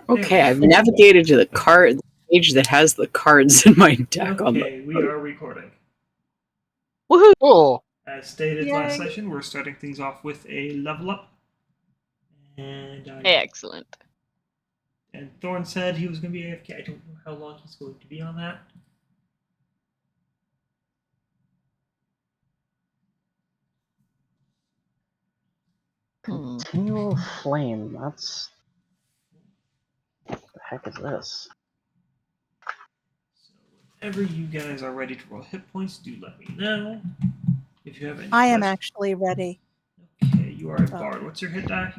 Okay, I've navigated to the page that has the cards in my deck on Okay, we are recording. Woohoo! Cool. As stated Yay. last session, we're starting things off with a level up. And Excellent. and Thorn said he was going to be AFK. I don't know how long he's going to be on that. Continual flame. That's... What the heck is this? So whenever you guys are ready to roll hit points, do let me know. If you have any I am questions. actually ready. Okay, you are a bard. What's your hit die?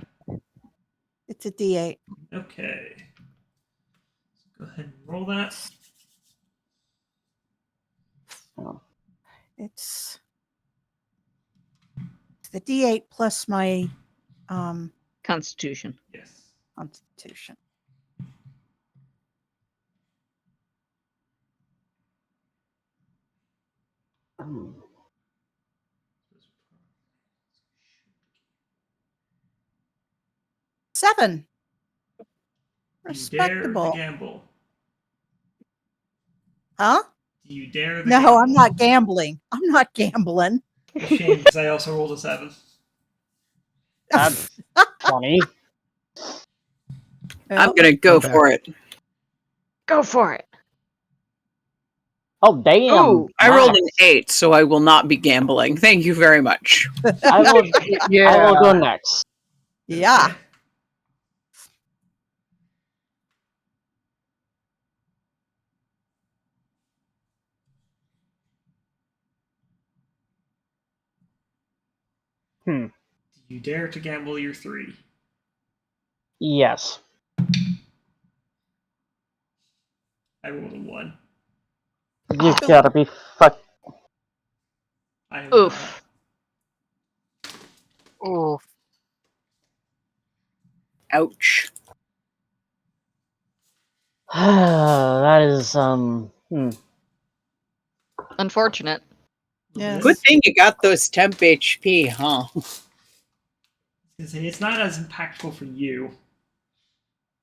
It's a D8. Okay. Go ahead and roll that. Oh. It's the D8 plus my Constitution. Yes. Constitution. Hmm. 7. You dare Respectable. to gamble. Huh? Do you dare to No, gamble? I'm not gambling. I'm not gambling. Shame, because I also rolled a 7. That's funny. I'm gonna go for it. Go for it. Oh, damn. Ooh, I rolled an Max. 8, so I will not be gambling. Thank you very much. I will, Yeah. I will go next. Yeah. Okay. Do you dare to gamble your 3? Yes. I rolled a 1. You gotta be fuck. I am Oof. Oh. Ouch. That is, Unfortunate. Yes. Good thing you got those temp HP, huh? It's not as impactful for you.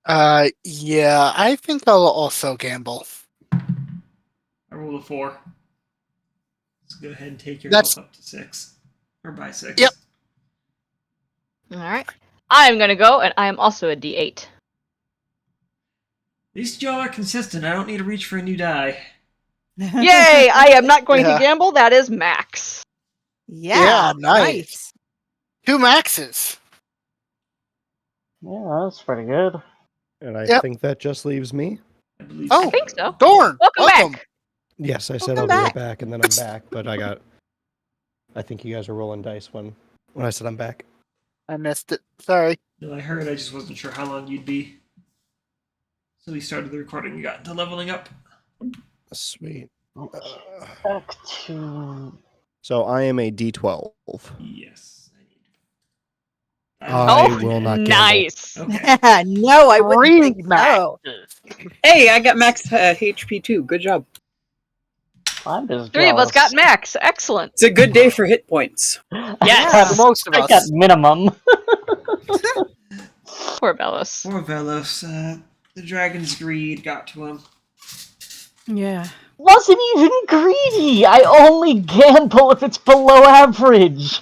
Yeah, I think I'll also gamble. I rolled a 4. Let's go ahead and take your That's- health up to 6. Or by 6. Yep. All right. I'm gonna go, and I am also a D8. At least y'all are consistent. I don't need to reach for a new die. Yay! I am not going to Yeah. gamble. That is max. Yeah. Nice. 2 maxes. yeah, that's pretty good. And I Yep. think that just leaves me. I believe Oh. I think so. Thorn, Welcome back. Yes, I said Welcome I'll be right back. back, and then I'm back. But I think you guys are rolling dice when I said I'm back. I missed it. Sorry. No, I heard. I just wasn't sure how long you'd be. So we started the recording and got into leveling up. Sweet. Back to... So I am a D12. Yes. I Oh, will not gamble. nice. Okay. No, I wouldn't think so. Hey, I got max HP too. Good job. I'm just 3 of us got jealous. max. Excellent. It's a good day for hit points. Yes. For most of I us. got minimum. Poor Vellos. Poor Vellos. The dragon's greed got to him. Yeah. Wasn't even greedy. I only gamble if it's below average.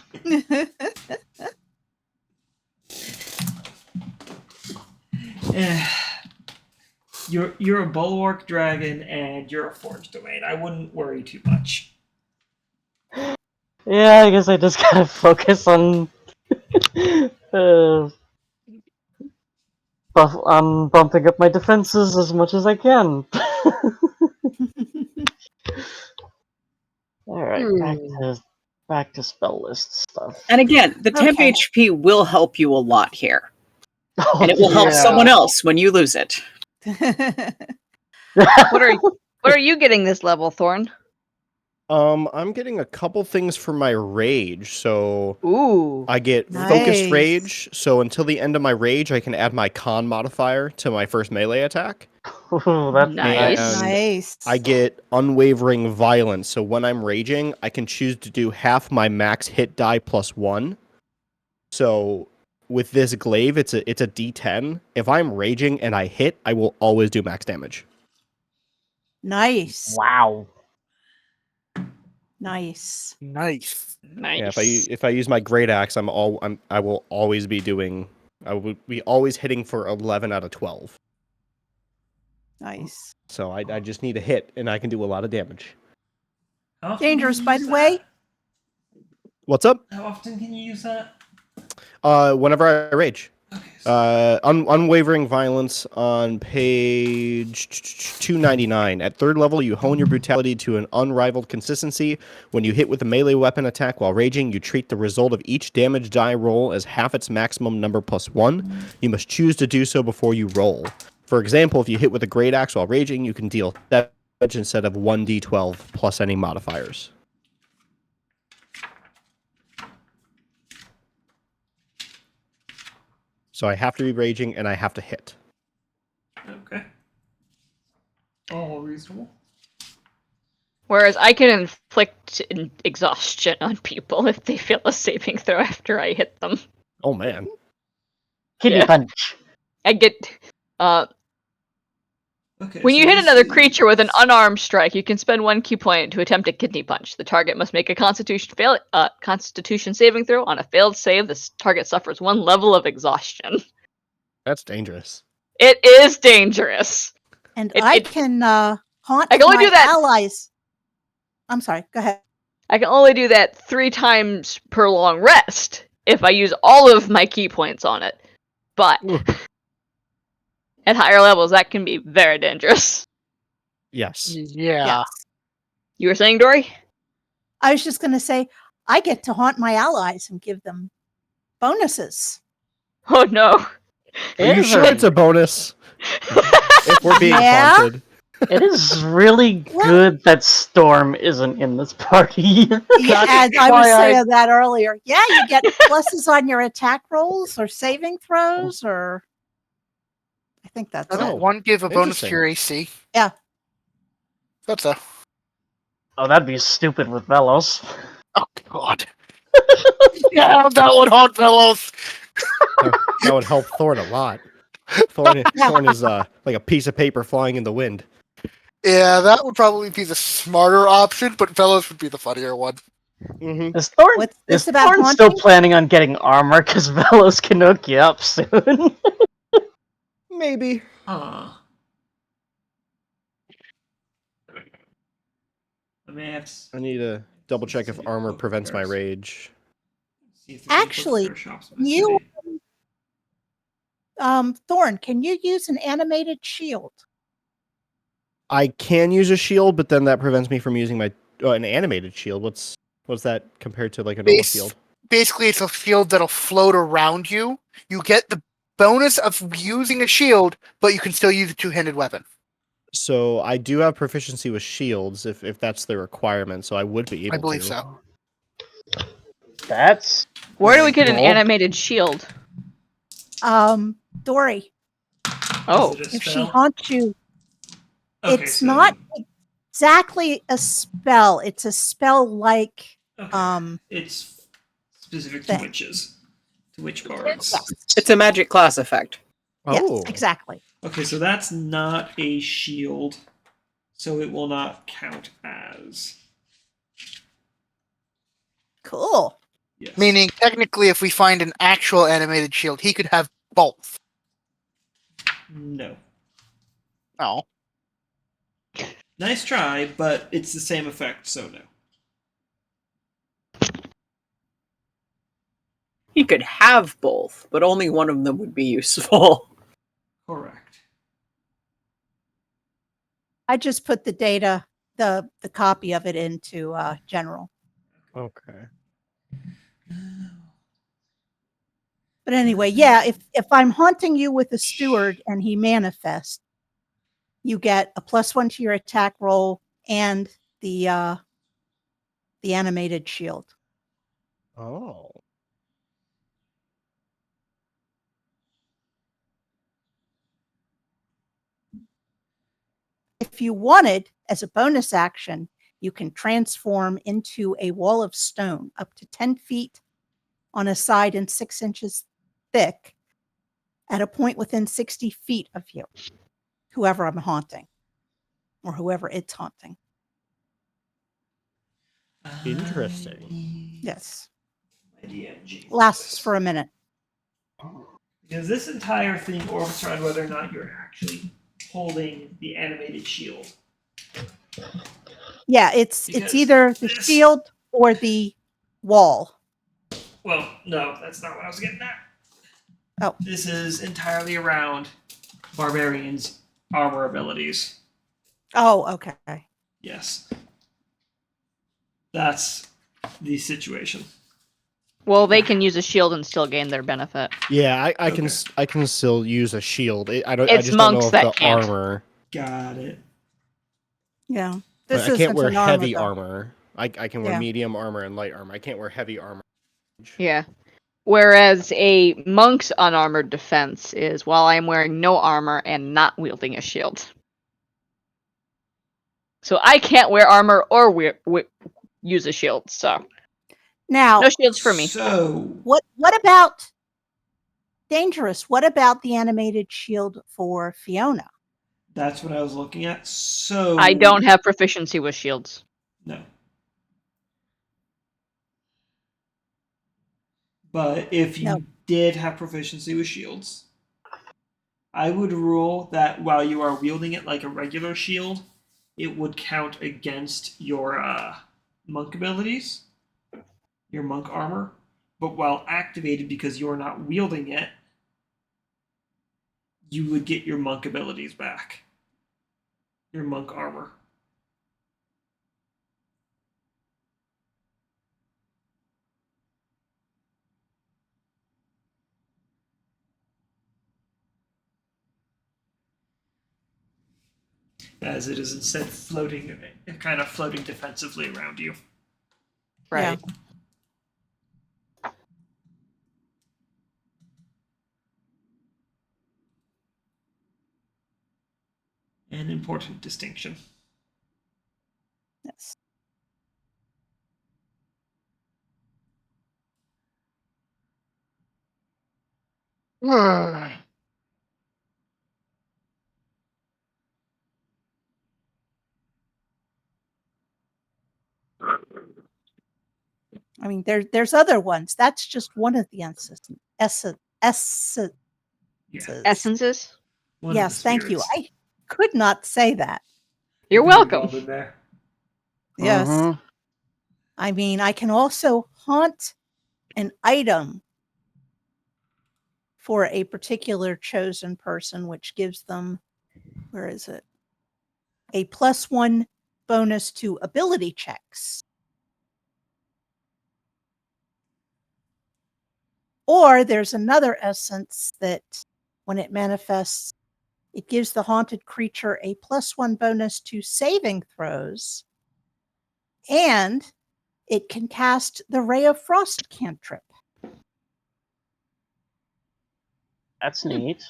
You're a bulwark dragon and you're a forge domain. I wouldn't worry too much. Yeah, I guess I just gotta focus on bumping up my defenses as much as I can. Alright, back to spell list stuff. And again, the temp Okay. HP will help you a lot here. Oh, And it will help yeah. someone else when you lose it. What are you getting this level, Thorn? I'm getting a couple things for my rage. So Ooh. I get Nice. focused rage. So until the end of my rage, I can add my con modifier to my first melee attack. Ooh, that's Nice. And Nice. I get unwavering violence. So when I'm raging, I can choose to do half my max hit die plus 1. So with this glaive, it's a D10. If I'm raging and I hit, I will always do max damage. Nice. Wow. Nice. Nice. Nice. Yeah, if I use my great axe, I will always be doing. I will be always hitting for 11 out of 12. Nice. So I just need a hit, and I can do a lot of damage. How often Dangerous, can you by use the way. that? What's up? How often can you use that? Whenever I rage. Okay. So Unwavering Violence on page 299. At 3rd level, you hone your brutality to an unrivaled consistency. When you hit with a melee weapon attack while raging, you treat the result of each damage die roll as half its maximum number plus 1. You must choose to do so before you roll. For example, if you hit with a great axe while raging, you can deal damage instead of 1d12 plus any modifiers. So I have to be raging and I have to hit. okay. All reasonable. Whereas I can inflict exhaustion on people if they fail a saving throw after I hit them. Oh man. Kidney Yeah. punch. I get Okay. when so you hit this another is- creature with an unarmed strike, you can spend 1 key point to attempt a kidney punch. The target must make a Constitution saving throw. On a failed save, the target suffers 1 level of exhaustion. That's dangerous. It is dangerous. And It- I it- can haunt I can only my do that- allies. I'm sorry. Go ahead. I can only do that 3 times per long rest if I use all of my key points on it. But Ooh. at higher levels, that can be very dangerous. Yes. Yeah. Yes. You were saying, Dory? I was just going to say, I get to haunt my allies and give them bonuses. Oh no. Are you sure it's a bonus? If we're being Yeah? haunted. It is really good that Storm isn't in this party. Yeah, as I was why I- saying that earlier. Yeah, you get pluses on your attack rolls or saving throws, or I think that's Doesn't it. one give a bonus to Interesting. your AC? Yeah. That's so. Oh, that'd be stupid with Vellos. Oh god. Yeah, that would haunt Vellos. That would help Thorn a lot. Thorn is like a piece of paper flying in the wind. Yeah, that would probably be the smarter option, but Vellos would be the funnier one. Mm-hmm. Is Thorn, What's this is about Thorn still haunting? planning on getting armor? Because Vellos can hook you up soon. Maybe. Huh. I may have to I need to double check if armor prevents my rage. see if there's any Actually, bookstore shops in the you- city. Thorn, can you use an animated shield? I can use a shield, but then that prevents me from using my an animated shield. What's that compared to like a normal shield? Basically, it's a shield that'll float around you. You get the bonus of using a shield, but you can still use a two-handed weapon. So I do have proficiency with shields if that's the requirement, so I would be able I believe to. so. That's Where do we get an cool. animated shield? Dory, Oh. Is it a if she spell? haunts you, Okay, it's so- not exactly a spell. It's a spell like Okay. It's specific to thing. witches. To witch cards. yes, It's a magic class effect. Oh, yes, exactly. Okay, so that's not a shield, so it will not count as. Cool. Yes. Meaning, technically, if we find an actual animated shield, he could have both. No. Oh. Nice try, but it's the same effect, so no. He could have both, but only one of them would be useful. Correct. I just put the data, the copy of it into general. okay. But anyway, yeah, if I'm haunting you with a steward and he manifests, you get a +1 to your attack roll and the animated shield. Oh. If you wanted, as a bonus action, you can transform into a wall of stone up to 10 feet on a side and 6 inches thick at a point within 60 feet of you, whoever I'm haunting or whoever it's haunting. Interesting. Yes. My DMG. Lasts for a minute. Because this entire thing orbits around whether or not you're actually holding the animated shield. Yeah, it's Because either the this- shield or the wall. Well, no, that's not what I was getting at. Oh. This is entirely around barbarians' armor abilities. Oh, okay. Yes. That's the situation. Well, they can use a shield and still gain their benefit. Yeah, I can Okay. I can still use a shield. I don't. I It's just don't know monks if that the can't. armor. Got it. Yeah. But This I can't isn't wear an heavy though. armor. I can wear Yeah. medium armor and light armor. I can't wear heavy armor. Yeah. Whereas a monk's unarmored defense is while I am wearing no armor and not wielding a shield. So I can't wear armor or use a shield. So Now, no shields for me. So, what about dangerous? What about the animated shield for Fiona? that's what I was looking at. So I don't have proficiency with shields. No. But if you No. did have proficiency with shields, I would rule that while you are wielding it like a regular shield, it would count against your monk abilities, your monk armor. But while activated because you're not wielding it, you would get your monk abilities back. Your monk armor. As it is instead floating, kind of floating defensively around you. Right. An important distinction. Yes. I mean, there's other ones. That's just one of the essences. Essences? One of Yes, the thank you. spirits. I could not say that. You're Be welcome. involved in there. Yes. Mhm. I mean, I can also haunt an item for a particular chosen person, which gives them, where is it? A +1 bonus to ability checks. Or there's another essence that when it manifests, it gives the haunted creature a +1 bonus to saving throws. And it can cast the Ray of Frost cantrip. That's neat.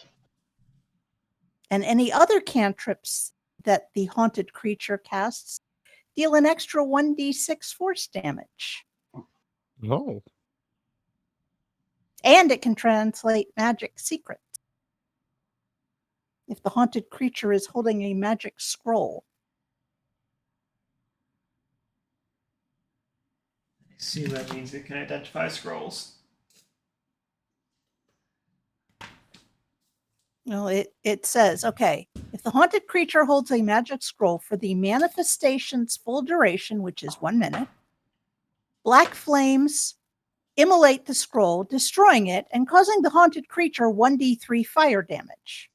And any other cantrips that the haunted creature casts deal an extra 1d6 force damage. No. And it can translate magic secrets. If the haunted creature is holding a magic scroll. I assume that means it can identify scrolls. Well, it says, okay, if the haunted creature holds a magic scroll for the manifestation's full duration, which is 1 minute, black flames immolate the scroll, destroying it and causing the haunted creature 1d3 fire damage.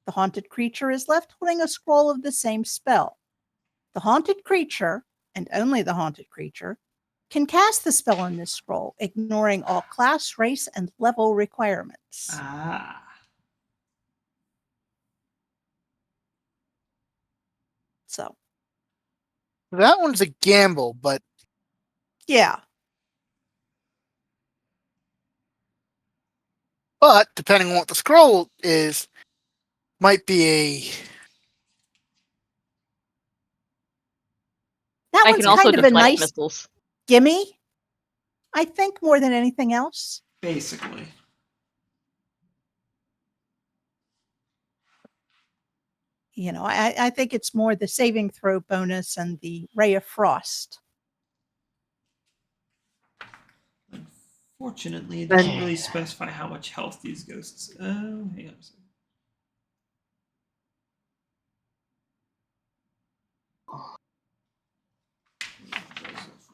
The haunted creature is left holding a scroll of the same spell. The haunted creature, and only the haunted creature, can cast the spell on this scroll, ignoring all class, race, and level requirements. Ah. So, That one's a gamble, but yeah. depending on what the scroll is, might be That I one's can also kind of a deflect nice missiles. gimme, I think, more than anything else. Basically. I think it's more the saving throw bonus and the Ray of Frost. Unfortunately, it doesn't really specify how much health these ghosts. Oh, hang on a second.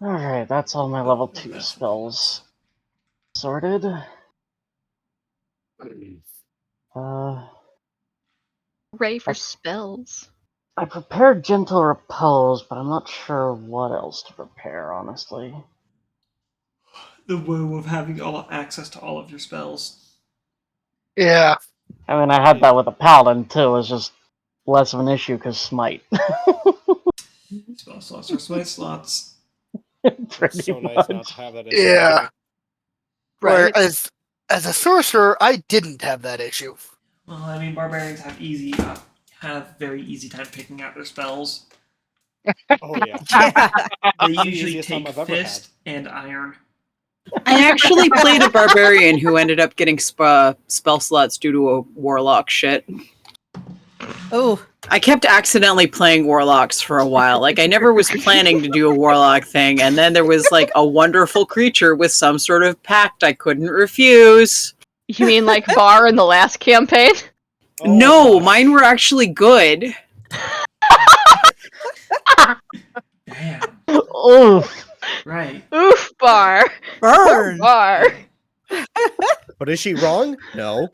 Alright, that's all my level 2 spells sorted. Ray for spells. I prepared Gentle Repose, but I'm not sure what else to prepare, honestly. The woe of having all access to all of your spells. Yeah. I mean, I had that with a Paladin, too. It was just less of an issue because Smite. Spell slots or smite slots. It's Pretty so nice much. not to have that issue. Yeah. Right. Whereas, as a sorcerer, I didn't have that issue. Well, I mean, barbarians have very easy time picking out their spells. Oh yeah. Yeah. They the usually easiest time take I've ever fist and iron. I actually played a barbarian who ended up getting spell slots due to a warlock shit. Oh, I kept accidentally playing warlocks for a while. Like, I never was planning to do a warlock thing, and then there was, like, a wonderful creature with some sort of pact I couldn't refuse. You mean like Bar in the last campaign? Oh, No, gosh. mine were actually good. Damn. Oof. Right. Oof, Bar. burn. Bar. But is she wrong? No.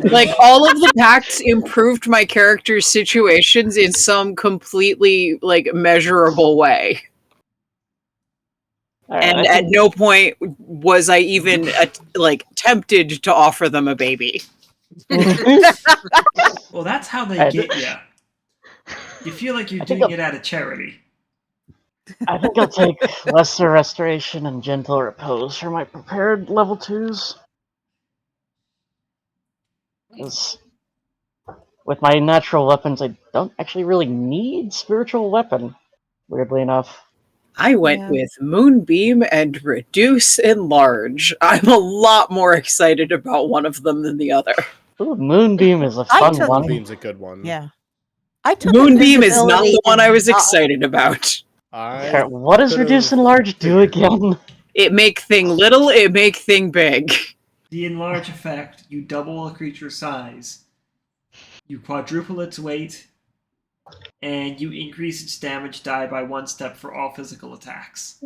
Like, all of the pacts improved my character's situations in some completely, like, measurable way. Alright, And at no point was I even, tempted to offer them a baby. Well, that's how they I- get you. You feel like you're I think doing it out of charity. I think I'll take Lesser Restoration and Gentle Repose for my prepared level 2s. Because with my natural weapons, I don't actually really need Spiritual Weapon, weirdly enough. I went Yeah. with Moonbeam and Reduce Enlarge. I'm a lot more excited about one of them than the other. Ooh, Moonbeam is a I fun took- one. Moonbeam's a good one. Yeah. I took Moonbeam is not invisibility the one and I was not- excited about. Okay, what does could've Reduce and Large do figured. again? It make thing little, it make thing big. The enlarge effect, you double a creature's size, you quadruple its weight, and you increase its damage die by 1 step for all physical attacks.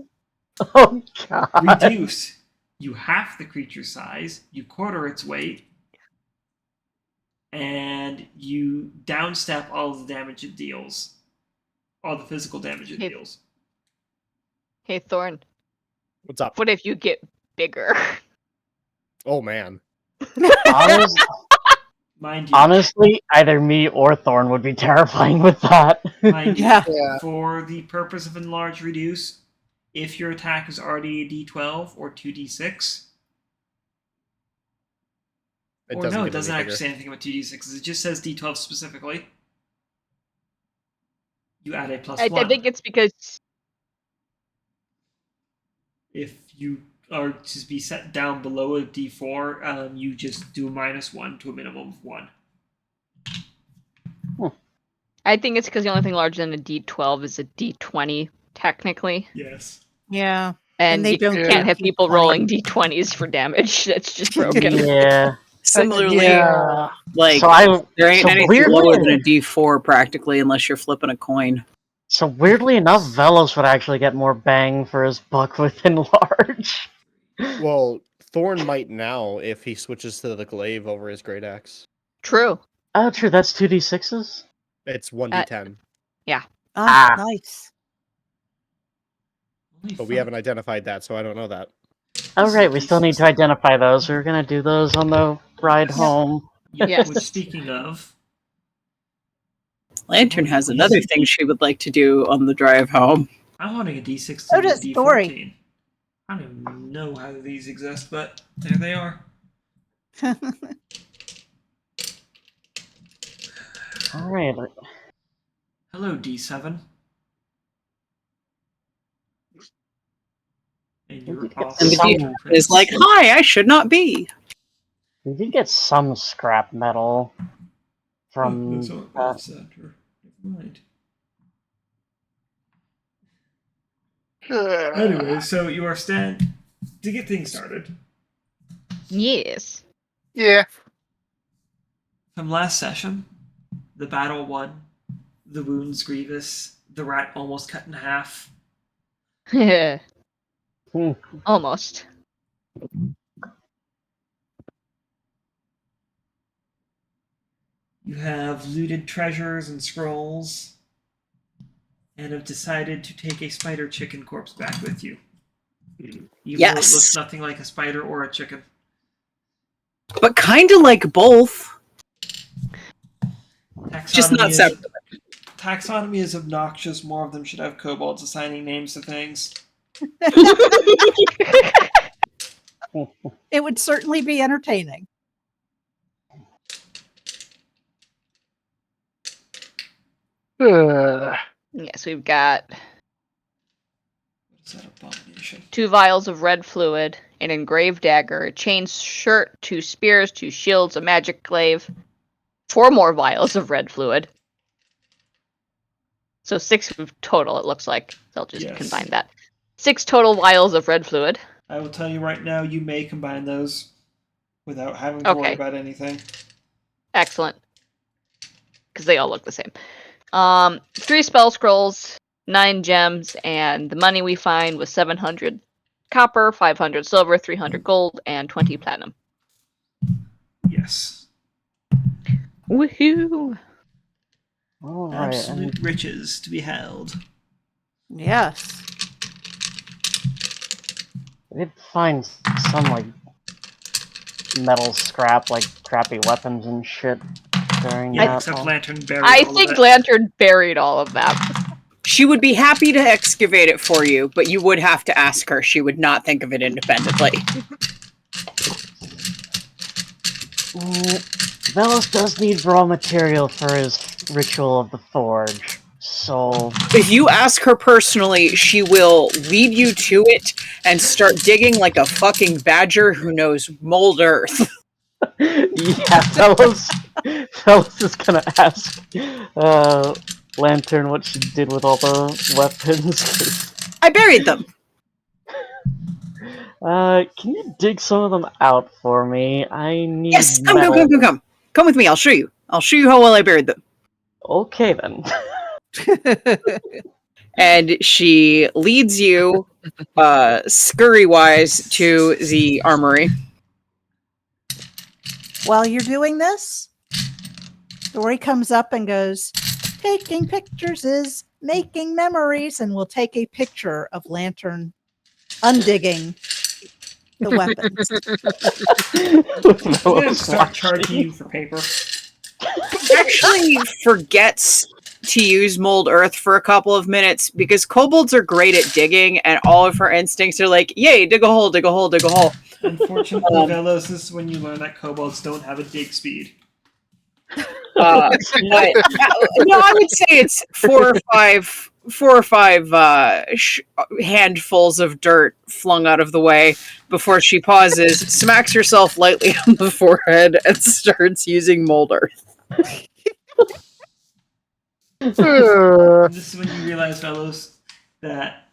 Oh god. Reduce, you half the creature's size, you quarter its weight, and you downstep all of the damage it deals. All the physical damage it Hey. deals. Hey, Thorn. What's up? What if you get bigger? Oh man. Mind you, Honestly, either me or Thorn would be terrifying with that. mind you, Yeah. Yeah. for the purpose of enlarge reduce, if your attack is already a d12 or 2d6, It or doesn't no, get it doesn't any actually bigger. say anything about 2d6s. It just says d12 specifically. You add a plus I 1. think it's because If you are to be set down below a d4, you just do a -1 to a minimum of 1. the only thing larger than a D12 is a D20, technically. Yes. Yeah. And they you don't can't do have people D20. rolling D20s for damage. That's just broken. Yeah. Similarly, Yeah. like, So there ain't so anything weirdly- lower than a D4 practically unless you're flipping a coin. So weirdly enough, Vellos would actually get more bang for his buck with Enlarge. Well, Thorn might now if he switches to the glaive over his great axe. True. Oh, true. That's 2d6s. It's 1d10, Ah. Nice. but we haven't identified that, so I don't know that. Oh, right. We still need to identify those. We were gonna do those on the ride home. Yes. Which, speaking of, Lantern has another thing she would like to do on the drive home. I'm wanting a d6 So to a does d14. Doring. I don't even know how these exist, but there they are. All right. Hello, d7. And you're off. And the Some- D is like, hi, I should not be. We did get some scrap metal from. Those aren't off center. Never mind. Anyway, so you are to get things started. Yes. Yeah. From last session, the battle won, the wounds grievous, the rat almost cut in half. Almost. You have looted treasures and scrolls, and have decided to take a spider chicken corpse back with you. Even though it Yes. looks nothing like a spider or a chicken. But kind of like both. Just not separate. Taxonomy is obnoxious. More of them should have kobolds assigning names to things. It would certainly be entertaining. Yes, we've got What is that abomination? 2 vials of red fluid, an engraved dagger, a chain shirt, 2 spears, 2 shields, a magic glaive, 4 more vials of red fluid. So 6 total, it looks like. They'll just Yes. combine that. 6 total vials of red fluid. I will tell you right now, you may combine those without having to worry Okay. about anything. Excellent. Because they all look the same. 3 spell scrolls, 9 gems, and the money we find was 700 copper, 500 silver, 300 gold, and 20 platinum. Yes. Woohoo! All right. Absolute riches to be held. Yes. I did find some like metal scrap, like crappy weapons and shit during that. Except all. Lantern buried I all think of it. Lantern buried all of that. She would be happy to excavate it for you, but you would have to ask her. She would not think of it independently. Vellos does need raw material for his ritual of the forge, so If you ask her personally, she will lead you to it and start digging like a fucking badger who knows mold earth. yeah, Vellos is gonna ask Lantern what she did with all the weapons. I buried them. Can you dig some of them out for me? I need Yes, metal. come. Come with me, I'll show you. I'll show you how well I buried them. Okay then. And she leads you, scurry-wise, to the armory. While you're doing this, Dory comes up and goes, "Taking pictures is making memories," and we'll take a picture of Lantern undigging the weapons. I'm going to start charging you for paper. Actually forgets to use mold earth for a couple of minutes because kobolds are great at digging, and all of her instincts are like, yay, dig a hole, dig a hole, dig a hole. Unfortunately, Vellos, this is when you learn that kobolds don't have a dig speed. But no, I would say it's 4 or 5 handfuls of dirt flung out of the way before she pauses, smacks herself lightly on the forehead, and starts using mold earth. This is when you realize, Vellos, that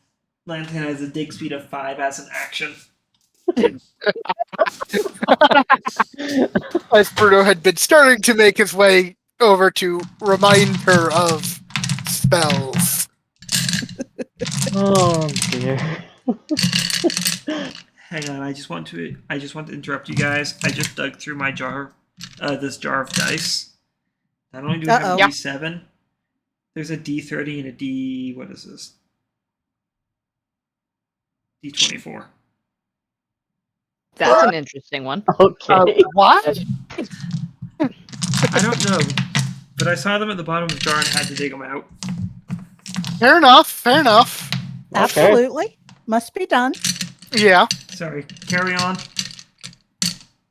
Lantern has a dig speed of 5 as an action. As Bruno had been starting to make his way over to remind her of spells. Oh dear. Hang on, I just want to interrupt you guys. I just dug through my jar, this jar of dice. Not only do we have a Uh-oh. D7, there's a D30 and a D. What is this? D24. That's an interesting one. Okay. What? I don't know, but I saw them at the bottom of the jar and had to dig them out. Fair enough. Fair enough. Absolutely. Must be done. Yeah. Sorry, carry on.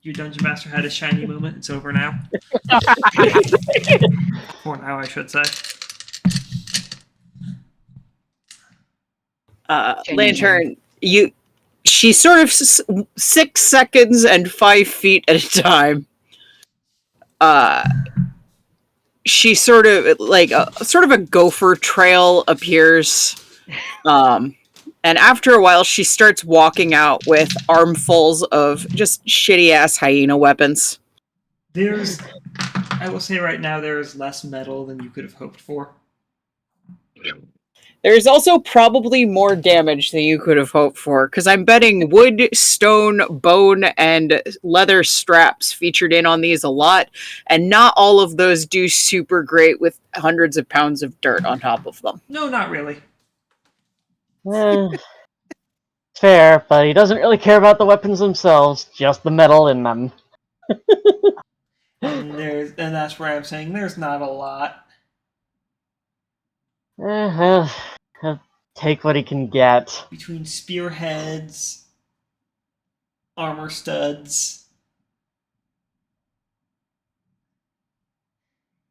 Your dungeon master had a shiny moment. It's over now. For now, I should say. Lantern, she sort of 6 seconds and 5 feet at a time she sort of like a gopher trail appears. And after a while, she starts walking out with armfuls of just shitty ass hyena weapons. I will say right now, there is less metal than you could have hoped for. There's also probably more damage than you could have hoped for, because I'm betting wood, stone, bone, and leather straps featured in on these a lot, and not all of those do super great with hundreds of pounds of dirt on top of them. No, not really. Fair, but he doesn't really care about the weapons themselves, just the metal in them. And that's where I'm saying there's not a lot. He'll take what he can get. Between spearheads, armor studs,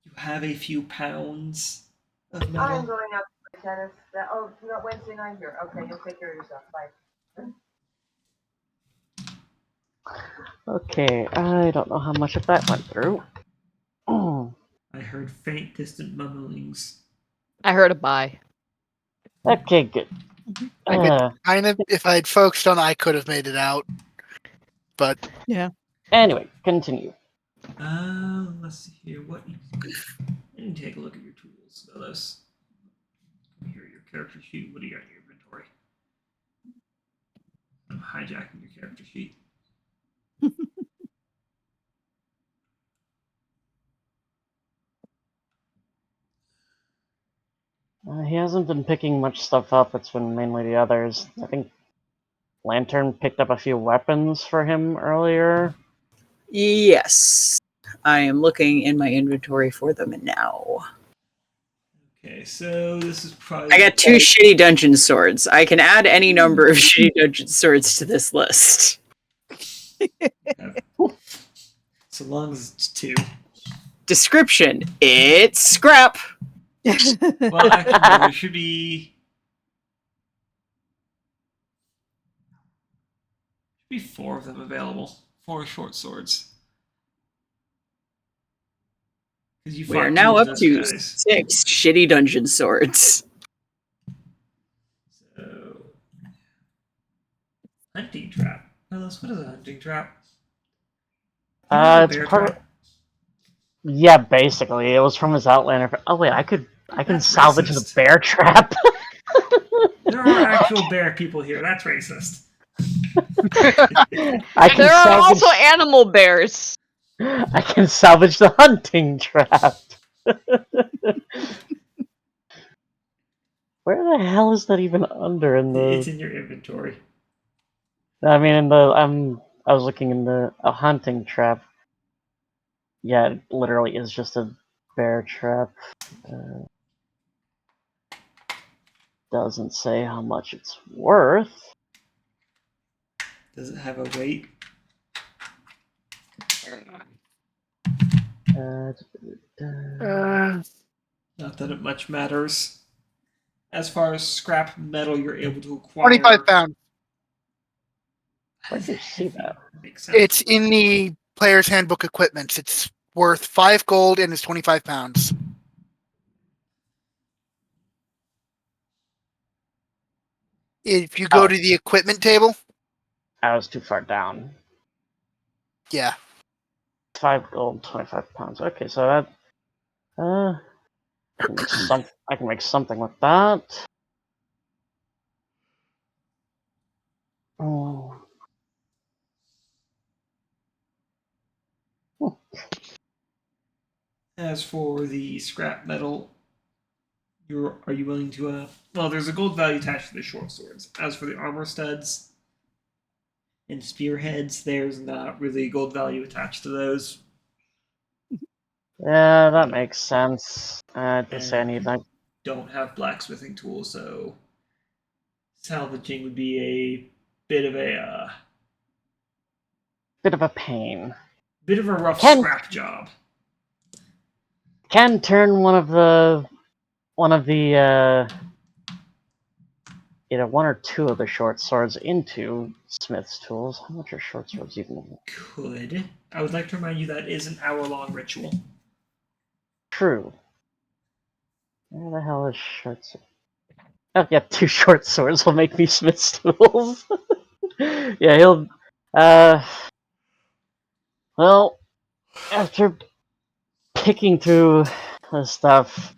you have a few pounds of I'm metal. going out to play tennis. Oh, no, Wednesday night here. Okay, you'll take care of yourself. Bye. Okay, I don't know how much of that went through. Oh, I heard faint, distant mumblings. I heard a bye. okay, good. Kind of, if I had focused on, I could have made it out. But Anyway, continue. Let's see here. What you need to take a look at your tools, Vellos. Here, your character sheet. What do you got in your inventory? I'm hijacking your character sheet. He hasn't been picking much stuff up. It's been mainly the others. I think Lantern picked up a few weapons for him earlier. Yes. I am looking in my inventory for them now. Okay, so this is probably. I got 2 shitty dungeon swords. I can add any number of shitty dungeon swords to this list. So long as it's 2. Description: it's scrap. Well, actually, there should be 4 of them available. 4 short swords. We are now up to 6 shitty dungeon swords. So, hunting trap. Vellos, what is a hunting trap? It's part of... Yeah, basically. It was from his Outlander. Oh wait, I can That's salvage racist. the bear trap. There are actual bear people here. That's racist. There are also animal bears. I can salvage the hunting trap. Where the hell is that even under in the? It's in your inventory. I mean, I was looking in a hunting trap. Yeah, it literally is just a bear trap. Doesn't say how much it's worth. Does it have a weight? Not that it much matters. As far as scrap metal, you're able to acquire 25 pounds. Where did you see that? Makes sense. It's in the player's handbook equipment. It's worth 5 gold and is 25 pounds. If you go to the equipment table, I was too far down. yeah. 5 gold, 25 pounds. Okay, so that I can make something with that. Oh. As for the scrap metal, are you willing to well, there's a gold value attached to the short swords. As for the armor studs and spearheads, there's not really gold value attached to those. Yeah, that makes sense. Just say I need that. Don't have blacksmithing tools, so salvaging would be a bit of a Bit of a pain. bit of a rough scrap job. Can turn one of the either 1 or 2 of the short swords into smith's tools. How much are short swords even? Could. I would like to remind you that is an hour-long ritual. True. Where the hell is short sword? Oh, yeah, 2 short swords will make me smith's tools. Yeah, he'll. Well, after picking through the stuff,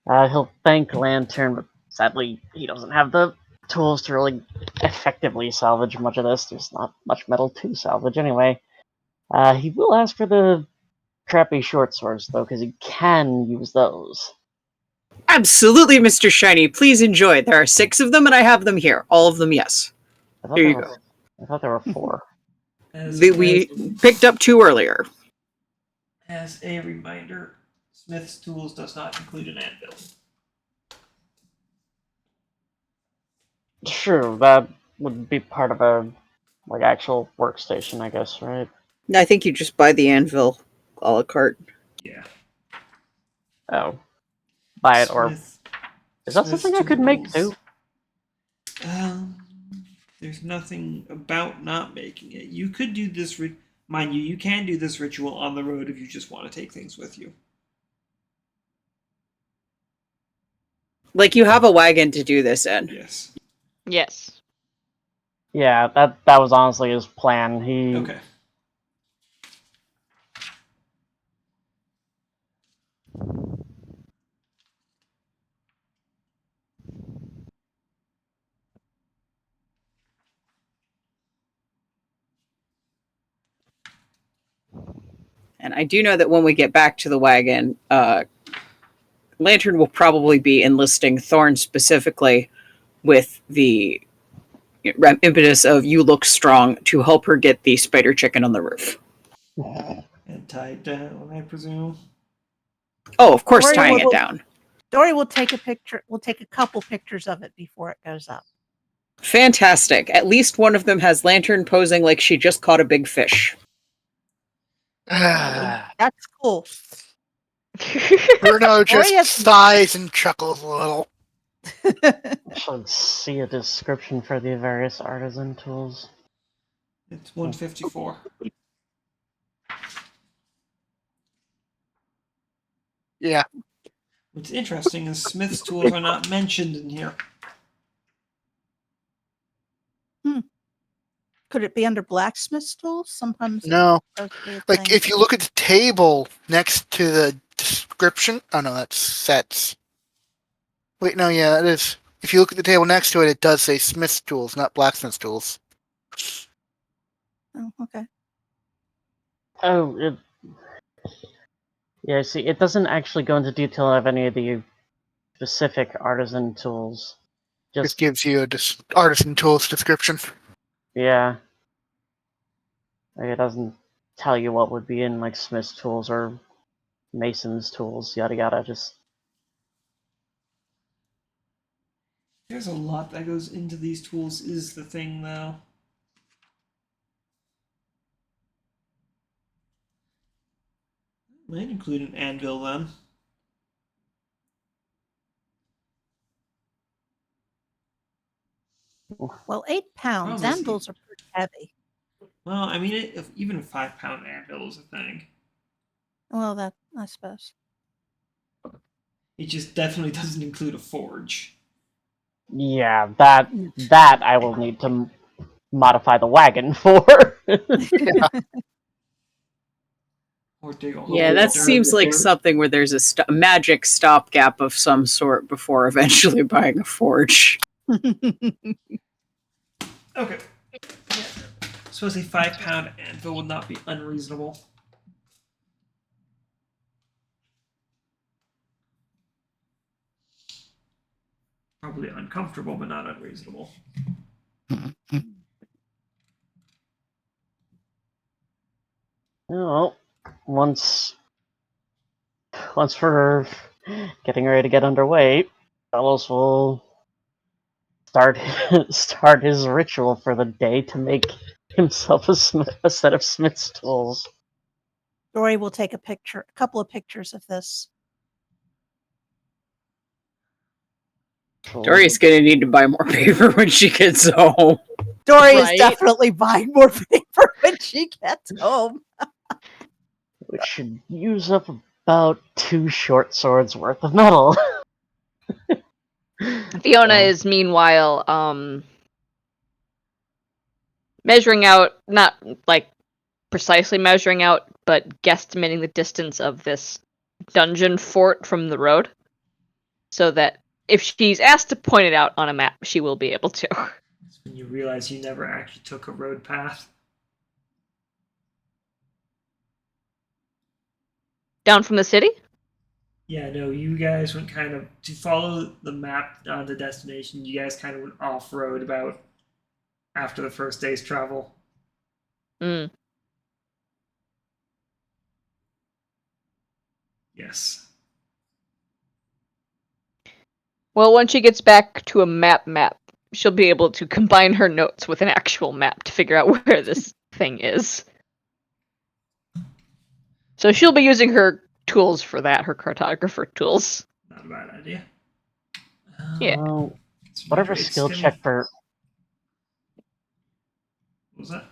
he'll thank Lantern, but sadly, he doesn't have the tools to really effectively salvage much of this. There's not much metal to salvage anyway. He will ask for the crappy short swords, though, because he can use those. Absolutely, Mr. Shiny. Please enjoy. There are 6 of them, and I have them here. All of them, yes. Here you go. I thought there were 4. We picked up 2 earlier. As a reminder, Smith's Tools does not include an anvil. True, that would be part of a actual workstation, I guess, right? I think you just buy the anvil a la carte. Yeah. Oh. Buy it, or... Smith- Is that Smith's something I could make, Tools. too? There's nothing about not making it. You could do this, mind you can do this ritual on the road if you just want to take things with you. Like, you have a wagon to do this in. Yes. Yes. Yeah, that was honestly his plan. He... Okay. And I do know that when we get back to the wagon, Lantern will probably be enlisting Thorn specifically with the impetus of you look strong to help her get the spider chicken on the roof. And tie it down, I presume. Oh, of course, Dory tying it will- down. Dory will take a picture. We'll take a couple pictures of it before it goes up. Fantastic. At least one of them has Lantern posing like she just caught a big fish. That's cool. Bruno Dory just has- sighs and chuckles a little. I should see a description for the various artisan tools. It's 154. Yeah. What's interesting is Smith's Tools are not mentioned in here. Could it be under blacksmith's tools? Sometimes. No. Those be a Like, thing. if you look at the table next to the description... Oh, no, that's sets. Wait, no, yeah, it is. If you look at the table next to it, it does say Smith's Tools, not Blacksmith's Tools. Oh, okay. Oh, it... Yeah, see, it doesn't actually go into detail of any of the specific artisan tools. It Just, gives you a artisan tools description. yeah. Like, it doesn't tell you what would be in, like, smith's tools or mason's tools, yada yada, just... There's a lot that goes into these tools, is the thing, though. Might include an anvil, then. Well, 8 pounds. Promise. Anvils are pretty heavy. Well, I mean, even a 5-pound anvil is a thing. Well, that I suppose. It just definitely doesn't include a forge. Yeah, that I will need to modify the wagon for. Or dig a hole. Yeah, in that the dirt. seems like something where there's a magic stopgap of some sort before eventually buying a forge. Okay. Yeah. Suppose a 5-pound anvil would not be unreasonable. Probably uncomfortable, but not unreasonable. Well, once we're getting ready to get underway, Vellos will start his ritual for the day to make himself a set of smith's tools. Dory will take a couple of pictures of this. Dory's gonna need to buy more paper when she gets home. Dory is Right? definitely buying more paper when she gets home. Which should use up about 2 short swords worth of metal. Fiona So- is meanwhile measuring out, not like precisely measuring out, but guesstimating the distance of this dungeon fort from the road, so that if she's asked to point it out on a map, she will be able to. That's when you realize you never actually took a road path. Down from the city? Yeah, no, you guys went kind of to follow the map on the destination. You guys kind of went off road about after the first day's travel. Mm. Yes. Well, when she gets back to a map, she'll be able to combine her notes with an actual map to figure out where this thing is. So she'll be using her tools for that, her cartographer tools. Not a bad idea. Yeah. It's Whatever great skill skin. check for What was that?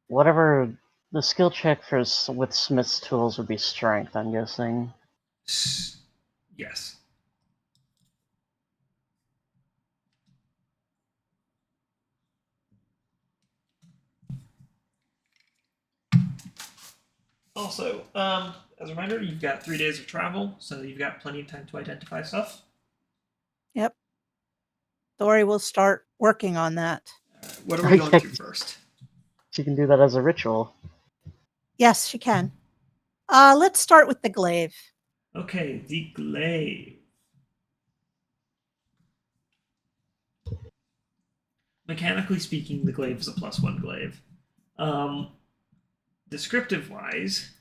whatever the skill check for with Smith's tools would be strength, I'm guessing. Yes. Also, as a reminder, you've got 3 days of travel, so you've got plenty of time to identify stuff. Yep. Dory will start working on that. What are we going through first? She can do that as a ritual. Yes, she can. Let's start with the glaive. Okay, the glaive. Mechanically speaking, the glaive is a +1 glaive. Descriptive-wise,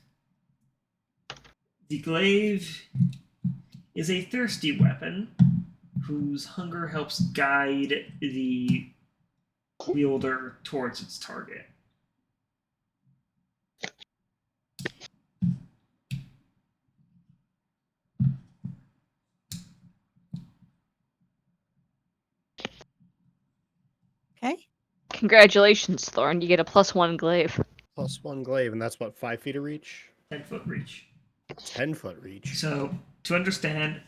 the glaive is a thirsty weapon whose hunger helps guide the wielder towards its target. Okay. Congratulations, Thorn. You get a +1 glaive. +1 glaive, and that's what, 5 feet of reach? 10-foot reach. 10-foot reach. So, to understand,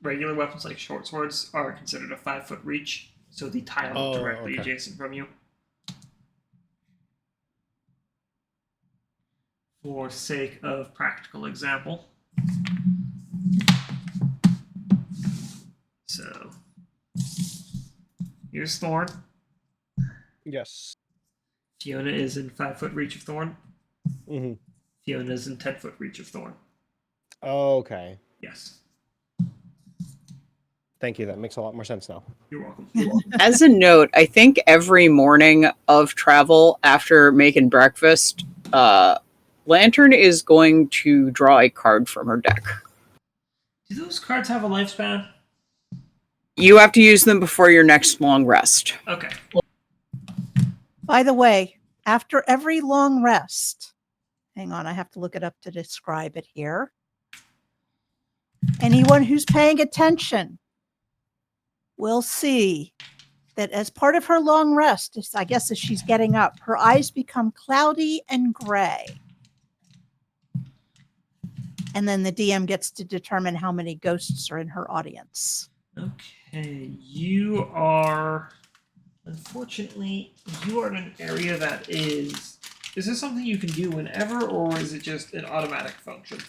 regular weapons like short swords are considered a 5-foot reach, so the tile directly adjacent from you. For sake of practical example. So, here's Thorn. Yes. Fiona is in 5-foot reach of Thorn. Mm-hmm. Fiona is in 10-foot reach of Thorn. Okay. Yes. Thank you. That makes a lot more sense now. You're welcome. As a note, I think every morning of travel after making breakfast, Lantern is going to draw a card from her deck. Do those cards have a lifespan? You have to use them before your next long rest. Okay. By the way, after every long rest, hang on, I have to look it up to describe it here. Anyone who's paying attention will see that as part of her long rest, I guess as she's getting up, her eyes become cloudy and gray. And then the DM gets to determine how many ghosts are in her audience. Okay. You are... Unfortunately, you are in an area that is... Is this something you can do whenever, or is it just an automatic function?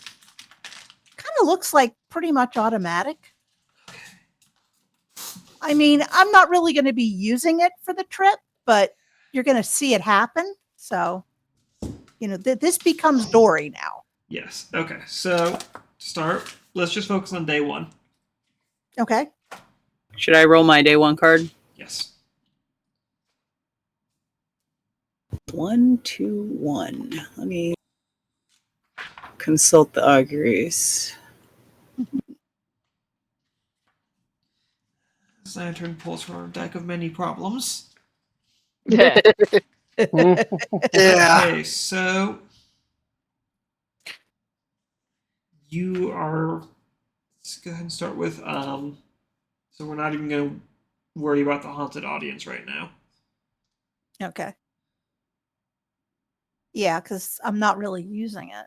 Kind of looks like pretty much automatic. I mean, I'm not really going to be using it for the trip, but you're going to see it happen. So, you know, this becomes Dory now. Yes. Okay. So, to start, let's just focus on day 1. Okay. Should I roll my day 1 card? Yes. 1, 2, 1. Let me consult the auguries. Lantern pulls from a deck of many problems. Yeah. Okay, so you are. Let's go ahead and start with. So we're not even going to worry about the haunted audience right now. Okay. Yeah, because I'm not really using it.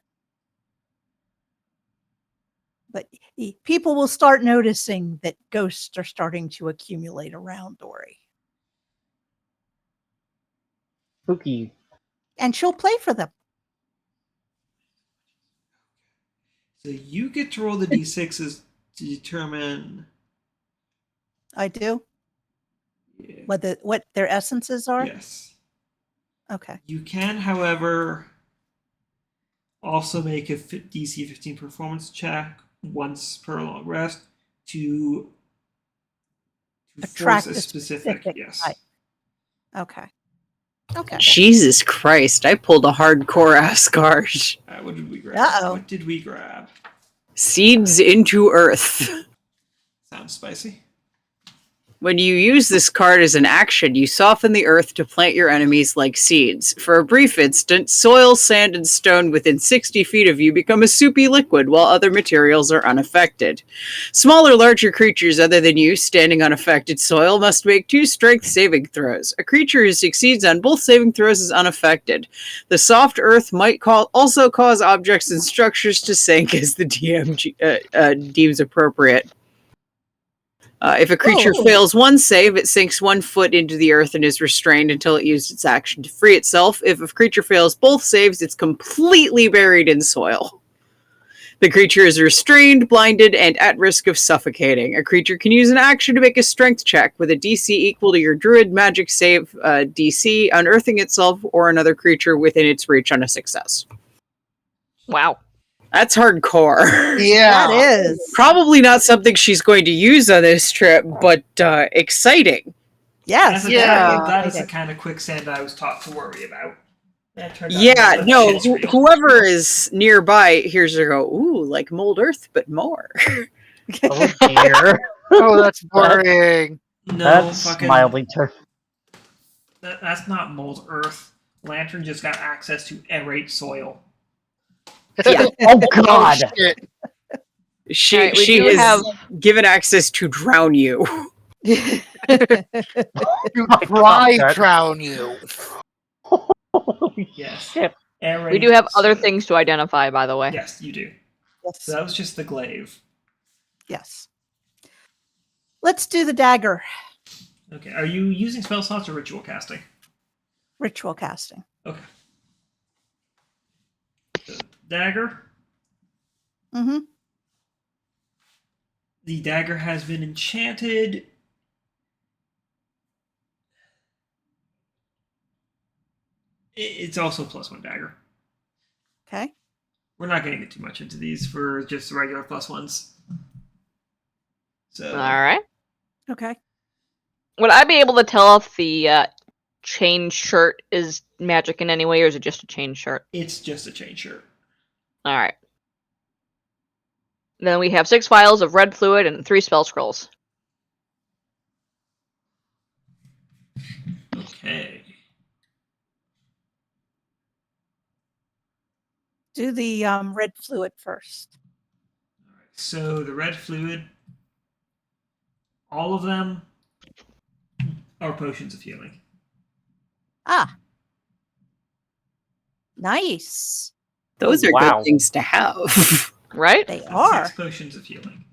But people will start noticing that ghosts are starting to accumulate around Dory. Spooky. And she'll play for them. So you get to roll the d6s to determine. I do. Yeah. What their essences are? Yes. Okay. You can, however, also make a DC 15 performance check once per long rest to Attract force a a specific. Yes. type. Okay. Okay. Jesus Christ, I pulled a hardcore ass card. What did we grab? Uh-oh. What did we grab? Seeds into Earth. Sounds spicy. When you use this card as an action, you soften the earth to plant your enemies like seeds. For a brief instant, soil, sand, and stone within 60 feet of you become a soupy liquid, while other materials are unaffected. Small or larger creatures other than you, standing on affected soil, must make 2 strength saving throws. A creature who succeeds on both saving throws is unaffected. The soft earth might also cause objects and structures to sink as the DM deems appropriate. If a creature fails one save, it sinks 1 foot into the earth and is restrained until it used its action to free itself. If a creature fails both saves, it's completely buried in soil. The creature is restrained, blinded, and at risk of suffocating. A creature can use an action to make a strength check with a DC equal to your Druid magic save DC, unearthing itself or another creature within its reach on a success. Wow. That's hardcore. Yeah. That is. Probably not something she's going to use on this trip, but exciting. Yes. That is the kind of quicksand I was taught to worry about. Yeah, no, whoever is nearby hears her go, ooh, like mold earth, but more. Oh dear. Oh, that's boring. No, That's fucking, mildly turf. that's not mold earth. Lantern just got access to aerate soil. Yeah. Oh god. Oh, shit. She Alright, we she do is have- given access to drown you. To My dry God. drown you. Holy Yes. shit. Aerate We do have other soil. things to identify, by the way. Yes, you do. Yes. So that was just the glaive. Yes. Let's do the dagger Okay. Are you using spell slots or ritual casting? ritual casting. Okay. The dagger. Mm-hmm. The dagger has been enchanted. It's also a +1 dagger. Okay. We're not going to get too much into these for just regular +1s. So. All right. Okay. Would I be able to tell if the chain shirt is magic in any way, or is it just a chain shirt? It's just a chain shirt. All right. Then we have 6 vials of red fluid and 3 spell scrolls. Okay. Do the red fluid first. So the red fluid, all of them are potions of healing. Ah. Nice. Those are Wow. good things to have. Right? They That's are. 6 potions of healing.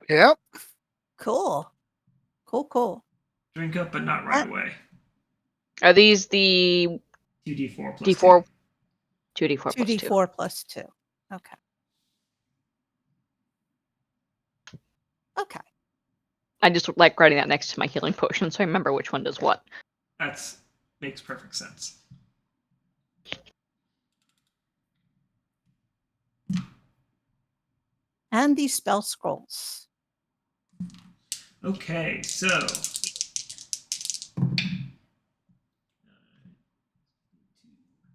Yep. Cool. Cool. Drink up, but not right away. Are these the 2d4 plus D4? 2d4 plus 2. 2d4 plus 2. Okay. Okay. I just like writing that next to my healing potion, so I remember which one does what. That makes perfect sense. And these spell scrolls. Okay, so.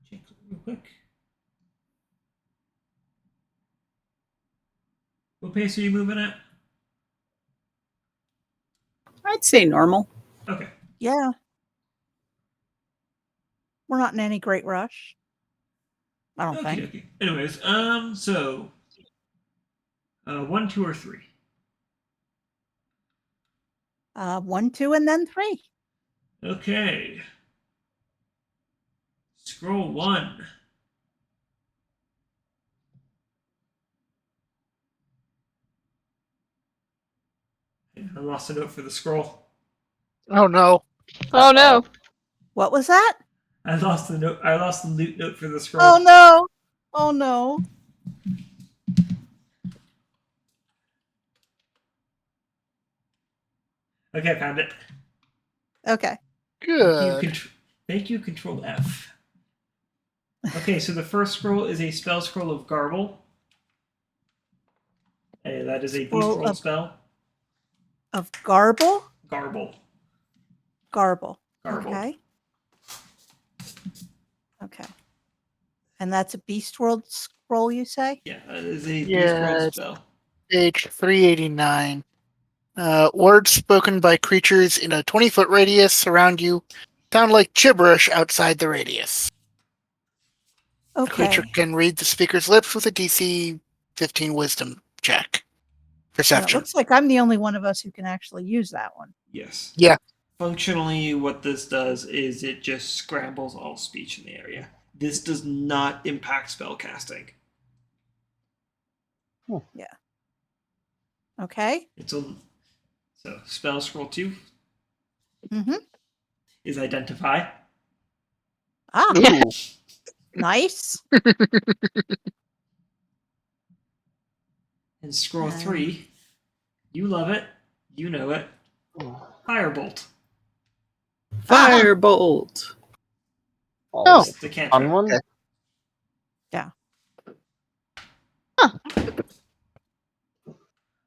Check real quick. What pace are you moving at? I'd say normal. Okay. Yeah. We're not in any great rush. I don't think. Okay. Anyways, so 1, 2, or 3. 1, 2, and then 3. Okay. Scroll 1. I lost a note for the scroll. Oh no. Oh no. What was that? I lost the note. I lost the loot note for the scroll. Oh no. Oh no. Okay, I found it. Okay. Good. Thank you, Control F. Okay, so the first scroll is a spell scroll of Garble. Hey, that is a beast Scroll world of- spell. Of garble? Garble. Garble. Garble. Okay. Okay. And that's a beast world scroll, you say? Yeah, that is a beast Yeah, world spell. Page 389. Words spoken by creatures in a 20-foot radius around you sound like gibberish outside the radius. A creature Okay. can read the speaker's lips with a DC 15 wisdom check. And it Perception. looks like I'm the only one of us who can actually use that one. Yes. Yeah. Functionally, what this does is it just scrambles all speech in the area. This does not impact spell casting. Okay. So spell scroll 2 Mm-hmm. is identify. Ah, Ooh. nice. And scroll 3, you love it, you know it. Firebolt. Firebolt. Oh. It's the cantrip. Fun one? Okay.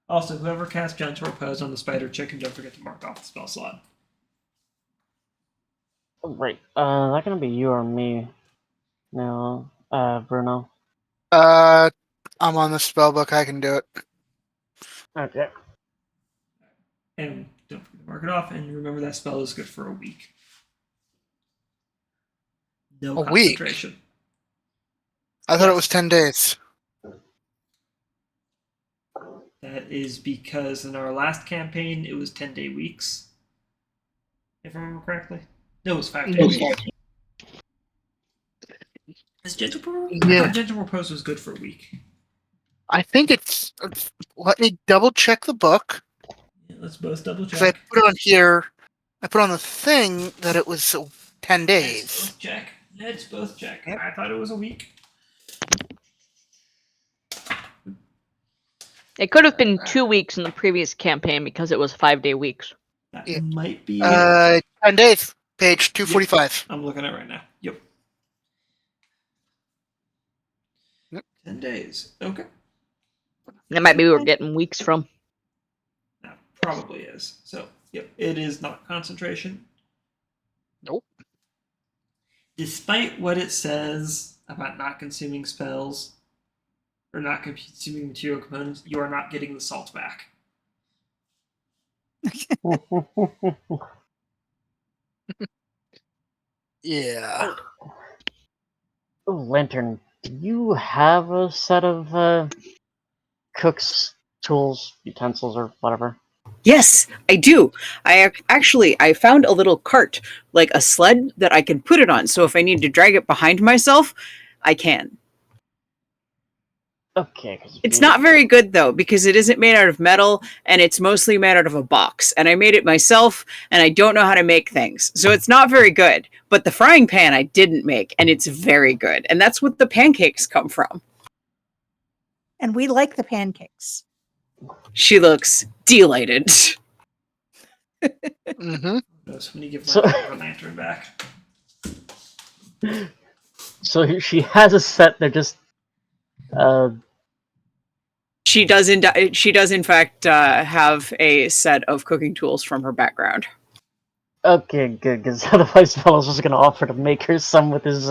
Also, whoever casts Gentle Repose on the spider chicken, don't forget to mark off the spell slot. Oh, right. That gonna be you or me? No. Bruno. I'm on the spell book. I can do it. Okay. And don't forget to mark it off, and remember that spell is good for a week. No A week? concentration. I thought it Yes. was 10 days. That is because in our last campaign, it was 10-day weeks. If I remember correctly. No, it was 5-day No. weeks. Is Gentle Repose? Yeah. I thought Gentle Repose was good for a week. I think it's. Let me double check the book. Yeah, let's both double Because I check. put on here. I put on the thing that it was 10 Let's days. both check. Let's both check. Yep. I thought it was a week. It could have been 2 weeks in the previous campaign because it was 5-day weeks. That Yeah. might be. 10 days. Page 245. I'm looking at it right now. Yep. Yep. 10 days. Okay. That might be where we're getting weeks from. That probably is. So, yep, it is not concentration. Nope. Despite what it says about not consuming spells or not consuming material components, you are not getting the salt back. Yeah. Oh, Lantern, do you have a set of cook's tools, utensils, or whatever? Yes, I do. I found a little cart, like a sled that I can put it on. So if I need to drag it behind myself, I can. Okay. 'Cause It's not very good though, because it isn't made out of metal and it's mostly made out of a box. And I made it myself and I don't know how to make things. So it's not very good. But the frying pan I didn't make and it's very good. And that's what the pancakes come from. And we like the pancakes. She looks delighted. Mm-hmm. No, somebody give So- my lantern back. So she has a set. They're just. She does in fact have a set of cooking tools from her background. Okay, good. Because otherwise, Vellos was gonna offer to make her some with his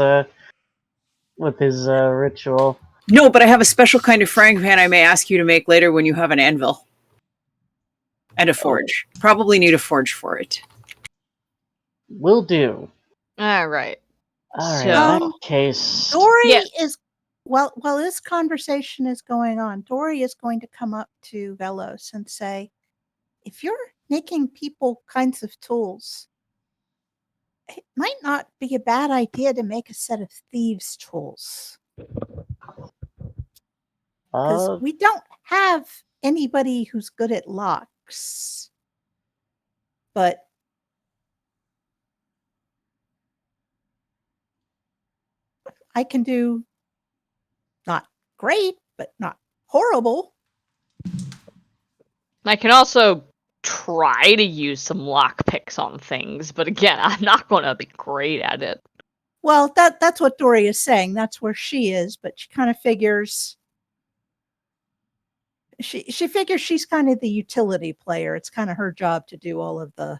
ritual. No, but I have a special kind of frying pan I may ask you to make later when you have an anvil. And a forge. Probably need a forge for it. Will do. All right. All right. So- In that case. Dory Yeah. is while this conversation is going on, Dory is going to come up to Vellos and say, if you're making people kinds of tools, it might not be a bad idea to make a set of thieves' tools. Because we don't have anybody who's good at locks. but I can do not great, but not horrible. I can also try to use some lockpicks on things, but again, I'm not going to be great at it. Well, that's what Dory is saying. That's where she is, but she kind of figures she figures she's kind of the utility player. It's kind of her job to do all of the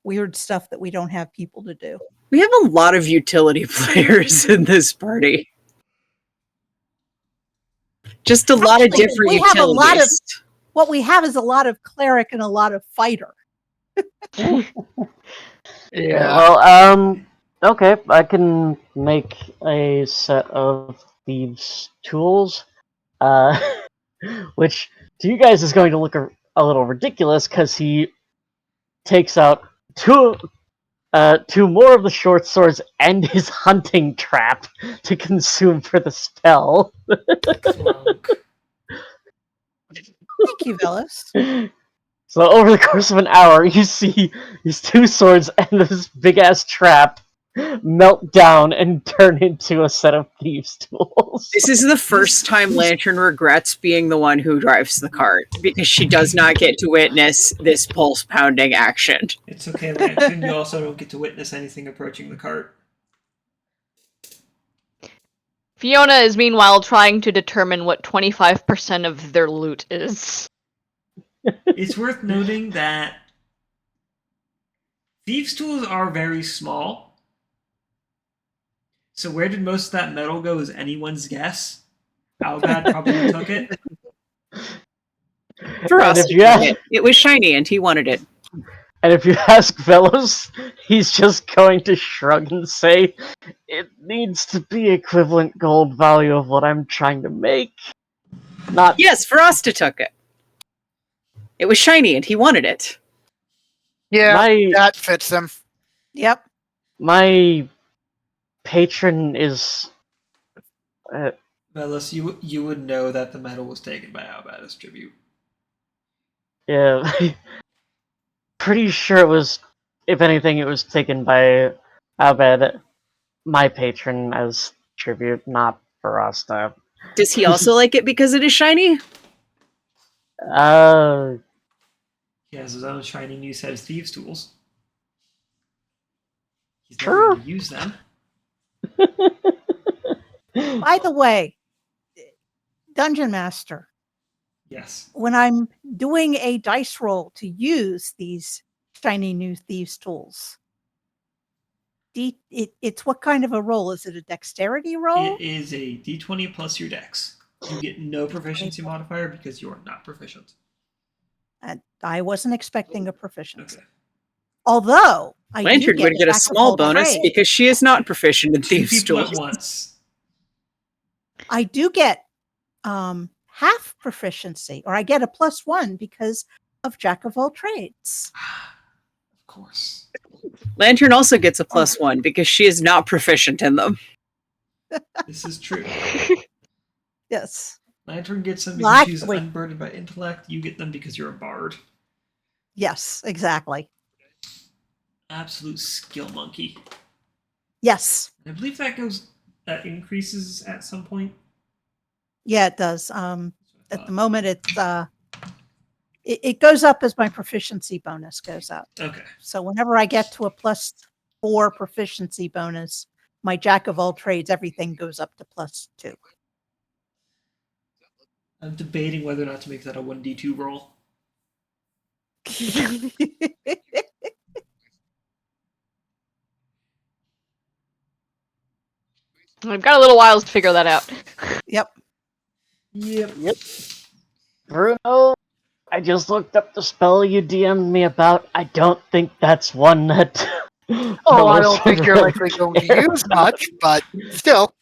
weird stuff that we don't have people to do. We have a lot of utility players in this party. Just a lot of Actually, different we utilities. have a lot of what we have is a lot of cleric and a lot of fighter. Yeah. Well, okay, I can make a set of thieves' tools, which to you guys is going to look a little ridiculous because he takes out two more of the short swords and his hunting trap to consume for the spell. Clunk. Thank you, Vellos. So over the course of an hour, you see these two swords and this big-ass trap melt down and turn into a set of thieves' tools. This is the first time Lantern regrets being the one who drives the cart, because she does not get to witness this pulse-pounding action. It's okay, Lantern. You also don't get to witness anything approaching the cart. Fiona is meanwhile trying to determine what 25% of their loot is. It's worth noting that thieves' tools are very small. So where did most of that metal go is anyone's guess. Albad probably took it. For And us, if you ask- it was shiny and he wanted it. And if you ask Vellos, he's just going to shrug and say, it needs to be equivalent gold value of what I'm trying to make. Not Yes, Frosta took it. It was shiny and he wanted it. Yeah, my that fits them. Yep. my patron is Vellos, you would know that the metal was taken by Albad as tribute. yeah, pretty sure it was, if anything, it was taken by Abed, my patron, as tribute, not Farasta. Does he also like it because it is shiny? He has his own shiny new set of thieves' tools. He's never Sure. going to use them. By the way, Dungeon Master, Yes. when I'm doing a dice roll to use these shiny new thieves tools, it's what kind of a roll? Is it a dexterity roll? It is a d20 plus your dex. You get no proficiency modifier because you are not proficient. And I wasn't expecting a proficiency. Okay. Although I Lantern do would get a Jack of small all bonus trades. because she is not proficient in Two thieves' people tools. at once. I do get half proficiency, or I get a +1 because of Jack of all trades. Of course. Lantern also gets a +1 because she is not proficient in them. This is true. Yes. Lantern gets them Well, because she's actually- unburdened by intellect. You get them because you're a bard. Yes, exactly. Absolute skill monkey. Yes. I believe that increases at some point. Yeah, it does. That's what I At thought. the moment, it goes up as my proficiency bonus goes up. Okay. So whenever I get to a +4 proficiency bonus, my Jack of all trades, everything goes up to +2. I'm debating whether or not to make that a 1d2 roll. I've got a little while to figure that out. Yep. Yep. Bruno, I just looked up the spell you DM'd me about. I don't think that's one that. Oh, I don't think you're likely going to use much, but still,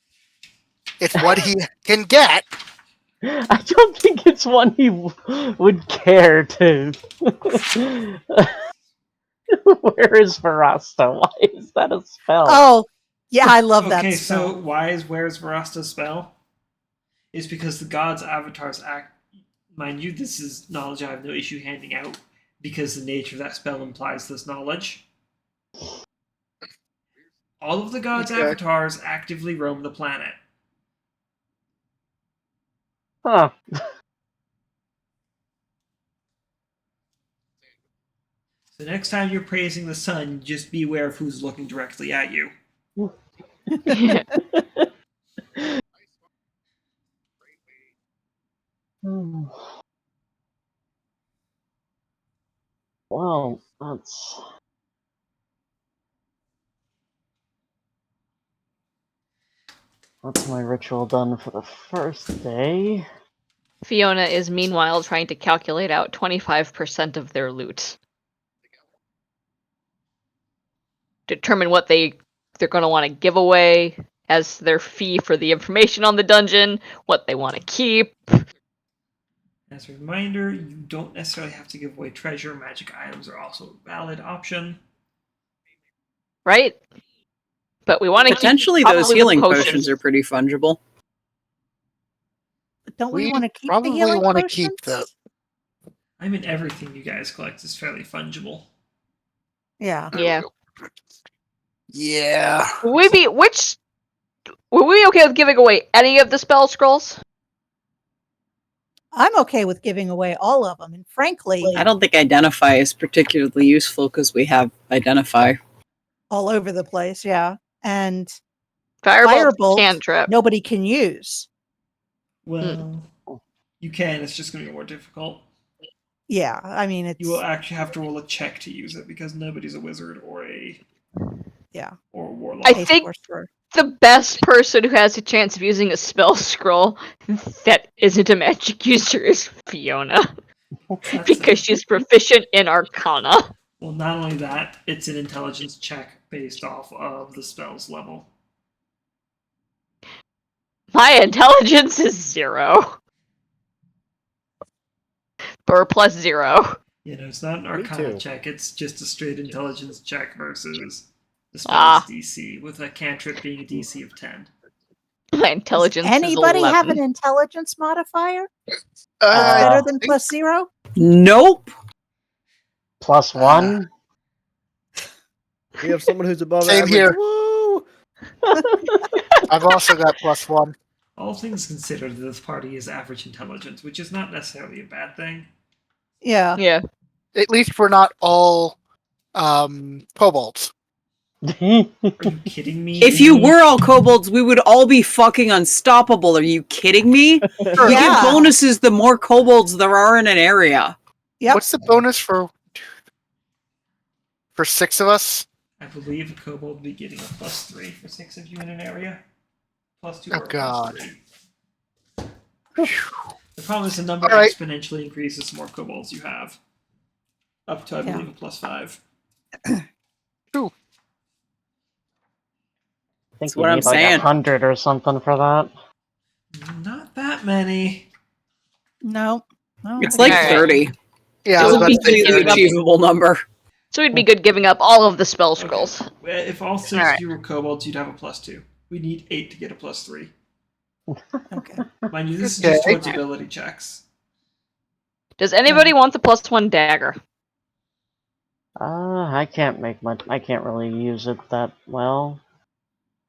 it's what he can get. I don't think it's one he would care to. Where is Verasta? Why is that a spell? Oh, yeah, I love that Okay, spell. so where's Verasta's spell? Is because the gods' avatars act. Mind you, this is knowledge I have no issue handing out. because the nature of that spell implies this knowledge. All of the gods' Okay. avatars actively roam the planet. Huh. So next time you're praising the sun, just be aware of who's looking directly at you. Well, that's my ritual done for the first day. Fiona is meanwhile trying to calculate out 25% of their loot. Determine what they're going to want to give away as their fee for the information on the dungeon, what they want to keep. As a reminder, you don't necessarily have to give away treasure. Magic items are also a valid option. Right? But we want to Potentially, keep those probably the healing potions are pretty fungible. But don't we We want to keep the probably healing want to potions? keep the. I mean, everything you guys collect is fairly fungible. Yeah. Yeah. Yeah. Were we okay with giving away any of the spell scrolls? I'm okay with giving away all of them. And frankly, I don't think Identify is particularly useful because we have Identify. all over the place. Yeah. And Firebolt, cantrip. nobody can use. Well, you can. It's just going to be more difficult. Yeah. I mean, it's. You will actually have to roll a check to use it because nobody's a wizard or a warlock. I think the best person who has a chance of using a spell scroll that isn't a magic user is Fiona. Because she's proficient in Arcana. Well, not only that, it's an intelligence check based off of the spell's level. My intelligence is 0. Or plus 0. You know, it's not an Arcana check, it's just a straight intelligence check versus the spell's DC, with a cantrip being a DC of 10. My intelligence Does anybody is 11. have an intelligence modifier? That's better than plus 0? Nope. Plus 1? We have someone who's above Same average. here. Woo! I've also got plus 1. All things considered, this party is average intelligence, which is not necessarily a bad thing. Yeah. Yeah. At least we're not all kobolds. Are you kidding me? If you were all kobolds, we would all be fucking unstoppable. Are you kidding me? We get bonuses the more kobolds there are in an area. Yep. What's the bonus for 6 of us? I believe a kobold would be getting a plus 3 for 6 of you in an area. Plus 2 Oh, or God. plus 3. The problem is the number exponentially increases the more kobolds you have. Up to, I believe, a plus 5. True. I think That's you what I'm need like saying. 100 or something for that. Not that many. No. It's like 30. Yeah, I It's was a about to say completely 30. achievable number. So we'd be good giving up all of the spell scrolls. Okay. If all 6 of you were kobolds, you'd have a plus 2. We need 8 to get a plus 3. Okay. Mind you, this is just towards ability checks. Does anybody want the plus 1 dagger? I can't really use it that well.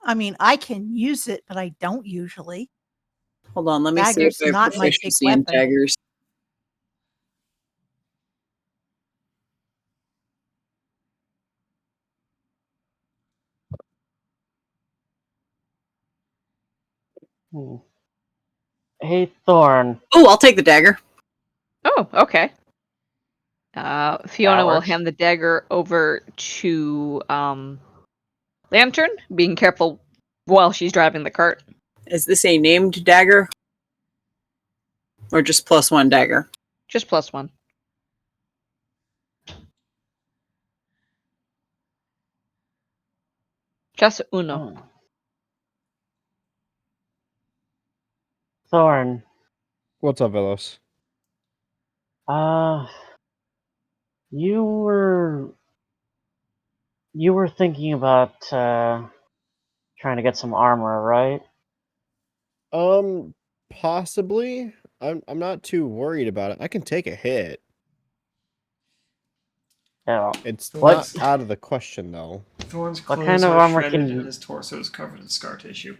I mean, I can use it, but I don't usually. Hold on, let me see if Dagger's I have not my big proficiency in weapon. daggers. Hey, Thorn. Oh, I'll take the dagger. Oh, okay. Fiona will works. hand the dagger over to Lantern, being careful while she's driving the cart. Is this a named dagger? Or just plus 1 dagger? Just plus 1. Just uno. Thorn. What's up, Vellos? You were thinking about trying to get some armor, right? Possibly. I'm not too worried about it. I can take a hit. Yeah. It's What? not out of the question, though. Thorn's What clothes kind of are armor shredded can and his torso is covered in scar tissue.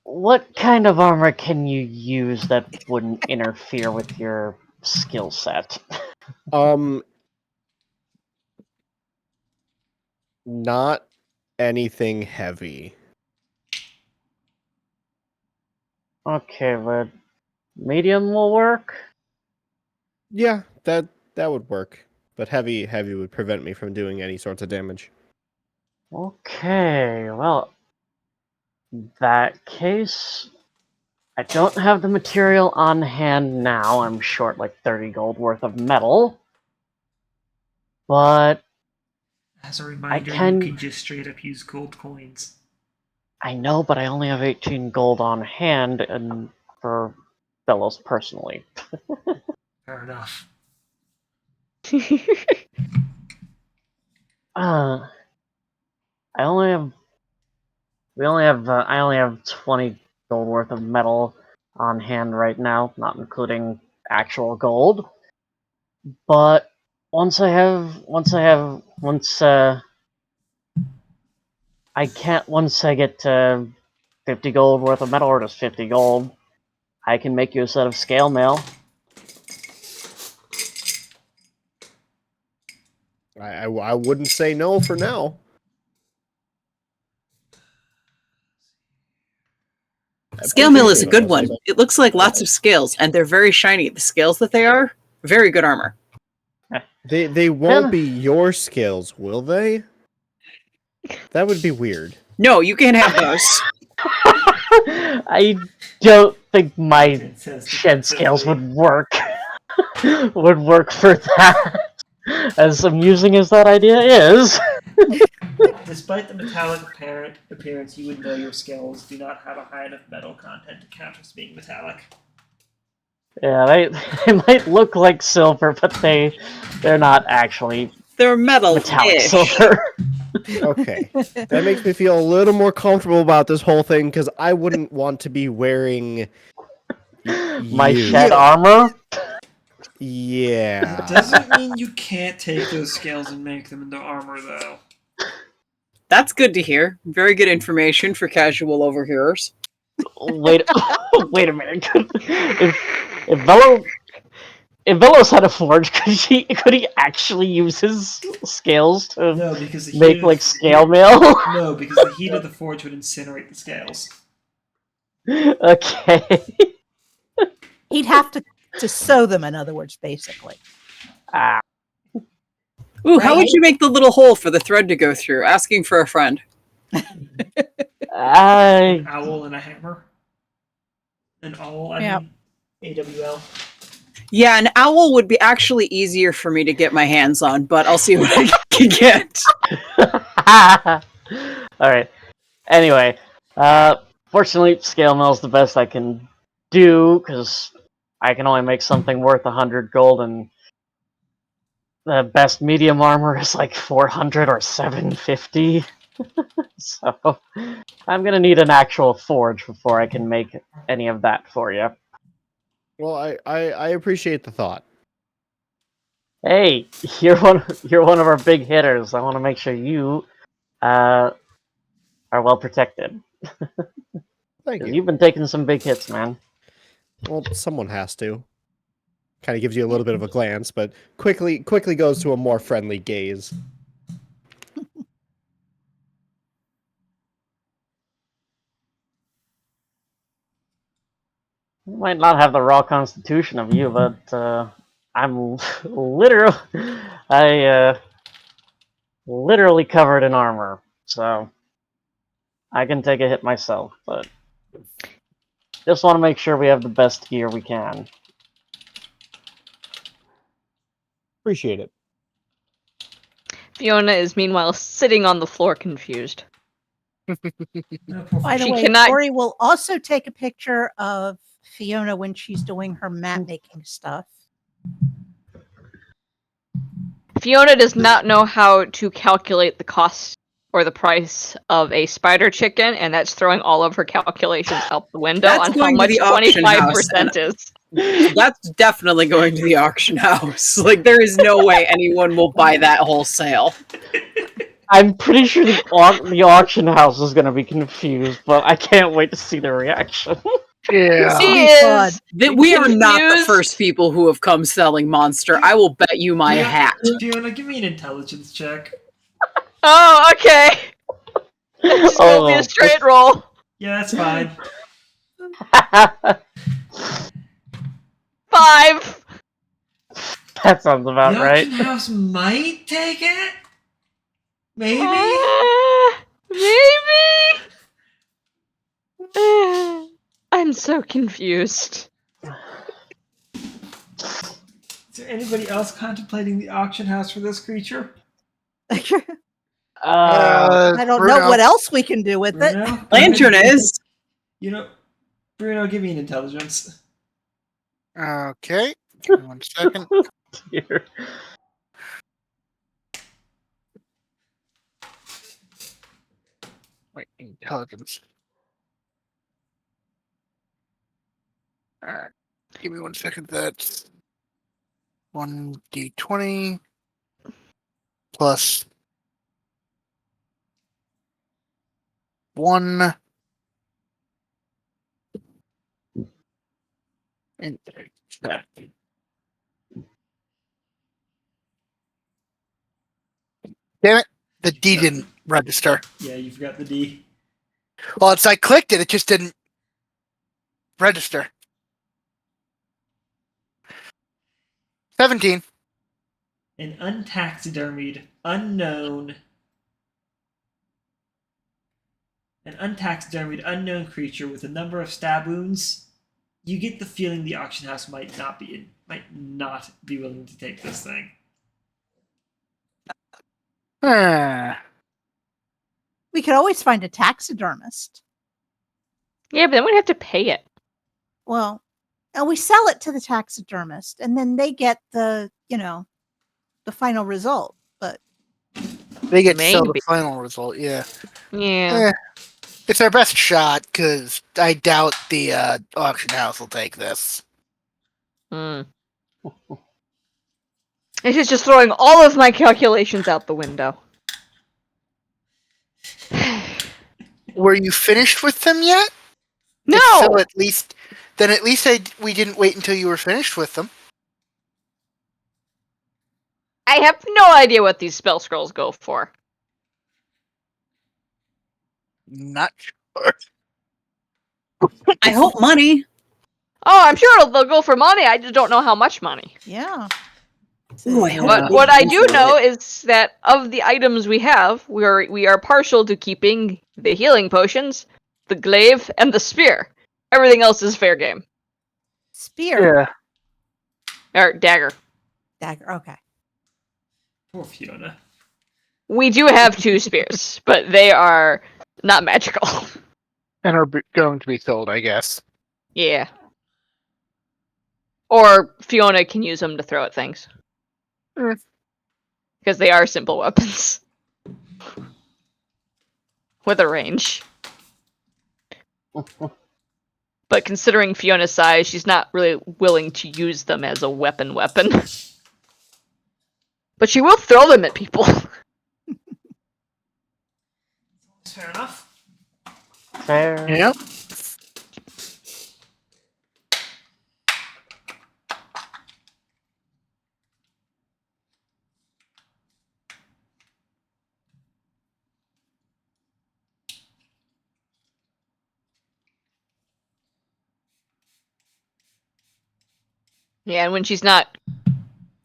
What kind of armor can you use that wouldn't interfere with your skill set? Not anything heavy. Okay, but medium will work. Yeah, that would work. But heavy would prevent me from doing any sorts of damage. Okay, well, in that case, I don't have the material on hand now. I'm short like 30 gold worth of metal. But As a reminder, you can- can just straight up use gold coins. I know, but I only have 18 gold on hand and for Vellos personally. Fair enough. I only have 20 gold worth of metal on hand right now, not including actual gold. But once I get to 50 gold worth of metal, or just 50 gold, I can make you a set of scale mail. I wouldn't say no for now. Scale mill is a good one. It looks like lots of scales, and they're very shiny. The scales that they are, very good armor. They won't be your scales, will they? That would be weird. No, you can't have those. I don't think my It says shed scales defensively. would work for that. As amusing as that idea is. Despite the metallic appearance, you would know your scales do not have a high enough metal content to count as being metallic. Yeah, they might look like silver, but they're not actually They're metal-ish. metallic silver. Okay. That makes me feel a little more comfortable about this whole thing, because I wouldn't want to be wearing My you. shed armor. Yeah. It doesn't mean you can't take those scales and make them into armor, though. That's good to hear. Very good information for casual overhearers. Wait a minute. If Vellos had a forge, could he actually use his scales to No, because the make heat like of, scale mail? No, because the heat of the forge would incinerate the scales. Okay. He'd have to sew them, in other words, basically. Ooh, how would Right? you make the little hole for the thread to go through? Asking for a friend. An owl and a hammer. An owl, I Yeah. mean. AWL. Yeah, an owl would be actually easier for me to get my hands on, but I'll see what I can get. Alright. Anyway, fortunately, scale mail's the best I can do, because I can only make something worth 100 gold, and the best medium armor is like 400 or 750. So, I'm gonna need an actual forge before I can make any of that for you. Well, I appreciate the thought. Hey, you're one of our big hitters. I want to make sure you are well protected. Thank you. You've been taking some big hits, man. Well, someone has to. Kind of gives you a little bit of a glance, but quickly goes to a more friendly gaze. Might not have the raw constitution of you, but I'm literally covered in armor, so I can take a hit myself, but just want to make sure we have the best gear we can. Appreciate it. Fiona is meanwhile sitting on the floor confused. By the She way, cannot- Tori will also take a picture of Fiona when she's doing her mat making stuff. Fiona does not know how to calculate the cost or the price of a spider chicken, and that's throwing all of her calculations out the window That's on how going to much the auction house, 25% is. That's definitely going to the auction house. Like, there is no way anyone will buy that wholesale. I'm pretty sure the auction house is gonna be confused, but I can't wait to see their reaction. Yeah. She be fun. is We are not the confused. first people who have come selling Monster. I will bet you my Fiona- hat. Fiona, give me an intelligence check. Oh, okay. Just roll me a straight roll. Yeah, that's fine. 5. That sounds about The right. auction house might take it. Maybe. Maybe. I'm so confused. Is there anybody else contemplating the auction house for this creature? I don't Bruno. know what else we can do with it. Bruno? Lantern is. You know, Bruno, give me an intelligence. Okay. Give me 1 second. Dear. Wait, intelligence. Alright. Give me 1 second. That's 1d20 plus 1. And damn it, the D didn't register. Yeah, you forgot the D. Well, I clicked it, it just didn't register. 17. An untaxidermied, unknown creature with a number of stab wounds. You get the feeling the auction house might not be willing to take this thing. We could always find a taxidermist. Yeah, but then we'd have to pay it. Well, and we sell it to the taxidermist, and then they get the final result. But They get to sell the Maybe. final result, yeah. Yeah. It's our best shot, because I doubt the auction house will take this. Mm. This is just throwing all of my calculations out the window. Were you finished with them yet? No! So at least we didn't wait until you were finished with them. I have no idea what these spell scrolls go for. Not sure. I hope money. Oh, I'm sure they'll go for money. I just don't know how much money. yeah, Ooh, I hope But they what I go do for know it. is that of the items we have, we are partial to keeping the healing potions, the glaive, and the spear. Everything else is fair game. spear Or dagger. dagger. Okay, Poor Fiona. We do have 2 spears, but they are not magical. And are going to be sold, I guess. Yeah. Or Fiona can use them to throw at things. Mm. Because they are simple weapons. With a range. But considering Fiona's size, she's not really willing to use them as a weapon. But she will throw them at people. Fair enough. Fair. Yep. Yeah, and when she's not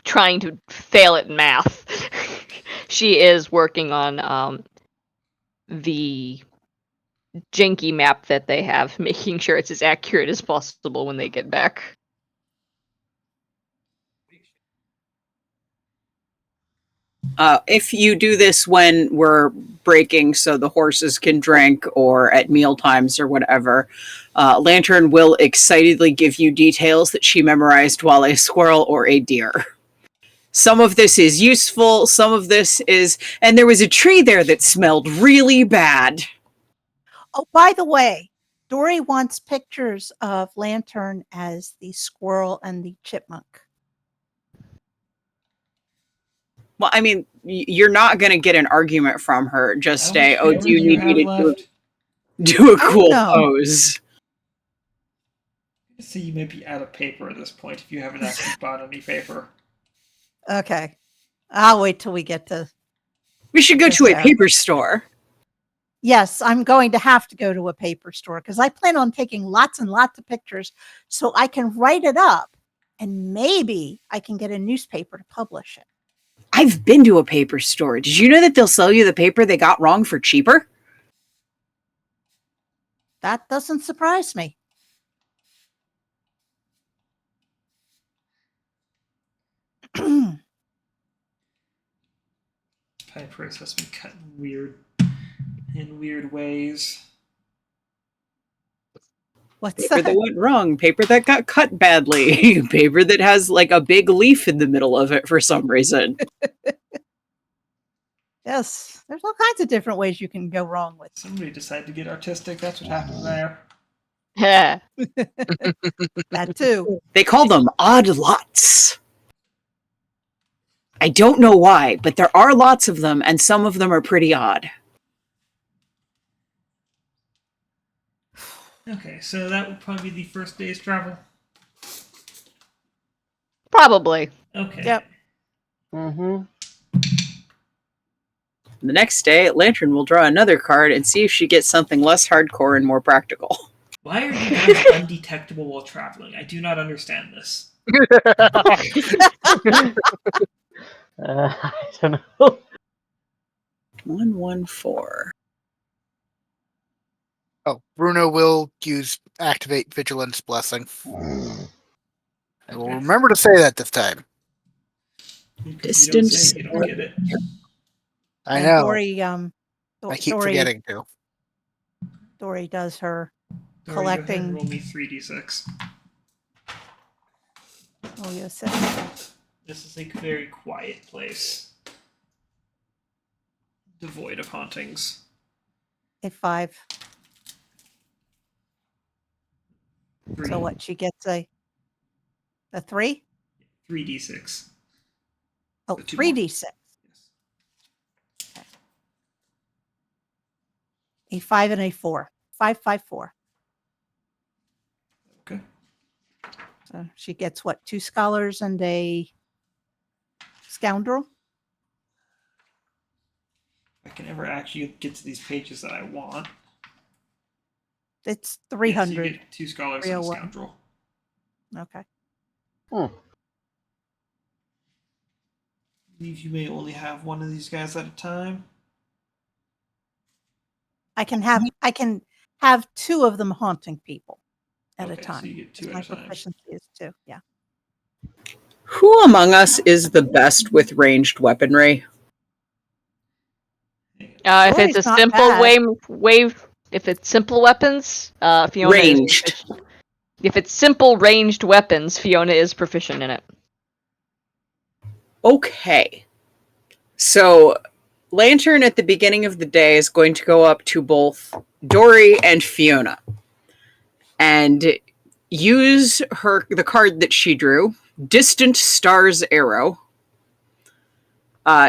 trying to fail at math, she is working on the janky map that they have, making sure it's as accurate as possible when they get back. If you do this when we're breaking so the horses can drink or at meal times or whatever, Lantern will excitedly give you details that she memorized while a squirrel or a deer. Some of this is useful, some of this is... And there was a tree there that smelled really bad. Oh, by the way, Dory wants pictures of Lantern as the squirrel and the chipmunk. Well, I mean, you're not going to get an argument from her. Just How say, much "Oh, paper do you need have me to left? do a I cool know. pose?" So you may be out of paper at this point if you haven't actually bought any paper. Okay. I'll wait till we get to. We should go Yes, to a Sarah. paper store. Yes, I'm going to have to go to a paper store because I plan on taking lots and lots of pictures so I can write it up and maybe I can get a newspaper to publish it. I've been to a paper store. Did you know that they'll sell you the paper they got wrong for cheaper? That doesn't surprise me. Papyrus has been cut in weird ways. What's Paper that that? went wrong. Paper that got cut badly. Paper that has like a big leaf in the middle of it for some reason. Yes, there's all kinds of different ways you can go wrong with. Somebody decided to get artistic. That's what happened there. Yeah. That too. They call them odd lots. I don't know why, but there are lots of them, and some of them are pretty odd. Okay, so that would probably be the first day's travel. Probably. Okay. Yep. Mm-hmm. The next day, Lantern will draw another card and see if she gets something less hardcore and more practical. Why are you guys undetectable while traveling? I do not understand this. I don't know. 114. Oh, Bruno will activate Vigilance Blessing. I will remember to say that this time. Because you don't say it, you don't get it. I And know. Dory, I keep forgetting to. Dory does her Dory, go ahead and collecting. roll me 3d6. Oh, yes. This is a very quiet place. Devoid of hauntings. A 5. 3. So what? She gets a 3? 3d6. Oh, So 2 more. 3d6. Yes. A 5 and a 4. 5, 5, 4. Okay. So she gets what? 2 scholars and a scoundrel? If I can ever actually get to these pages that I want. It's Yes, 300. you get 2 scholars and a 301. scoundrel. Okay. I believe you may only have one of these guys at a time. I can have 2 of them haunting people at a Okay, time. so you get 2 My at a time. proficiency is 2. Yeah. Who among us is the best with ranged weaponry? If Dory's it's a not simple bad. if it's simple weapons, Fiona Ranged. is proficient. If it's simple ranged weapons, Fiona is proficient in it. Okay. So, Lantern at the beginning of the day is going to go up to both Dory and Fiona and use the card that she drew, Distant Star's Arrow.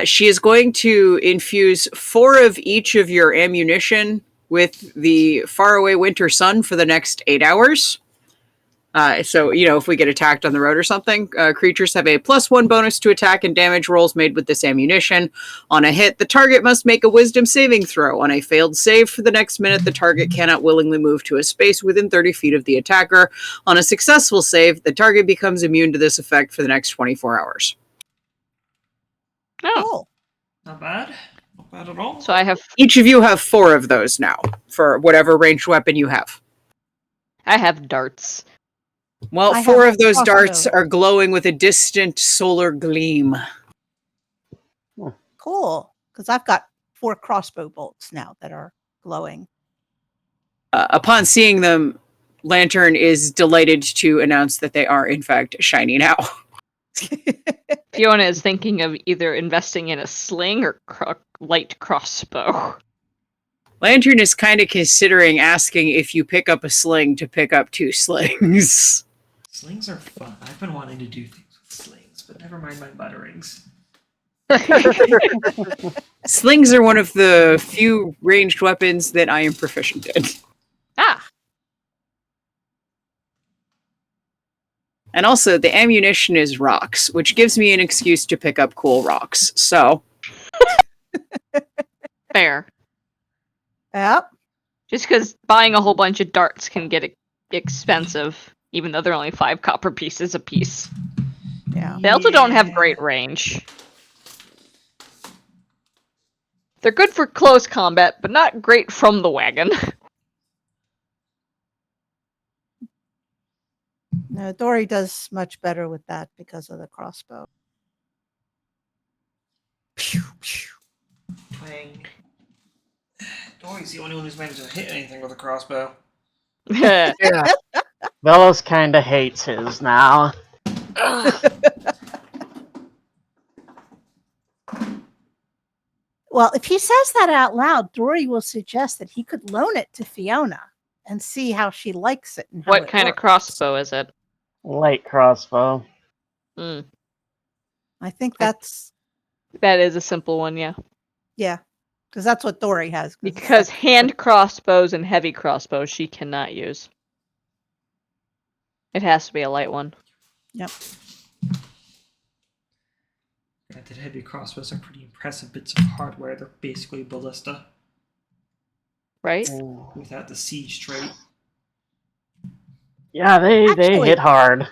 She is going to infuse 4 of each of your ammunition with the Faraway Winter Sun for the next 8 hours. So, if we get attacked on the road or something, creatures have a +1 bonus to attack and damage rolls made with this ammunition. On a hit, the target must make a wisdom saving throw. On a failed save for the next minute, the target cannot willingly move to a space within 30 feet of the attacker. On a successful save, the target becomes immune to this effect for the next 24 hours. Oh, Cool. Not bad. Not bad at all. so I have Each of you have 4 of those now, for whatever ranged weapon you have. darts. Well, I 4 have of those crossbow. darts are glowing with a distant solar gleam. Cool. Because I've got 4 crossbow bolts now that are glowing. Upon seeing them, Lantern is delighted to announce that they are, in fact, shiny now. Fiona is thinking of either investing in a sling or light crossbow. Lantern is kind of considering asking if you pick up a sling to pick up 2 slings. Slings are fun. I've been wanting to do things with slings, but never mind my mutterings. Slings are one of the few ranged weapons that I am proficient in. Ah, And also, the ammunition is rocks, which gives me an excuse to pick up cool rocks. So, fair. Yep. Just because buying a whole bunch of darts can get expensive, even though they're only 5 copper pieces a piece. Yeah. They also don't have great range. They're good for close combat, but not great from the wagon. No, Dory does much better with that because of the crossbow. Twang. Dory's the only one who's managed to hit anything with a crossbow. Yeah. Vellos kinda hates his now. Well, if he says that out loud, Dory will suggest that he could loan it to Fiona and see how she likes it and how What it kind of works. crossbow is it? Light crossbow. Mm, I think that's that is a simple one, yeah. because that's what Dory has. Because hand crossbows and heavy crossbows she cannot use. It has to be a light one. Granted, heavy crossbows are pretty impressive bits of hardware. They're basically ballista Right? without the siege trait. Yeah, they Actually- hit hard.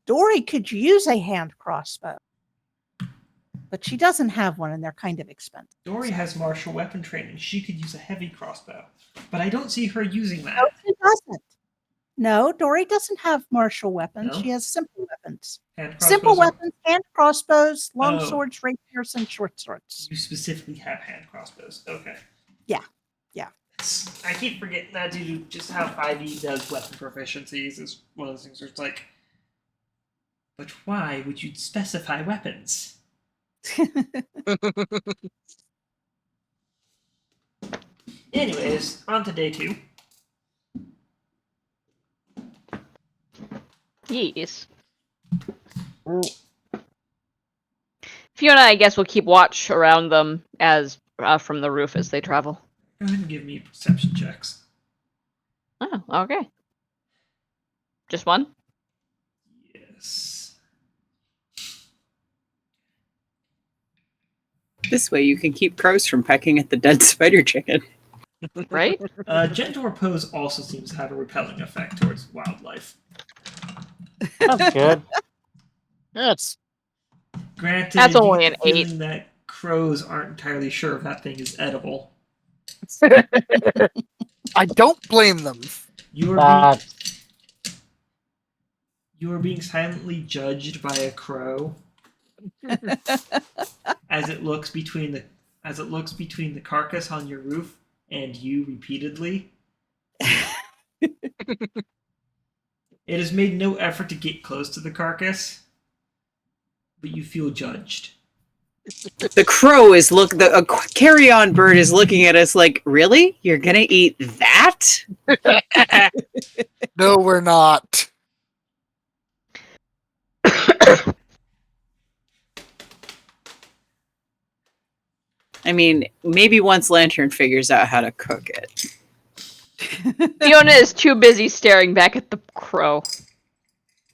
Dory could use a hand crossbow, but she doesn't have one, and they're kind of expensive. Dory has martial weapon training. She could use a heavy crossbow, but I don't see her using that. No, she doesn't. No, Dory doesn't have martial weapons. No? She has simple weapons. Hand Simple crossbows are- weapons, hand crossbows, long Oh. swords, rapiers, and short swords. You specifically have hand crossbows. Okay. Yeah. I keep forgetting that due to just how 5e does weapon proficiencies is one of those things where it's like, but why would you specify weapons? Anyways, on to day 2. Yes. Fiona, I guess, will keep watch around them as from the roof as they travel. Go ahead and give me perception checks. Oh, okay. Just one? Yes. this way you can keep crows from pecking at the dead spider chicken. Right? Gentle repose also seems to have a repelling effect towards wildlife. That's good. That's Granted, That's you only get an the 8. feeling that crows aren't entirely sure if that thing is edible. I don't blame them. You are being, That you are being silently judged by a crow as it looks between the carcass on your roof and you repeatedly. It has made no effort to get close to the carcass, but you feel judged. The crow is a carrion bird is looking at us like, really? You're gonna eat that? No, we're not. I mean, maybe once Lantern figures out how to cook it. Fiona is too busy staring back at the crow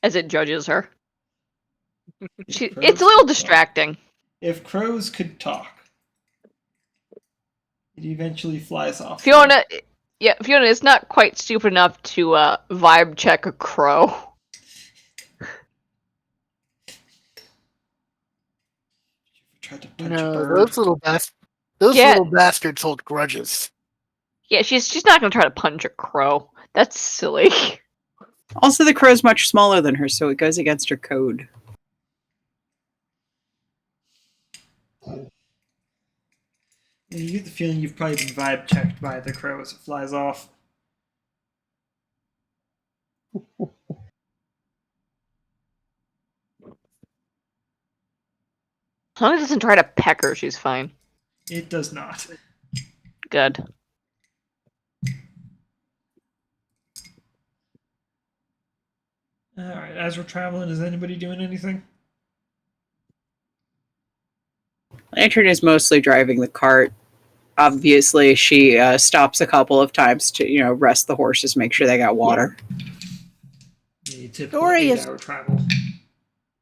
as it judges her. It's a little distracting. If crows could talk, it eventually flies off. Fiona is not quite stupid enough to vibe check a crow. Tried to punch a No, bird. those Yeah. little bastards hold grudges. Yeah, she's not gonna try to punch a crow. That's silly. Also, the crow's much smaller than her, so it goes against her code. Yeah, you get the feeling you've probably been vibe checked by the crow as it flies off. As long as it doesn't try to peck her, she's fine. It does not. Good. All right. As we're traveling, is anybody doing anything? Lantern is mostly driving the cart. Obviously, she stops a couple of times to, rest the horses, make sure they got water. A typical Dory is- 8-hour travel.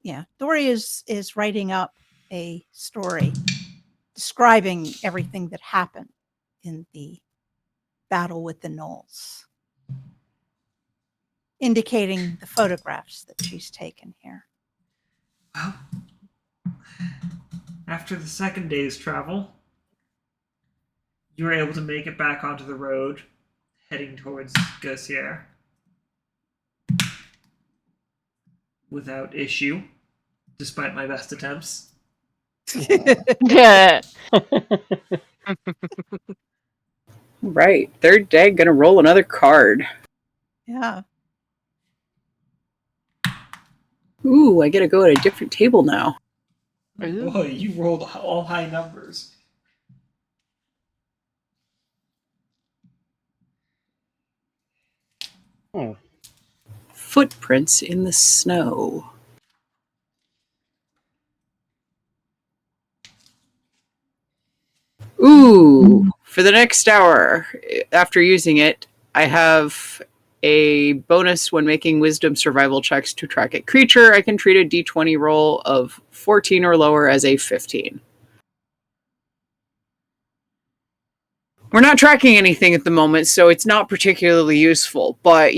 Yeah, Dory is writing up a story describing everything that happened in the battle with the gnolls, indicating the photographs that she's taken here. Well, after the second day's travel, you were able to make it back onto the road, heading towards Gossier without issue, despite my best attempts. Yeah. Right. Third day, gonna roll another card. Yeah. Ooh, I gotta go at a different table now. Boy, you rolled all high numbers. Hmm. Footprints in the snow. Ooh, for the next hour, after using it, I have a bonus when making wisdom survival checks to track a creature. I can treat a d20 roll of 14 or lower as a 15. We're not tracking anything at the moment, so it's not particularly useful, but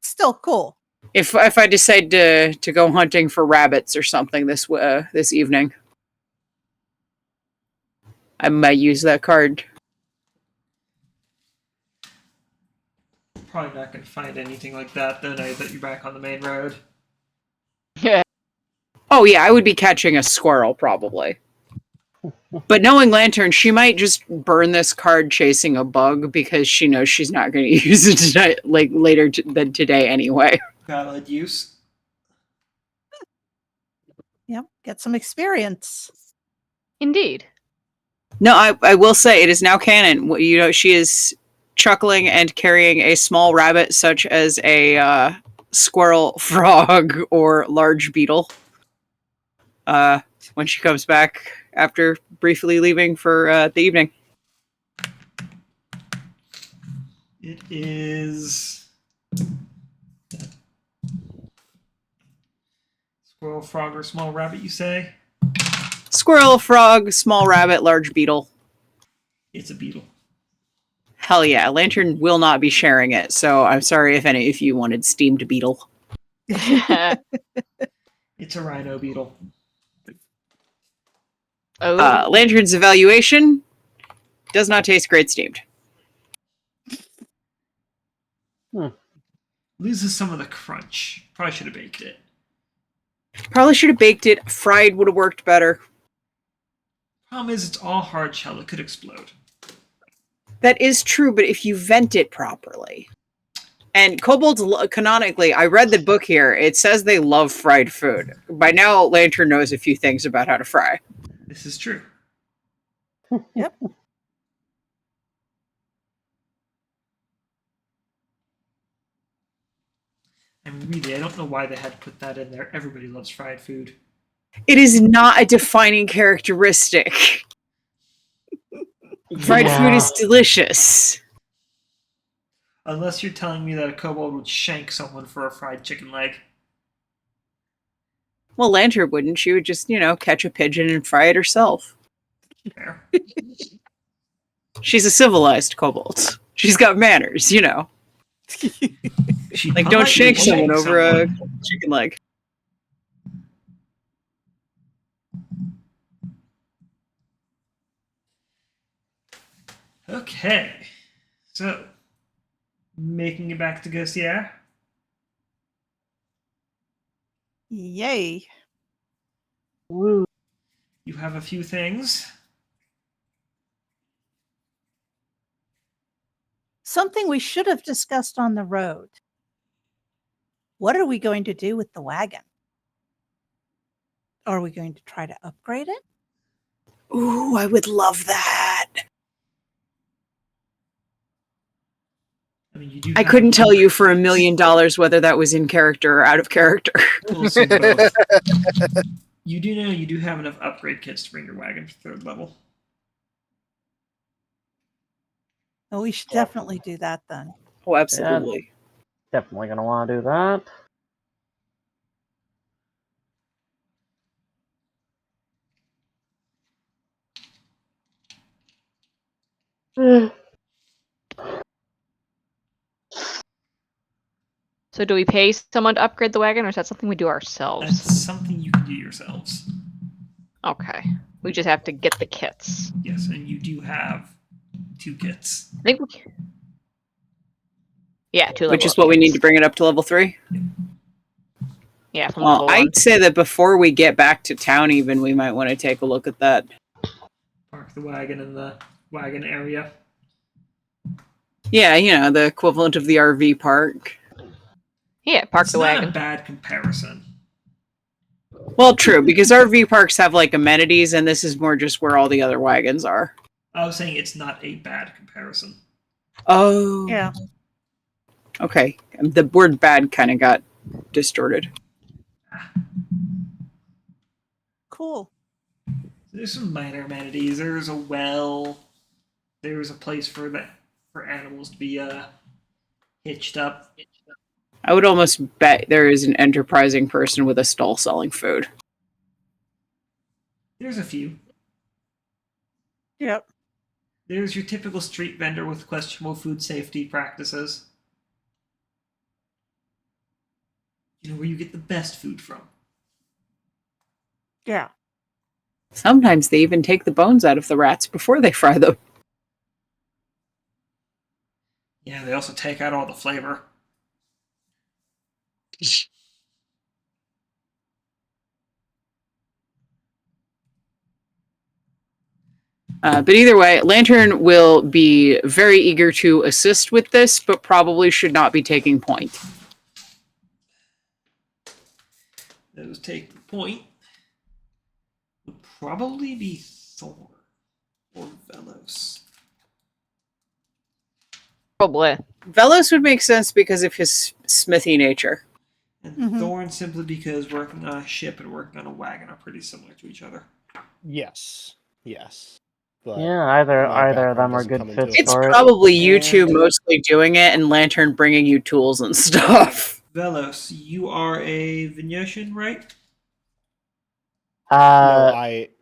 Still cool. if I decide to go hunting for rabbits or something this evening, I might use that card. Probably not going to find anything like that the night that you're back on the main road. Yeah. Oh yeah, I would be catching a squirrel probably. But knowing Lantern, she might just burn this card chasing a bug because she knows she's not going to use it tonight, later than today anyway. Valid use. Yep. Get some experience. Indeed. No, I will say it is now canon. She is chuckling and carrying a small rabbit such as a squirrel, frog, or large beetle. When she comes back after briefly leaving for the evening. It is squirrel, frog, or small rabbit, you say? Squirrel, frog, small rabbit, large beetle. It's a beetle. Hell yeah, Lantern will not be sharing it, so I'm sorry if you wanted steamed beetle. It's a rhino beetle. Oh. Lantern's evaluation does not taste great steamed. Loses some of the crunch. Probably should have baked it. Probably should have baked it. Fried would have worked better. Problem is, it's all hard shell. It could explode. That is true, but if you vent it properly. And kobolds, canonically, I read the book here. It says they love fried food. By now, Lantern knows a few things about how to fry. This is true. Yep. I mean, really, I don't know why they had to put that in there. Everybody loves fried food. It is not a defining characteristic. Fried food is delicious. Unless you're telling me that a kobold would shank someone for a fried chicken leg. Well, Lantern wouldn't. She would just, catch a pigeon and fry it herself. Fair. She's a civilized kobold. She's got manners, She Like, don't politely shank someone shanked over a someone. chicken leg. Okay. So, making it back to Gossier. Yay. Woo. You have a few things. Something we should have discussed on the road. What are we going to do with the wagon? Are we going to try to upgrade it? Ooh, I would love that. I mean, you do. I have couldn't tell you upgrade for $1 kits. million whether that was in character or out of character. We'll assume both. You do know you do have enough upgrade kits to bring your wagon to 3rd level. Oh, we should definitely do that then. Oh, absolutely. Definitely gonna want to do that. So do we pay someone to upgrade the wagon, or is that something we do That's ourselves? something you can do yourselves. Okay. We just have to get the kits. Yes, and you do have 2 kits. I think we... Yeah, 2 level Which is up what we kits. need to bring it up to level 3. Yeah, from Well, level 1. I'd say that before we get back to town, even we might want to take a look at that. Park the wagon in the wagon area. Yeah, the equivalent of the RV park. Yeah, park It's the not wagon. a bad comparison. Well, true, because RV parks have like amenities, and this is more just where all the other wagons are. I was saying it's not a bad comparison. Oh. Yeah. Okay. The word bad kind of got distorted. Cool. There's some minor amenities. There's a well. There's a place for animals to be hitched up. I would almost bet there is an enterprising person with a stall selling food. There's a few. Yep. There's your typical street vendor with questionable food safety practices. You know where you get the best food from. Yeah. Sometimes they even take the bones out of the rats before they fry them. Yeah, they also take out all the flavor. But either way, Lantern will be very eager to assist with this, but probably should not be taking point. Those taking point would probably be Thorn or Vellos. Probably. Vellos would make sense because of his smithy nature. And Mhm. Thorn simply because working on a ship and working on a wagon are pretty similar to each other. Yes. But Yeah, either my of them background are doesn't good come into fits it. It's for it. probably you two And- mostly doing it and Lantern bringing you tools and stuff. Vellos, you are a Venetian, right? No, Uh,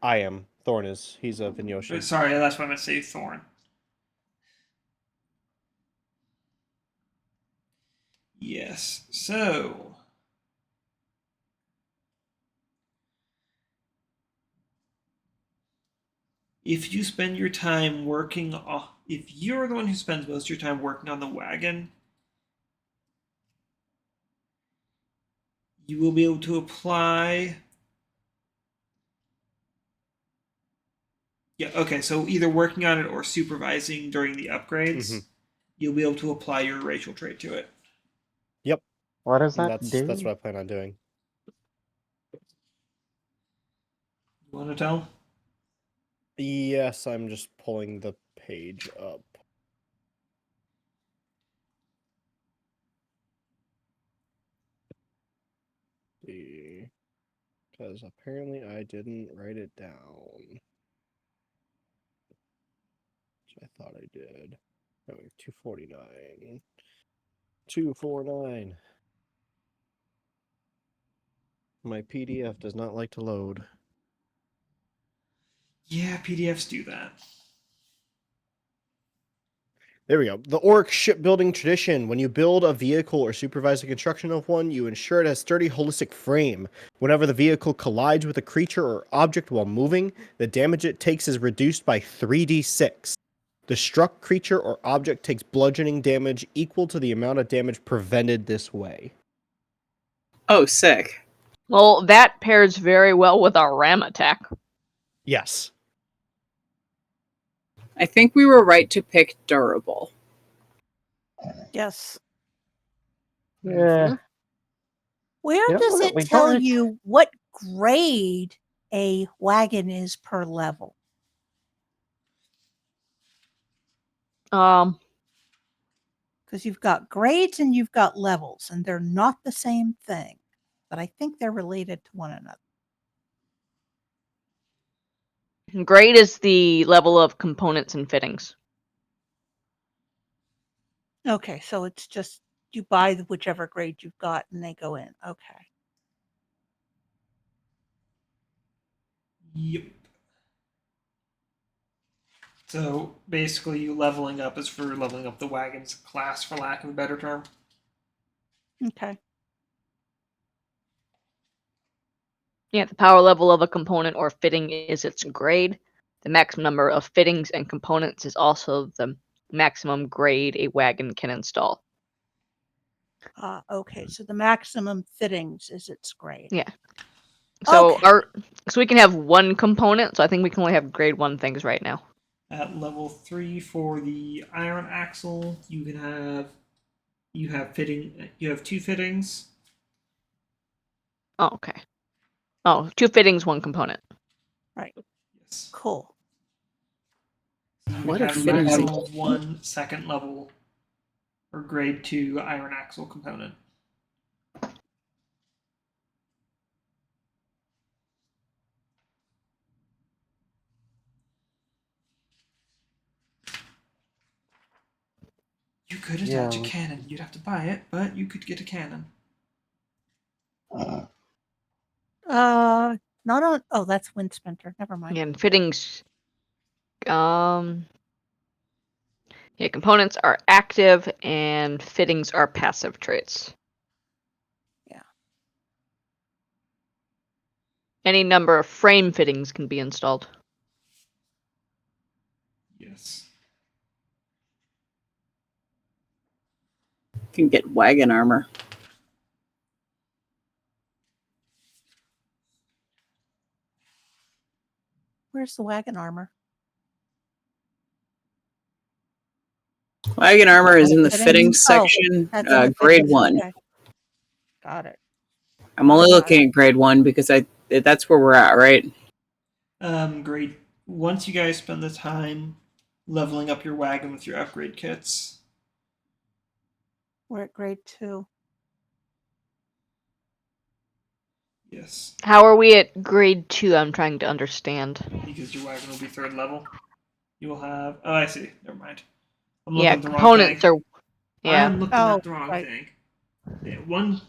I am. Thorn is. He's a Venusian. Sorry, that's what I meant to say, Thorn. Yes, so... if you spend your time working off... if you're the one who spends most of your time working on the wagon, you will be able to apply... yeah, okay, so either working on it or supervising during the upgrades, Mhm. you'll be able to apply your racial trait to it. what does And that do? that's what I plan on doing. You want to tell? Yes, I'm just pulling the page up. See, because apparently I didn't write it down. Which I thought I did. Oh, 249. 249. My PDF does not like to load. Yeah, PDFs do that. There we go. The Orc shipbuilding tradition. When you build a vehicle or supervise the construction of one, you ensure it has sturdy, holistic frame. Whenever the vehicle collides with a creature or object while moving, the damage it takes is reduced by 3d6. The struck creature or object takes bludgeoning damage equal to the amount of damage prevented this way. Oh, sick. Well, that pairs very well with our ram attack. Yes. I think we were right to pick durable. Yes. Yeah. Where Yeah, does we it don't tell really- you what grade a wagon is per level? Because you've got grades and you've got levels, and they're not the same thing. But I think they're related to one another. Grade is the level of components and fittings. Okay, so it's just you buy whichever grade you've got and they go in. Okay. Yep. So basically, you leveling up is for leveling up the wagon's class, for lack of a better term. Okay. Yeah, the power level of a component or fitting is its grade. The maximum number of fittings and components is also the maximum grade a wagon can install. Okay, so the maximum fittings is its grade. Yeah. So Okay. we can have one component, so I think we can only have grade 1 things right now. At level 3 for the iron axle, you have 2 fittings. Oh, okay. Oh, 2 fittings, 1 component. Right. Yes. Cool. You What can a have a fitting maximum level. of 1 second level or grade 2 iron axle component. You could attach a cannon. You'd have to buy it, but you could get a cannon. Not on. Oh, that's Windsplinter. Never mind. And fittings, yeah, components are active and fittings are passive traits. Yeah. Any number of frame fittings can be installed. Yes. You can get wagon armor. Where's the wagon armor? Wagon armor is in the Fittings? fittings Oh, section, That's in the grade fittings. 1. Okay. Got it. I'm only Got looking at grade 1 because that's where we're at, right? Grade. Once you guys spend the time leveling up your wagon with your upgrade kits. We're at grade 2. Yes. How are we at grade 2? I'm trying to understand. Because your wagon will be 3rd level. You will have. Oh, I see. Never mind. I'm looking Yeah, at the wrong components thing. are. Yeah. I'm looking Oh, at the wrong right. thing. Yeah, one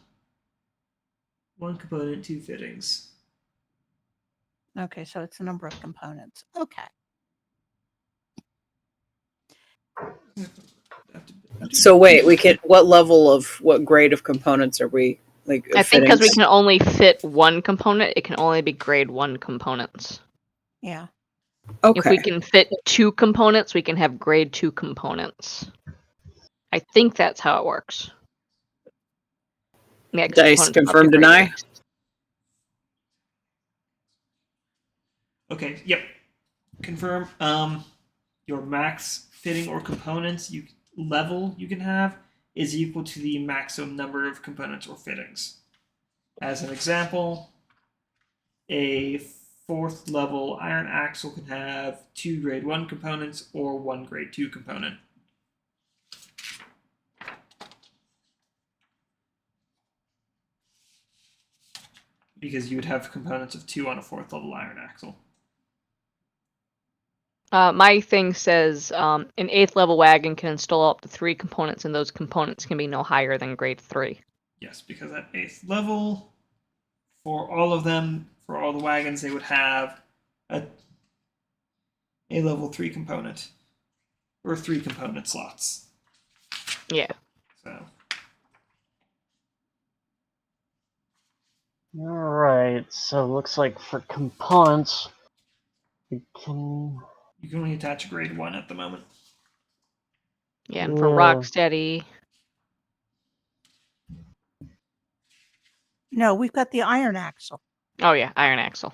component, 2 fittings. Okay, so it's a number of components. Okay. So wait, what level of what grade of components are we like? I think because we fittings? can only fit one component, it can only be grade 1 components. Yeah. Okay. If we can fit 2 components, we can have grade 2 components. I think that's how it works. Yeah, 'cause Dice components up to confirm grade deny. 6. Okay, yep. Confirm. Your max fitting or components level you can have is equal to the maximum number of components or fittings. As an example, a 4th level iron axle can have 2 grade 1 components or 1 grade 2 component. Because you would have components of 2 on a 4th level iron axle. My thing says an 8th level wagon can install up to 3 components, and those components can be no higher than grade 3. Yes, because at 8th level, for all of them, for all the wagons, they would have a level 3 component. Or 3 component slots. Yeah. So. Alright, so looks like for components, we can. You can only attach grade 1 at the moment. Yeah, and for Rocksteady. No, we've got the iron axle. Oh, yeah, Iron Axle.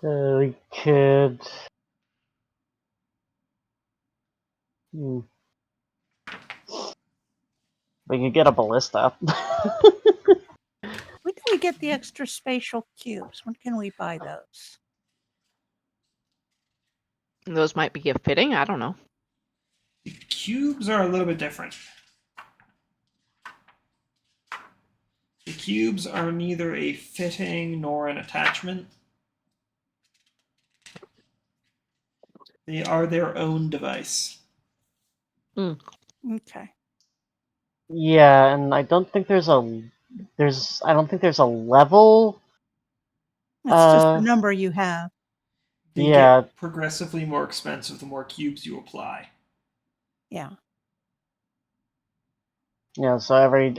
We could. We could get a ballista. When do we get the extra spatial cubes? When can we buy those? Those might be a fitting, I don't know. The cubes are a little bit different. The cubes are neither a fitting nor an attachment. They are their own device. Okay. Yeah, and I don't think there's a level. It's just the Uh, number you have. They Yeah. get progressively more expensive the more cubes you apply. Yeah. Yeah, so every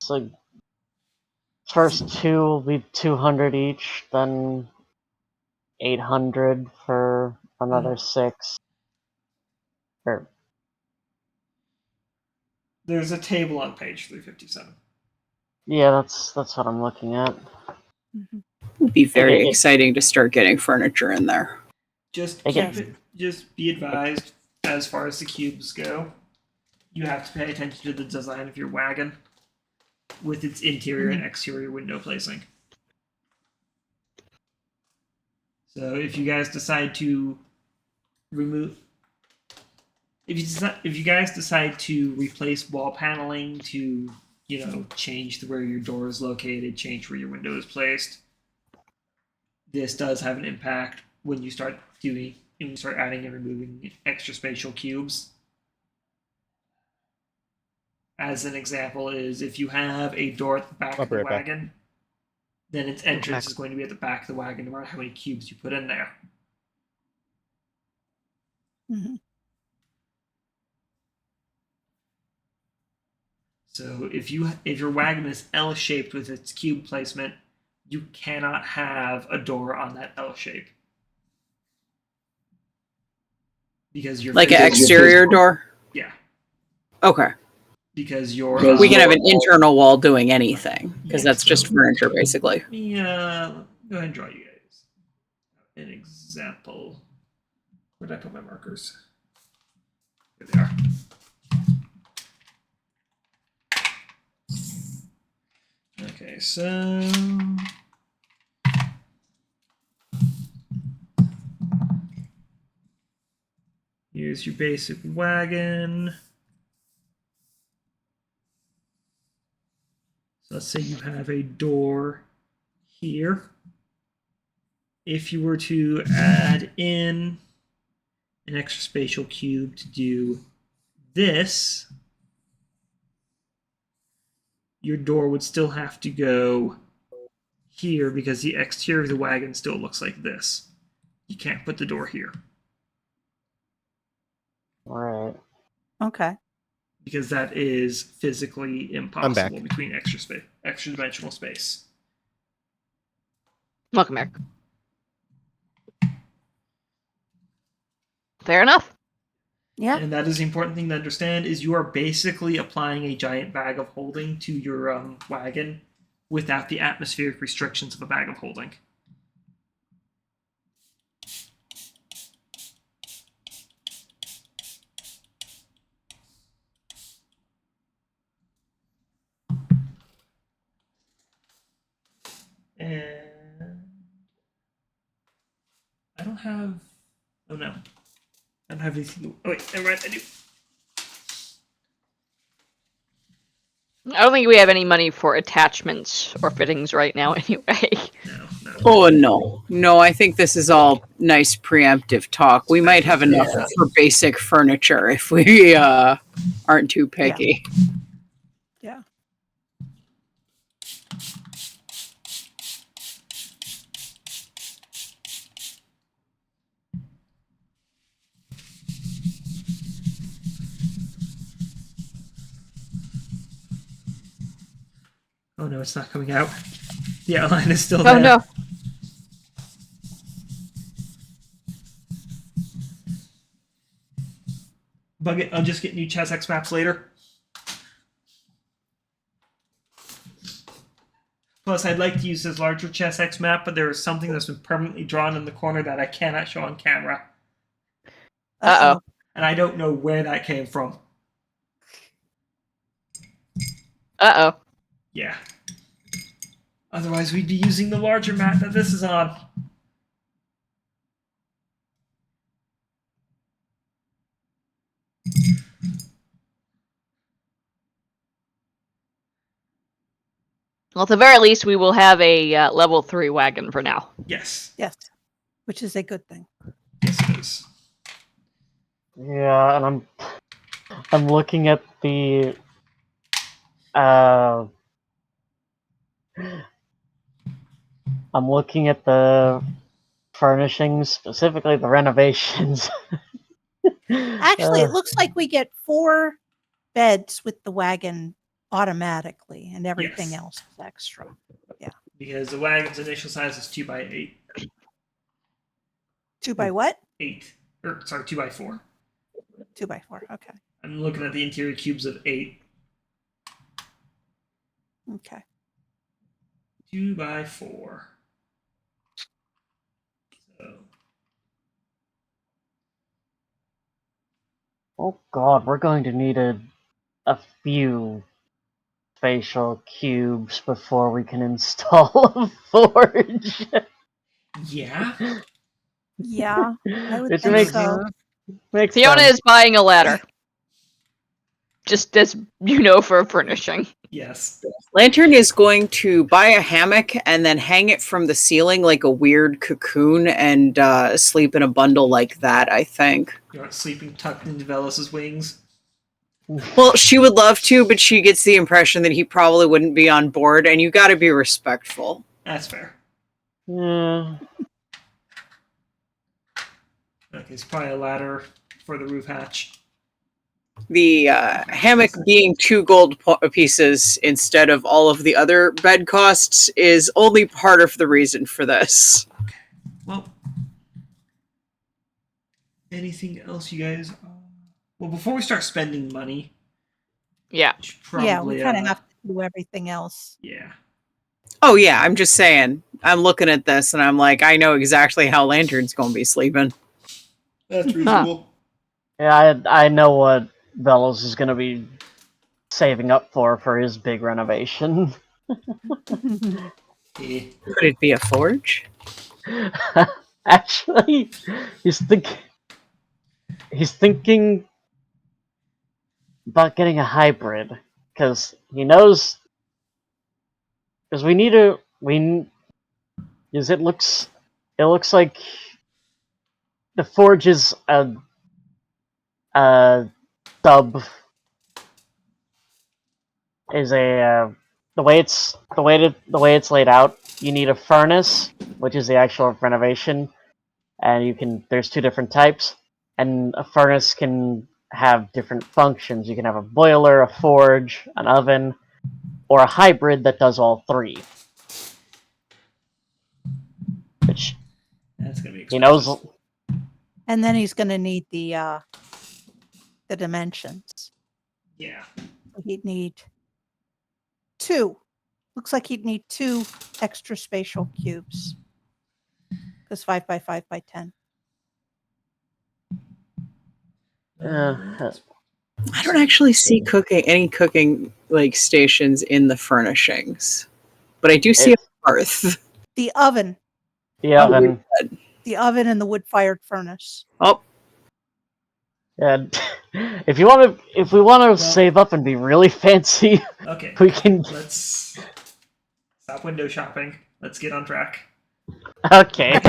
so first two will be 200 each, then 800 for another 6. Or There's a table on page 357. yeah, that's what I'm looking at. Mhm. It'd be very Okay. exciting to start getting furniture in there. Just Okay. keep it. Just be advised, as far as the cubes go, you have to pay attention to the design of your wagon, with its interior and exterior window placing. So if you guys decide to remove, if you guys decide to replace wall paneling to, change where your door is located, change where your window is placed, this does have an impact when you start adding and removing extra spatial cubes. As an example is if you have a door at the back of the wagon, then its entrance is going to be at the back of the wagon no matter how many cubes you put in there. Mm-hmm. So if your wagon is L-shaped with its cube placement, you cannot have a door on that L shape. Because you're Like an exterior door? Yeah. Okay. Because you're we can have an internal wall doing anything, because that's just furniture, basically. Let me go ahead and draw you guys an example. Where did I put my markers? Here they are. Okay, so here's your basic wagon. So let's say you have a door here. If you were to add in an extra spatial cube to do this, your door would still have to go here because the exterior of the wagon still looks like this. You can't put the door here. Alright. Okay. Because that is physically impossible between extra dimensional space. Welcome back. Fair enough. Yeah. And that is the important thing to understand is you are basically applying a giant bag of holding to your wagon without the atmospheric restrictions of a bag of holding. And I don't have. Oh no. I don't have anything. Oh wait, never mind, I do. I don't think we have any money for attachments or fittings right now anyway. No. Oh, no. No, I think this is all nice preemptive talk. We might have enough for basic furniture if we aren't too picky. Yeah. Oh no, it's not coming out. The outline is still there. Oh no. Bug it, I'll just get new Chessex maps later. Plus, I'd like to use this larger Chessex map, but there is something that's been permanently drawn in the corner that I cannot show on camera. Uh-oh. And I don't know where that came from. Uh-oh. Yeah. Otherwise, we'd be using the larger map that this is on. Well, at the very least, we will have a level 3 wagon for now. Yes. Yes, which is a good thing. Yes, it is. Yeah, and I'm looking at the I'm looking at the furnishings, specifically the renovations. Actually, it looks like we get 4 beds with the wagon automatically, and everything Yes. else is extra. Because the wagon's initial size is 2x8. 2 by what? 8. Or, sorry, 2x4. 2 by 4. Okay. I'm looking at the interior cubes of 8. Okay. 2x4. So, Oh god, we're going to need a few spatial cubes before we can install a forge. yeah. Yeah, I would Which think makes, so. makes Fiona sense. is buying a ladder. Just as you know, for a furnishing. Yes. Lantern is going to buy a hammock and then hang it from the ceiling like a weird cocoon and sleep in a bundle like that, I think. You aren't sleeping tucked into Vellos' wings. Well, she would love to, but she gets the impression that he probably wouldn't be on board, and you got to be respectful. That's fair. Yeah. Okay, it's probably a ladder for the roof hatch. The hammock being 2 gold pieces instead of all of the other bed costs is only part of the reason for this. Well, anything else you guys? Well, before we start spending money, Yeah. we should probably, Yeah, we kind of have to do everything else. Yeah. Oh, yeah, I'm just saying. I'm looking at this and I'm like, I know exactly how Lantern's going to be sleeping. That's reasonable. Yeah, I know what Vellos is going to be saving up for his big renovation. Yeah. Could it be a forge? Actually, he's thinking about getting a hybrid because he knows because because it looks like the forge is a sub is a the way it's laid out. You need a furnace, which is the actual renovation, and there's 2 different types, and a furnace can have different functions. You can have a boiler, a forge, an oven, or a hybrid that does all 3. Which That's gonna be expensive. he knows. And then he's going to need the dimensions. Yeah. He'd need 2. Looks like he'd need 2 extra spatial cubes. Because 5 by 5 by 10. I don't actually see any cooking like stations in the furnishings, but I do see a hearth. The oven. The oven. The oven and the wood-fired furnace. Oh, And if we want to save up and be really fancy, Okay. we can. Let's stop window shopping. Let's get on track. Okay.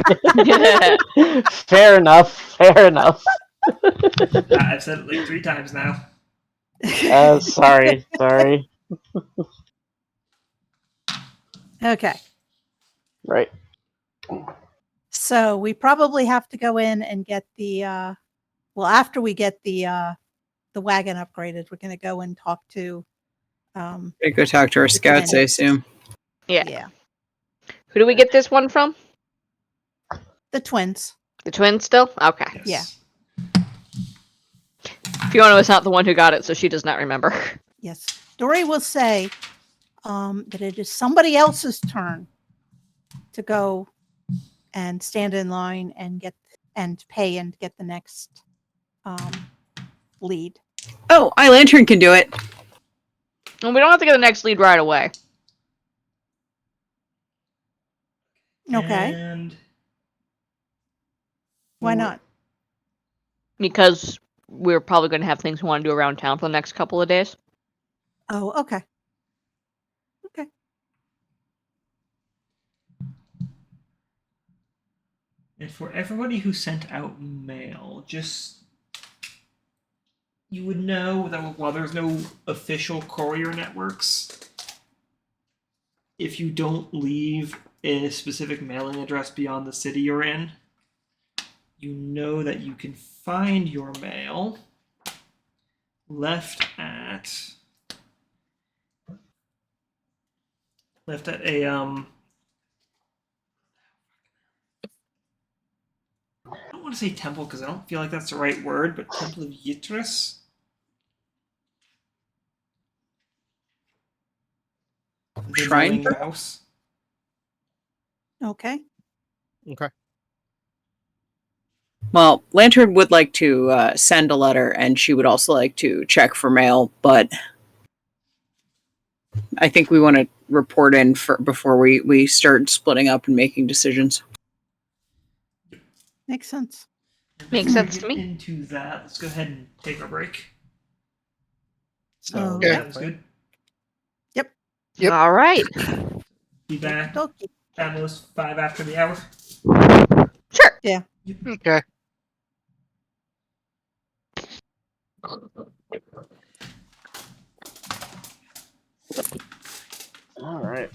Fair enough. I've said it like 3 times now. Sorry. Okay. Right. So we probably have to go in and get the after we get the wagon upgraded, we're going to go and talk to go talk to our scouts, I assume. yeah, Who do we get this one from? the twins. The twins still? Okay. Yes. Fiona was not the one who got it, so she does not remember. Yes. Dory will say that it is somebody else's turn to go and stand in line and pay and get the next lead. Oh, Lantern can do it. And we don't have to get the next lead right away. Okay. And Why not? Because we're probably going to have things we want to do around town for the next couple of days. Oh, okay. Okay. And for everybody who sent out mail, just you would know that while there's no official courier networks, if you don't leave a specific mailing address beyond the city you're in, you know that you can find your mail left at a I don't want to say temple because I don't feel like that's the right word, but Temple of Yitris. The Shrine? glowing mouse. Okay. Okay. Well, Lantern would like to send a letter, and she would also like to check for mail, but I think we want to report in before we start splitting up and making decisions. Makes sense. And Makes before we sense to get me. into that, let's go ahead and take our break. So Okay. sounds good. Yep. All right. Be back Okey-dokey. at most 5 after the hour. Sure. Okay. All right.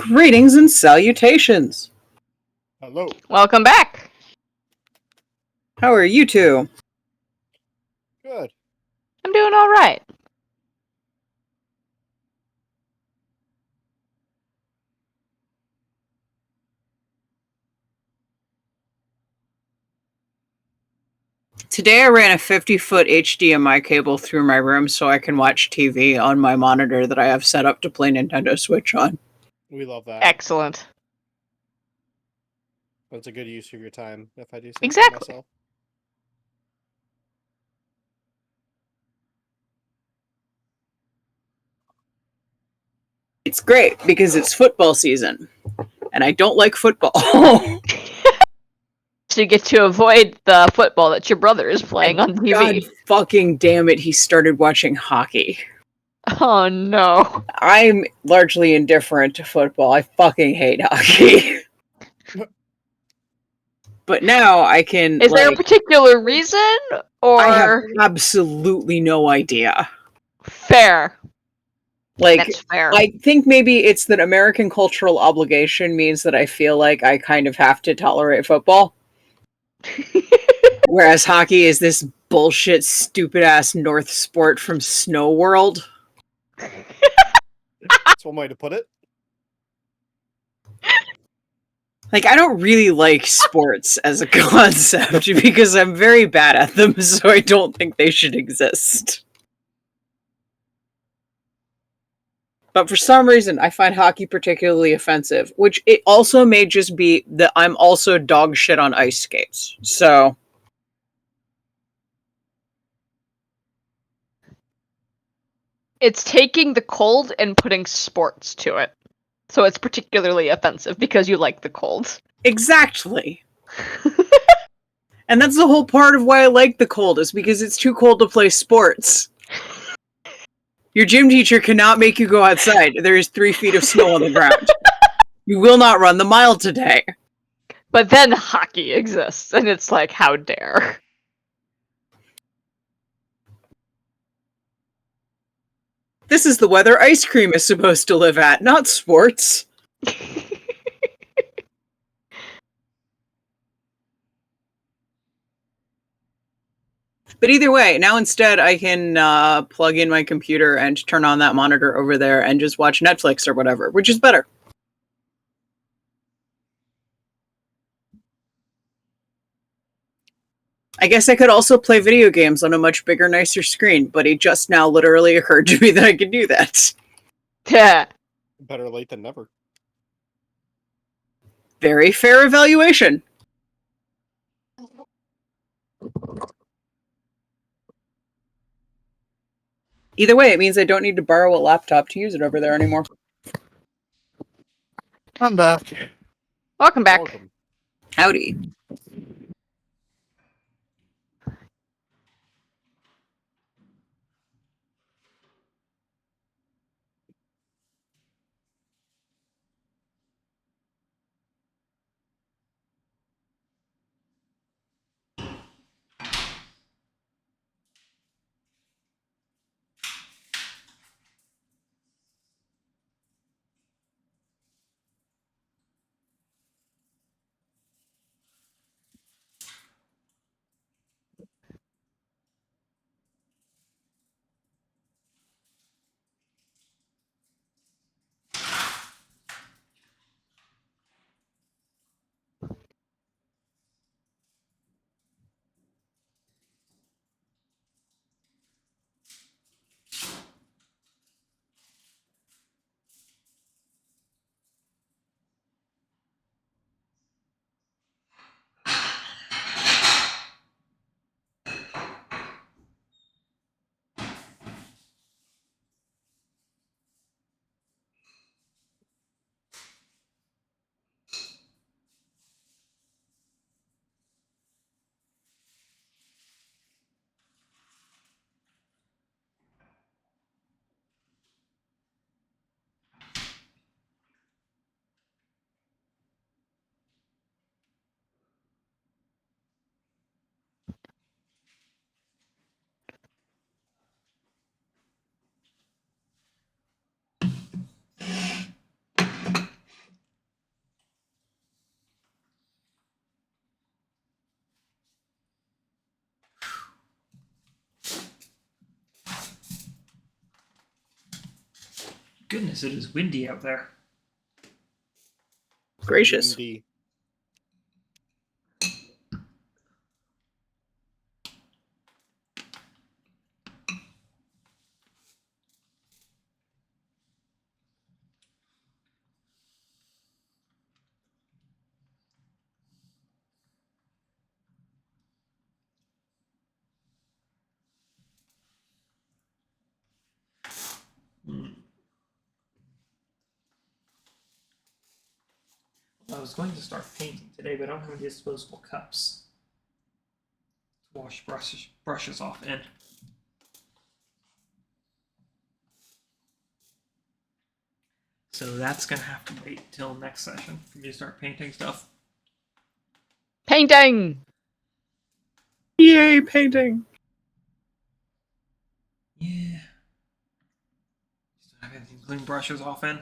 Greetings and salutations. Hello. Welcome back. How are you two? Good. I'm doing all right. Today I ran a 50-foot HDMI cable through my room so I can watch TV on my monitor that I have set up to play Nintendo Switch on. We love that. Excellent. That's a good use of your time, if I do say Exactly. so myself. It's great because it's football season, and I don't like football. So you get to avoid the football that your brother is playing on TV. God fucking damn it, he started watching hockey. Oh no. I'm largely indifferent to football. I fucking hate hockey. But now I can. Is there a particular reason? Or I have absolutely no idea. fair? Like, That's fair. I think maybe it's that American cultural obligation means that I feel like I kind of have to tolerate football. Whereas hockey is this bullshit, stupid ass North sport from Snow World. That's one way to put it. Like, I don't really like sports as a concept because I'm very bad at them, so I don't think they should exist. But for some reason, I find hockey particularly offensive, which it also may just be that I'm also dog shit on ice skates. So, It's taking the cold and putting sports to it. So it's particularly offensive because you like the cold. exactly. And that's the whole part of why I like the cold, is because it's too cold to play sports. Your gym teacher cannot make you go outside. There is 3 feet of snow on the ground. You will not run the mile today. But then hockey exists, and it's like, how dare. This is the weather ice cream is supposed to live at, not sports. But either way, now instead I can plug in my computer and turn on that monitor over there and just watch Netflix or whatever, which is better. I guess I could also play video games on a much bigger, nicer screen, but it just now literally occurred to me that I could do that. Yeah. Better late than never. Very fair evaluation. Either way, it means I don't need to borrow a laptop to use it over there anymore. I'm back. Welcome back. Welcome. Howdy. Goodness, it is windy out there. Gracious. Windy. I was going to start painting today, but I don't have any disposable cups to wash brushes off in. So that's gonna have to wait till next session for me to start painting stuff. Painting! Yay, painting. Yeah. Just don't have anything to clean brushes off in.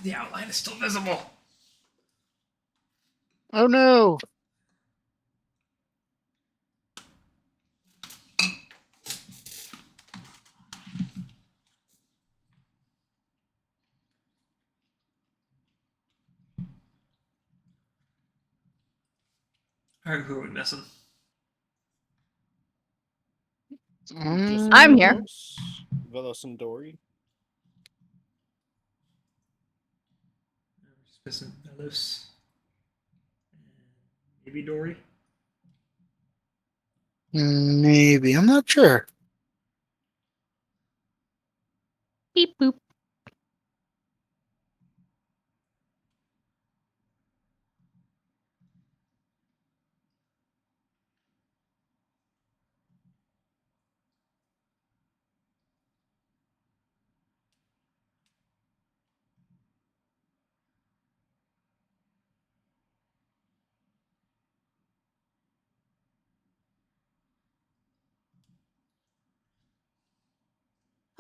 The outline is still visible. Oh no! Alright, who are we missing? Mm, I'm here. Vellos and Dory. Just missing Vellos. Maybe Dory. maybe. I'm not sure. Beep boop.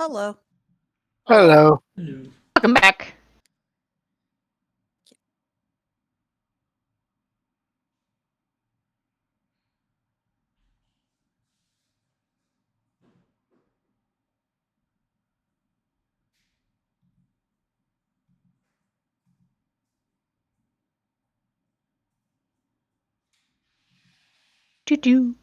Hello. Hello. Hello. Welcome back. Doo-doo.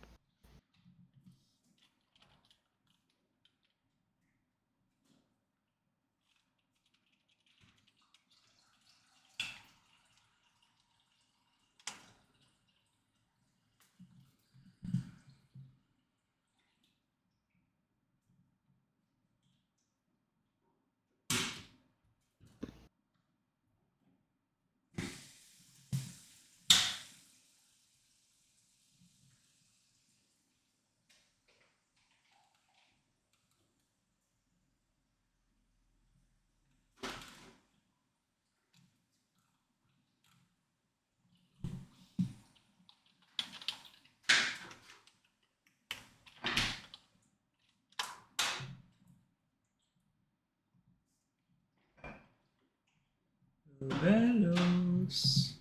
Vellos.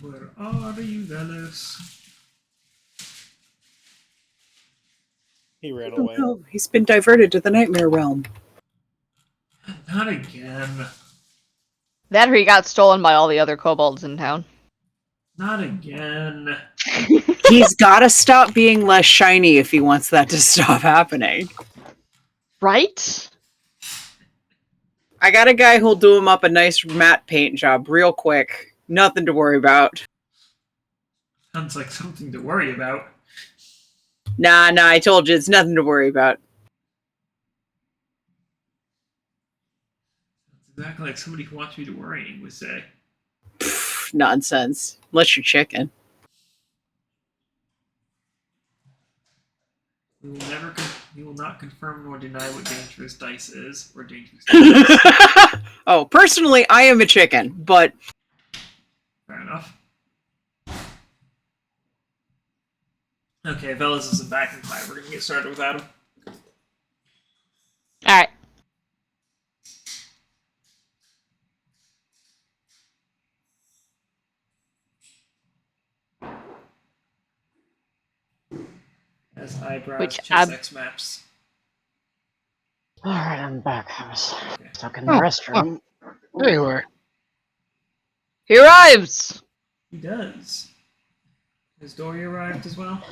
Where are you, Vellos? He ran Oh away. no, he's been diverted to the nightmare realm. Not again. That or he got stolen by all the other kobolds in town. Not again. He's got to stop being less shiny if he wants that to stop happening. Right? I got a guy who'll do him up a nice matte paint job real quick. Nothing to worry about. Sounds like something to worry about. Nah, I told you it's nothing to worry about. It's exactly like somebody who wants me to worry would say. Pfft, nonsense. Unless you're chicken. We will not confirm nor deny what dangerous dice is or dangerous dice. Oh, personally, I am a chicken, but Fair enough. Okay, Vellos isn't back in 5. We're gonna get started without him. Alright. As eyebrows Which chess X maps. Alright, I'm back. I was Okay. stuck in the Oh, restroom. There you are. He arrives! He does. Has Dory arrived as well?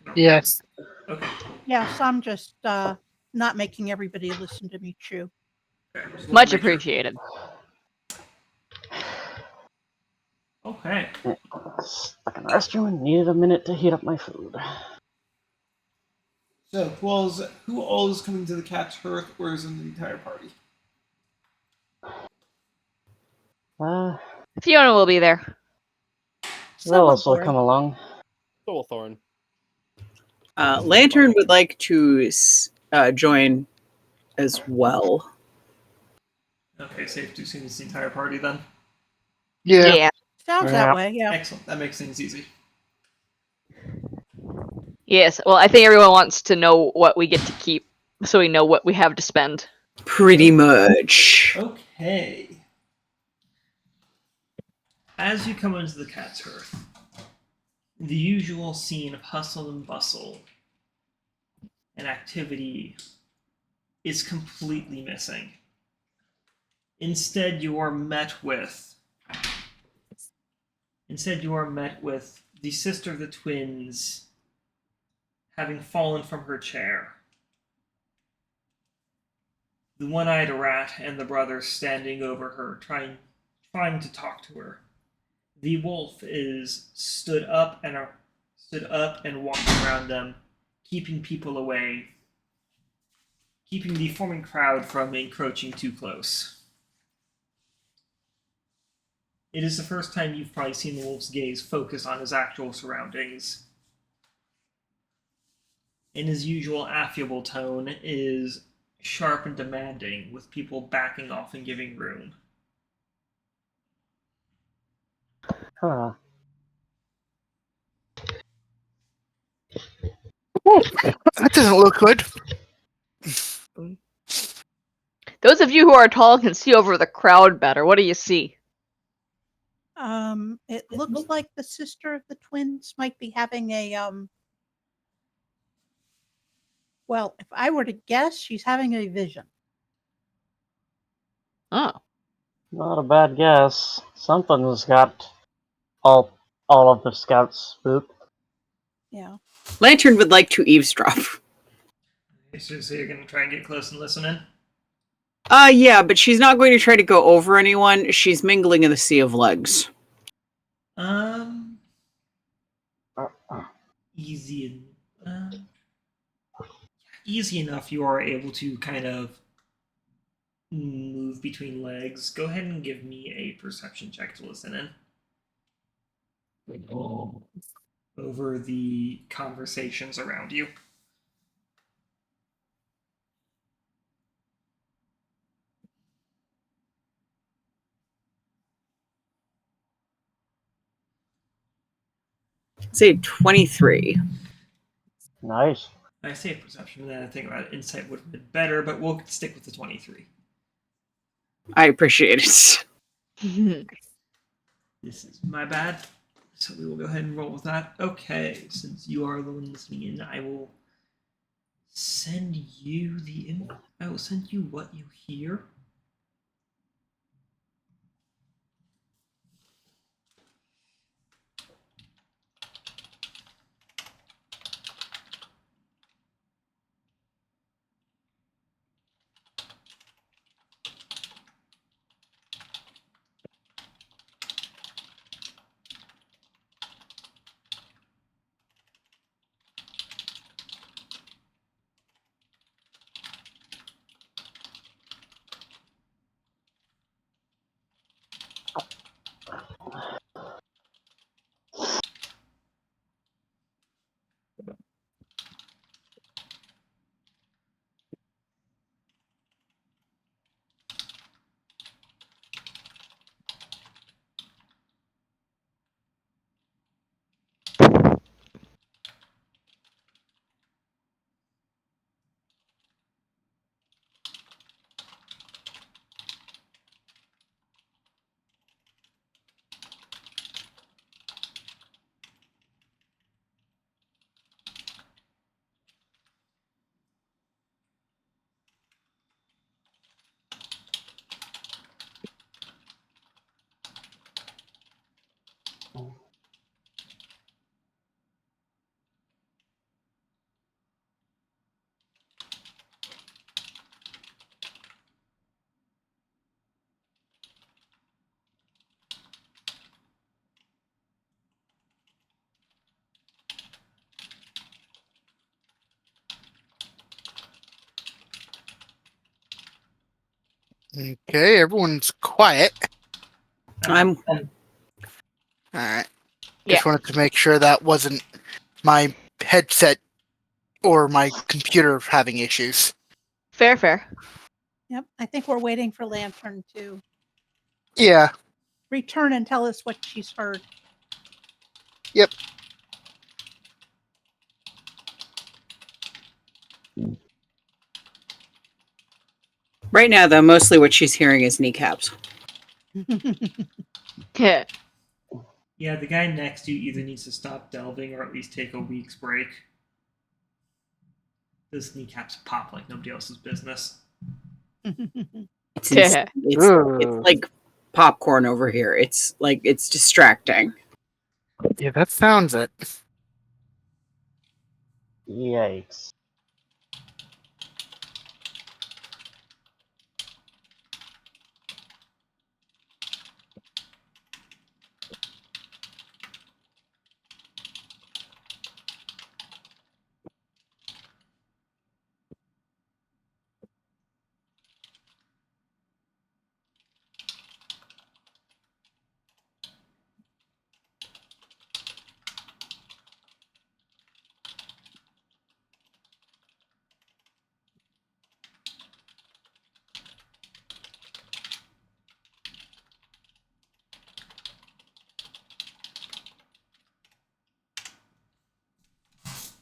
No. Yes. Okay. Yes, I'm just not making everybody listen to me chew. Okay, just wanted Much to make sure. appreciated. Okay. Stuck in the restroom and needed a minute to heat up my food. So, who all is coming to the cat's hearth, or is in the entire party? Fiona will be there. Vellos will come along. So will Thorn. Lantern would like to join as well. Okay, safe to assume it's the entire party then. Yeah. Sounds Yeah. that way, yeah. Excellent. That makes things easy. Yes, well, I think everyone wants to know what we get to keep, so we know what we have to spend. Pretty much. Okay. As you come into the cat's hearth, the usual scene of hustle and bustle and activity is completely missing. Instead, you are met with the sister of the twins having fallen from her chair. The one-eyed rat and the brother standing over her, trying to talk to her. The wolf is stood up and walking around them, keeping people away, keeping the forming crowd from encroaching too close. It is the first time you've probably seen the wolf's gaze focus on his actual surroundings. In his usual affable tone is sharp and demanding, with people backing off and giving room. Huh. That doesn't look good. Those of you who are tall can see over the crowd better. What do you see? It looks like the sister of the twins might be having a well, if I were to guess, she's having a vision. Oh. Not a bad guess. Something's got all of the scouts spooked. Yeah. Lantern would like to eavesdrop. So you're going to try and get close and listen in? Yeah, but she's not going to try to go over anyone. She's mingling in the sea of legs. Easy enough. You are able to kind of move between legs. Go ahead and give me a perception check to listen in. Over the conversations around you. Say 23. Nice. I say perception, and then I think about insight would have been better, but we'll stick with the 23. I appreciate it. This is my bad. So we will go ahead and roll with that. Okay, since you are the one listening in, I will send you I will send you what you hear. Okay, everyone's quiet. I'm Alright. Yeah. Just wanted to make sure that wasn't my headset or my computer having issues. Fair. Yep. I think we're waiting for Lantern to Yeah. return and tell us what she's heard. Yep. right now though. Mostly what she's hearing is kneecaps. Yeah. Yeah, the guy next to you either needs to stop delving or at least take a week's break. Those kneecaps pop like nobody else's business. It's Yeah. it's like popcorn over here. It's like it's distracting. Yeah, that sounds it. Yikes.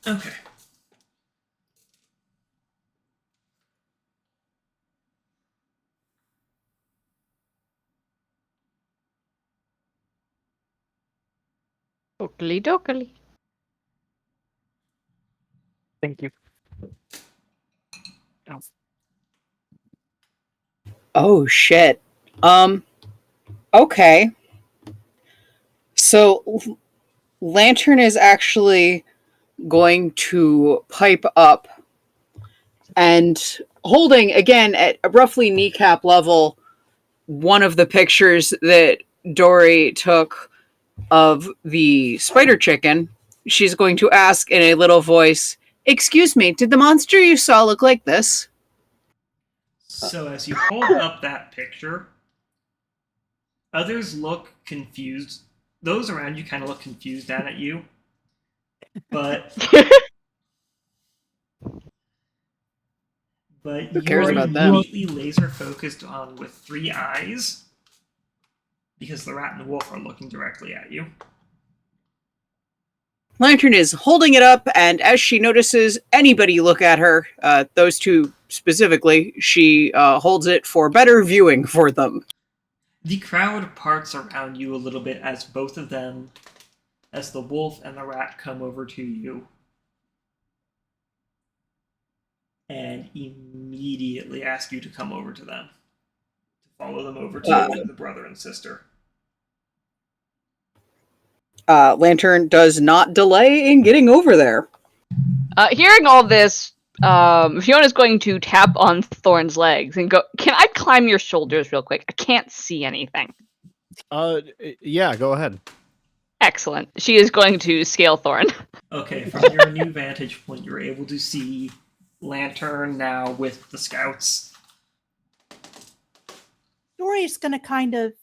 Okay. Dokey. Thank you. Oh shit. Okay. So Lantern is actually going to pipe up and holding again at roughly kneecap level one of the pictures that Dory took of the spider chicken. She's going to ask in a little voice, "Excuse me, did the monster you saw look like this?" So as you hold up that picture, others look confused. Those around you kind of look confused down at you. But Who cares you're about them? immediately laser focused on with 3 eyes because the rat and the wolf are looking directly at you. Lantern is holding it up, and as she notices anybody look at her, those two specifically, she holds it for better viewing for them. The crowd parts around you a little bit as both of them, as the wolf and the rat come over to you and immediately ask you to come over to them, to follow them over to the brother and sister. Lantern does not delay in getting over there. Hearing all this, Fiona's going to tap on Thorn's legs and go, "Can I climb your shoulders real quick? I can't see anything." Yeah, go ahead. Excellent. She is going to scale Thorn. Okay, from your new vantage point, you're able to see Lantern now with the scouts. Dory's going to kind of,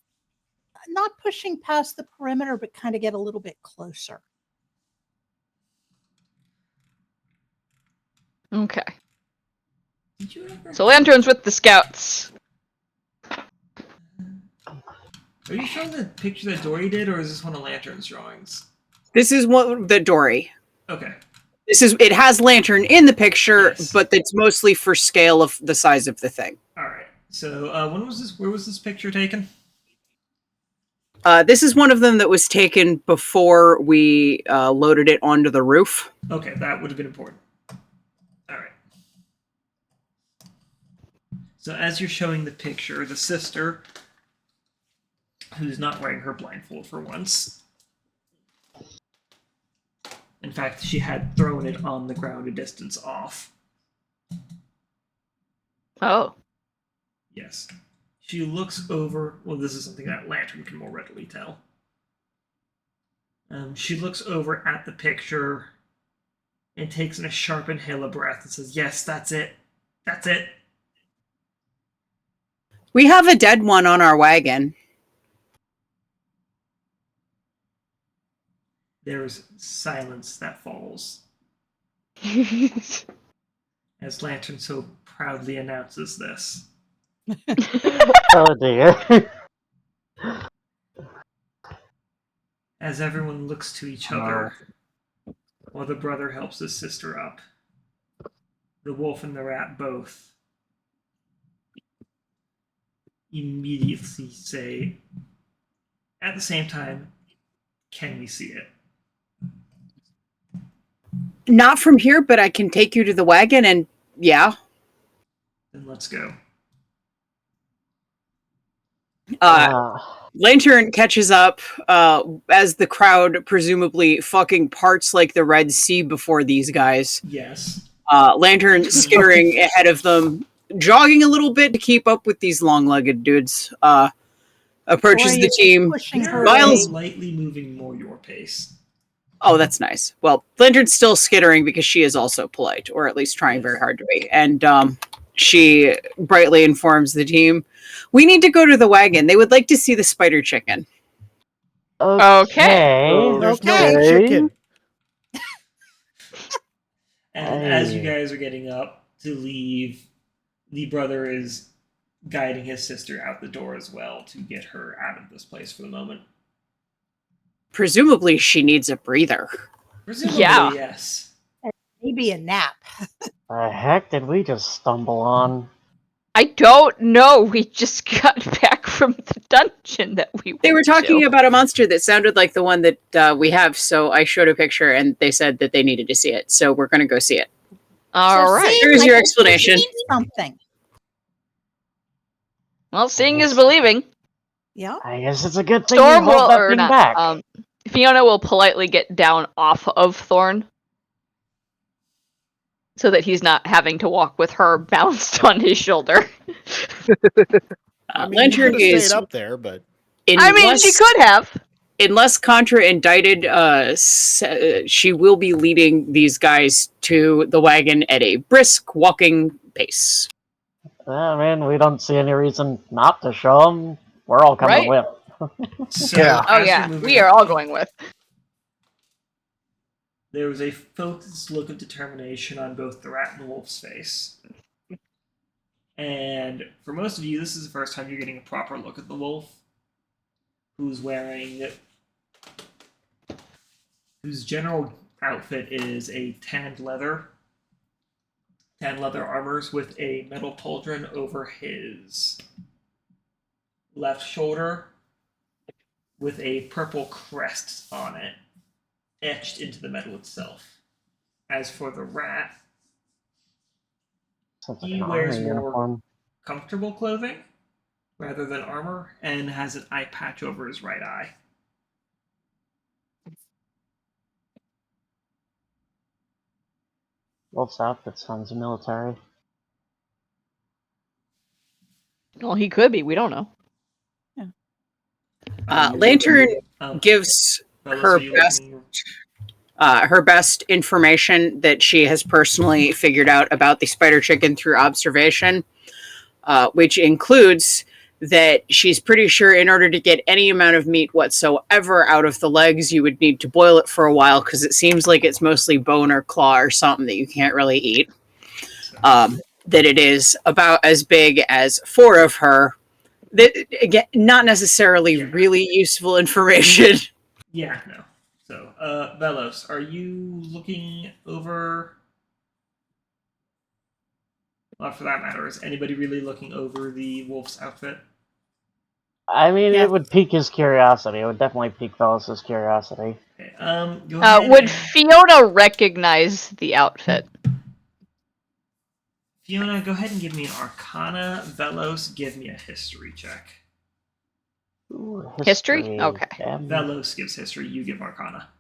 not pushing past the perimeter, but kind of get a little bit closer. Okay. Did you ever... So Lantern's with the scouts. Are you showing the picture that Dory did, or is this one of Lantern's drawings? This is what the Dory. Okay. It has Lantern in the picture, Yes. but it's mostly for scale of the size of the thing. All right. So, where was this picture taken? This is one of them that was taken before we loaded it onto the roof. Okay, that would have been important. All right. So as you're showing the picture, the sister, who's not wearing her blindfold for once. In fact, she had thrown it on the ground a distance off. Oh. Yes. She looks over. Well, this is something that Lantern can more readily tell. She looks over at the picture and takes in a sharp inhale of breath and says, "Yes, that's it. That's it." We have a dead one on our wagon. There's silence that falls as Lantern so proudly announces this. Oh dear. As everyone looks to each other while the brother helps his sister up. The wolf and the rat both immediately say, at the same time, can we see it? Not from here, but I can take you to the wagon and yeah. Then let's go. Lantern catches up as the crowd presumably fucking parts like the Red Sea before these guys. Yes. Lantern skittering ahead of them, jogging a little bit to keep up with these long-legged dudes. Approaches the team. Miles lightly moving more your pace. Oh, that's nice. Well, Lantern's still skittering because she is also polite, or at least trying very hard to be. And she brightly informs the team, we need to go to the wagon. They would like to see the spider chicken. Okay. There's no chicken. And as you guys are getting up to leave, the brother is guiding his sister out the door as well to get her out of this place for the moment. Presumably she needs a breather. Presumably, Yeah. yes. Maybe a nap. The heck did we just stumble on? I don't know. We just got back from the dungeon that we went They were talking to. about a monster that sounded like the one that we have, so I showed a picture and they said that they needed to see it, so we're going to go see it. All right. seems Here's like your it explanation. means something. Well, seeing is believing. Yeah. I guess it's a good thing Storm we hold will, that or thing not, back. Fiona will politely get down off of Thorn so that he's not having to walk with her bounced on his shoulder. I mean, Lantern you could have is, stayed up there, but I mean, she could have. unless Contra indicted, she will be leading these guys to the wagon at a brisk walking pace. I mean, we don't see any reason not to show them. We're all coming Right? with. So, Yeah. Oh as yeah, you're moving we are up, all going with. There was a focused look of determination on both the rat and the wolf's face. And for most of you, this is the first time you're getting a proper look at the wolf, whose general outfit is a tanned leather armors with a metal pauldron over his left shoulder with a purple crest on it, etched into the metal itself. As for the rat, Sounds like he an wears army more uniform. comfortable clothing rather than armor and has an eye patch over his right eye. Wolf's outfit sounds military. Well, he could be. We don't know. Lantern Um, gives Vellos, her are you best looking- her best information that she has personally figured out about the spider chicken through observation, which includes that she's pretty sure in order to get any amount of meat whatsoever out of the legs, you would need to boil it for a while because it seems like it's mostly bone or claw or something that you can't really eat. That it is about as big as 4 of her. That, again, not necessarily really useful information. Yeah, no. So, Vellos, are you looking over... Well, for that matter, is anybody really looking over the wolf's outfit? I mean, Yeah. it would pique his curiosity. It would definitely pique Vellos' curiosity. Okay, go ahead Would and- Fiona recognize the outfit? Fiona, go ahead and give me an Arcana. Velos, give me a History check. Ooh, History? Okay. Velos gives History, you give Arcana.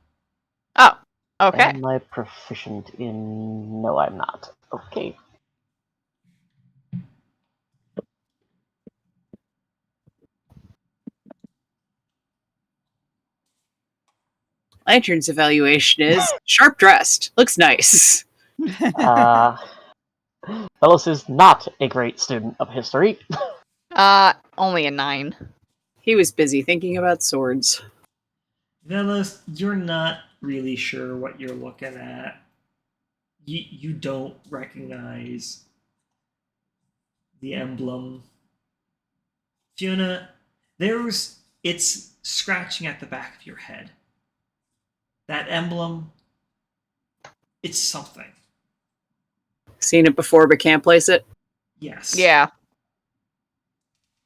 Oh, okay. Am I proficient in... No, I'm not. Okay. Lantern's evaluation is sharp dressed. Looks nice. Vellos is not a great student of history. Only a 9. He was busy thinking about swords. Vellos, you're not really sure what you're looking at. You don't recognize the emblem. Fiona, it's scratching at the back of your head. That emblem, it's something. Seen it before but can't place it? Yes. Yeah.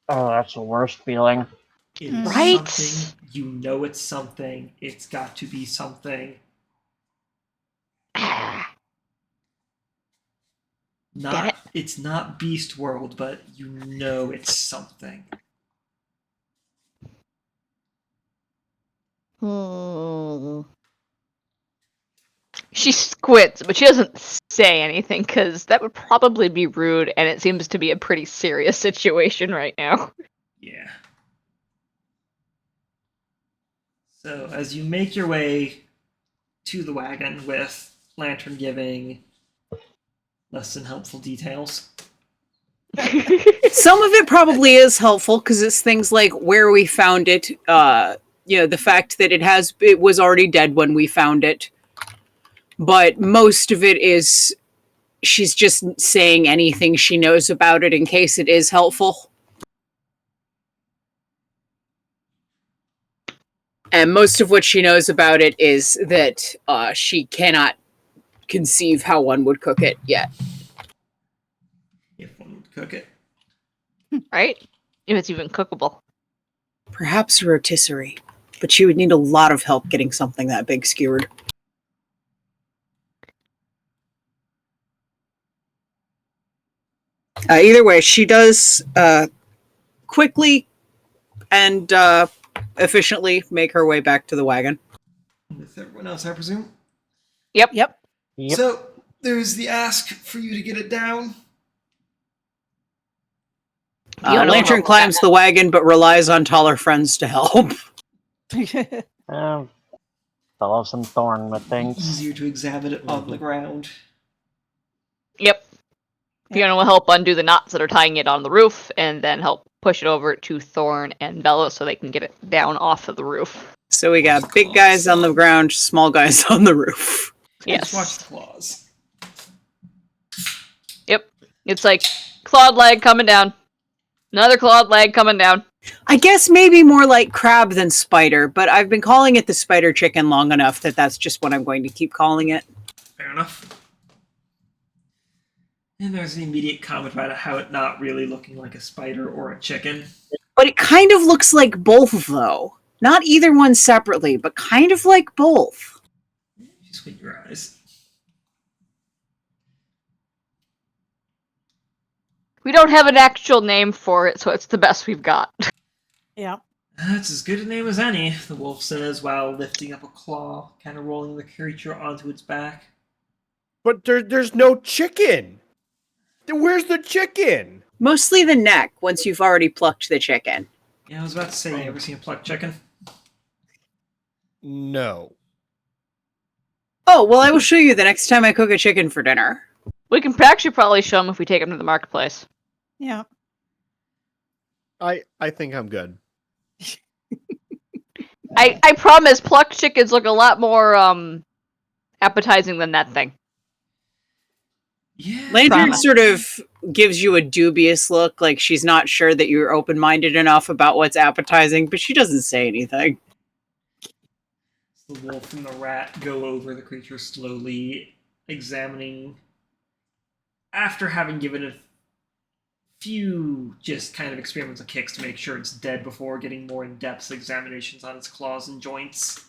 Oh, that's the worst feeling. It is Right? something. You know it's something. It's got to be something. Damn it. It's not Beast World, but you know it's something. She squints, but she doesn't say anything because that would probably be rude, and it seems to be a pretty serious situation right now. Yeah. So as you make your way to the wagon with Lantern giving less than helpful details. Some of it probably is helpful because it's things like where we found it, the fact that it was already dead when we found it. But most of it is she's just saying anything she knows about it in case it is helpful. And most of what she knows about it is that she cannot conceive how one would cook it yet. If one would cook it. Right? If it's even cookable. Perhaps a rotisserie, but she would need a lot of help getting something that big skewered. Either way, she does quickly and efficiently make her way back to the wagon. With everyone else, I presume. Yep. Yep. So there's the ask for you to get it down. Lantern climbs the wagon, but relies on taller friends to help. Vellos and Thorn with things. Easier to examine it on the ground. Yep. Fiona will help undo the knots that are tying it on the roof, and then help push it over to Thorn and Vellos so they can get it down off of the roof. So we got big guys on the ground, small guys on the roof. Yes. Just watch the claws. Yep. It's like clawed leg coming down. Another clawed leg coming down. I guess maybe more like crab than spider, but I've been calling it the spider chicken long enough that that's just what I'm going to keep calling it. Fair enough. And there's an immediate comment about how it not really looking like a spider or a chicken. But it kind of looks like both, though. Not either one separately, but kind of like both. Just squint your eyes. We don't have an actual name for it, so it's the best we've got. Yeah. That's as good a name as any, the wolf says while lifting up a claw, kind of rolling the creature onto its back. But there's no chicken. Where's the chicken? Mostly the neck, once you've already plucked the chicken. Yeah, I was about to say, you ever seen a plucked chicken? No. Oh, well, I will show you the next time I cook a chicken for dinner. We can actually probably show them if we take them to the marketplace. Yeah. I think I'm good. I promise plucked chickens look a lot more appetizing than that thing. Yeah. Lantern Promise. sort of gives you a dubious look, like she's not sure that you're open-minded enough about what's appetizing, but she doesn't say anything. The wolf and the rat go over the creature slowly, examining. After having given a few just kind of experimental kicks to make sure it's dead before getting more in-depth examinations on its claws and joints.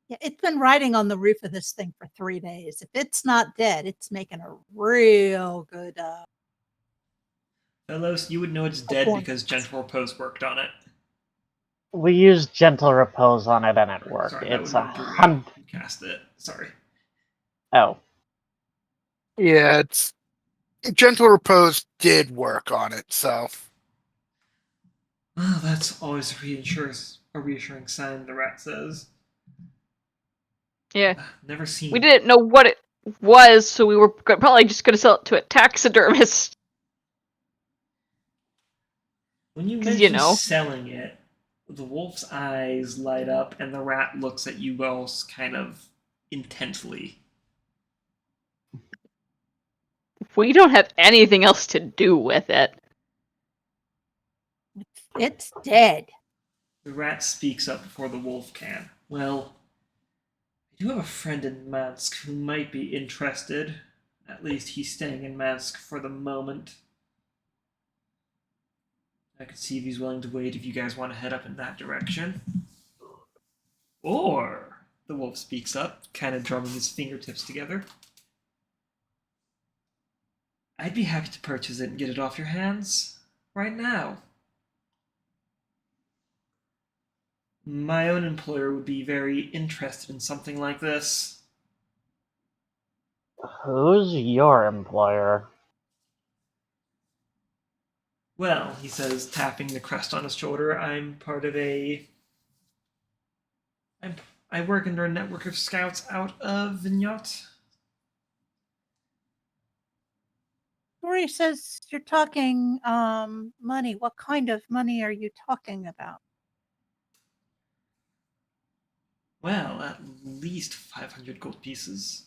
Yeah, it's been riding on the roof of this thing for 3 days. If it's not dead, it's making a real good Vellos, you would know it's dead point. because Gentle Repose worked on it. We used gentle repose on it and it worked. Sorry, that It's would a have been hun. Druid. Cast it. Sorry. Oh, Yeah, it's gentle repose did work on it, so Oh, that's always a reassuring sign, the rat says. Yeah. Never seen We didn't know what it was, so we were probably just going to sell it to a taxidermist. When you 'Cause, mention you know. selling it, the wolf's eyes light up, and the rat looks at you both kind of intently. We don't have anything else to do with it. It's dead. The rat speaks up before the wolf can. Well, I do have a friend in Mansk who might be interested. At least he's staying in Mansk for the moment. I could see if he's willing to wait if you guys want to head up in that direction. Or, the wolf speaks up, kind of drumming his fingertips together. I'd be happy to purchase it and get it off your hands right now. My own employer would be very interested in something like this. Who's your employer? Well, he says, tapping the crest on his shoulder, I'm part of I work under a network of scouts out of Vignot. Dory says you're talking money. What kind of money are you talking about? Well, at least 500 gold pieces.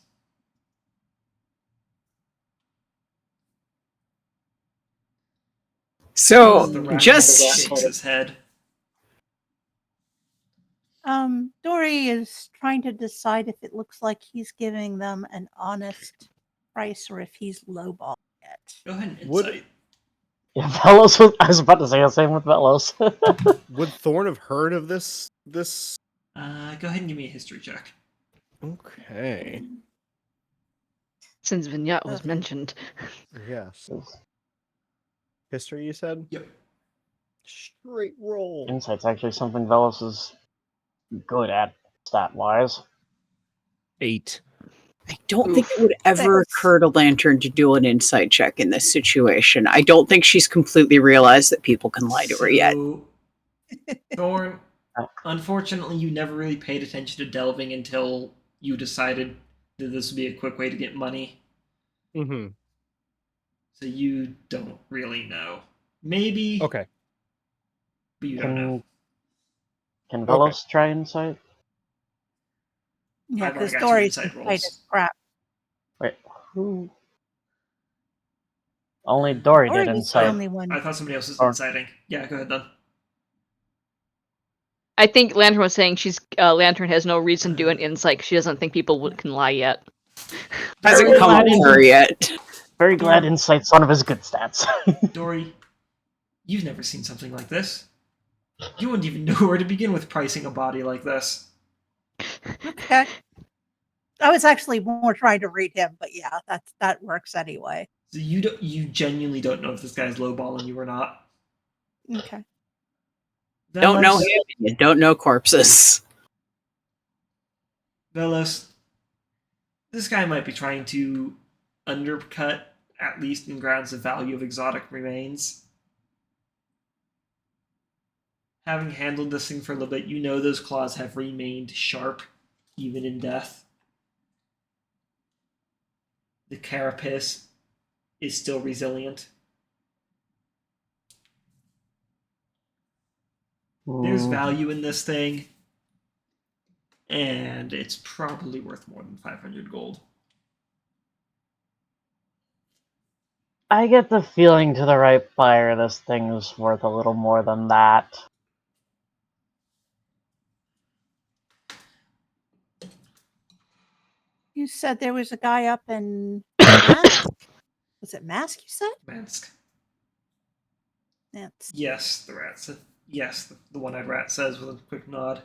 So The rat just shakes his head. Dory is trying to decide if it looks like he's giving them an honest price or if he's lowballing it. Go ahead and Would- insight. Yeah, Vellos was, I was about to say the same with Vellos. Would Thorn have heard of this? This? Go ahead and give me a history check. Okay. Since Vignette was mentioned. Yes. History, you said? Yep. Straight roll. Insight's actually something Vellos is good at, stat-wise. 8. I don't think it would ever Six. occur to Lantern to do an insight check in this situation. I don't think she's completely realized that people can lie to her yet. So, Thorn, unfortunately, you never really paid attention to delving until you decided that this would be a quick way to get money. Mm-hmm. So you don't really know. Maybe, Okay. but you don't know. Can Okay. Vellos try insight? Yeah, I've already because got two Dory's insight tight rolls. as crap. Wait, who? Only Dory Dory did was the insight. only one. I thought somebody else was Or- inciting. Yeah, go ahead then. I think Lantern was saying Lantern has no reason to do an insight 'cause she doesn't think people can lie yet. Hasn't Very come up glad to her yet. Very glad Thorn. insight's one of his good stats. Dory, you've never seen something like this. You wouldn't even know where to begin with pricing a body like this. Okay. I was actually more trying to read him, but yeah, that works anyway. So you genuinely don't know if this guy's lowballing you or not. Okay. Don't know Vellos- him. You don't know corpses. Vellos, this guy might be trying to undercut, at least in grounds of value of exotic remains. Having handled this thing for a little bit, you know those claws have remained sharp, even in death. The carapace is still resilient. There's value in this thing, and it's probably worth more than 500 gold. I get the feeling to the right buyer this thing is worth a little more than that. You said there was a guy up in Mask? Was it Mask you said? Mansk. That's Yes, the rat said. Yes, the one-eyed rat says with a quick nod.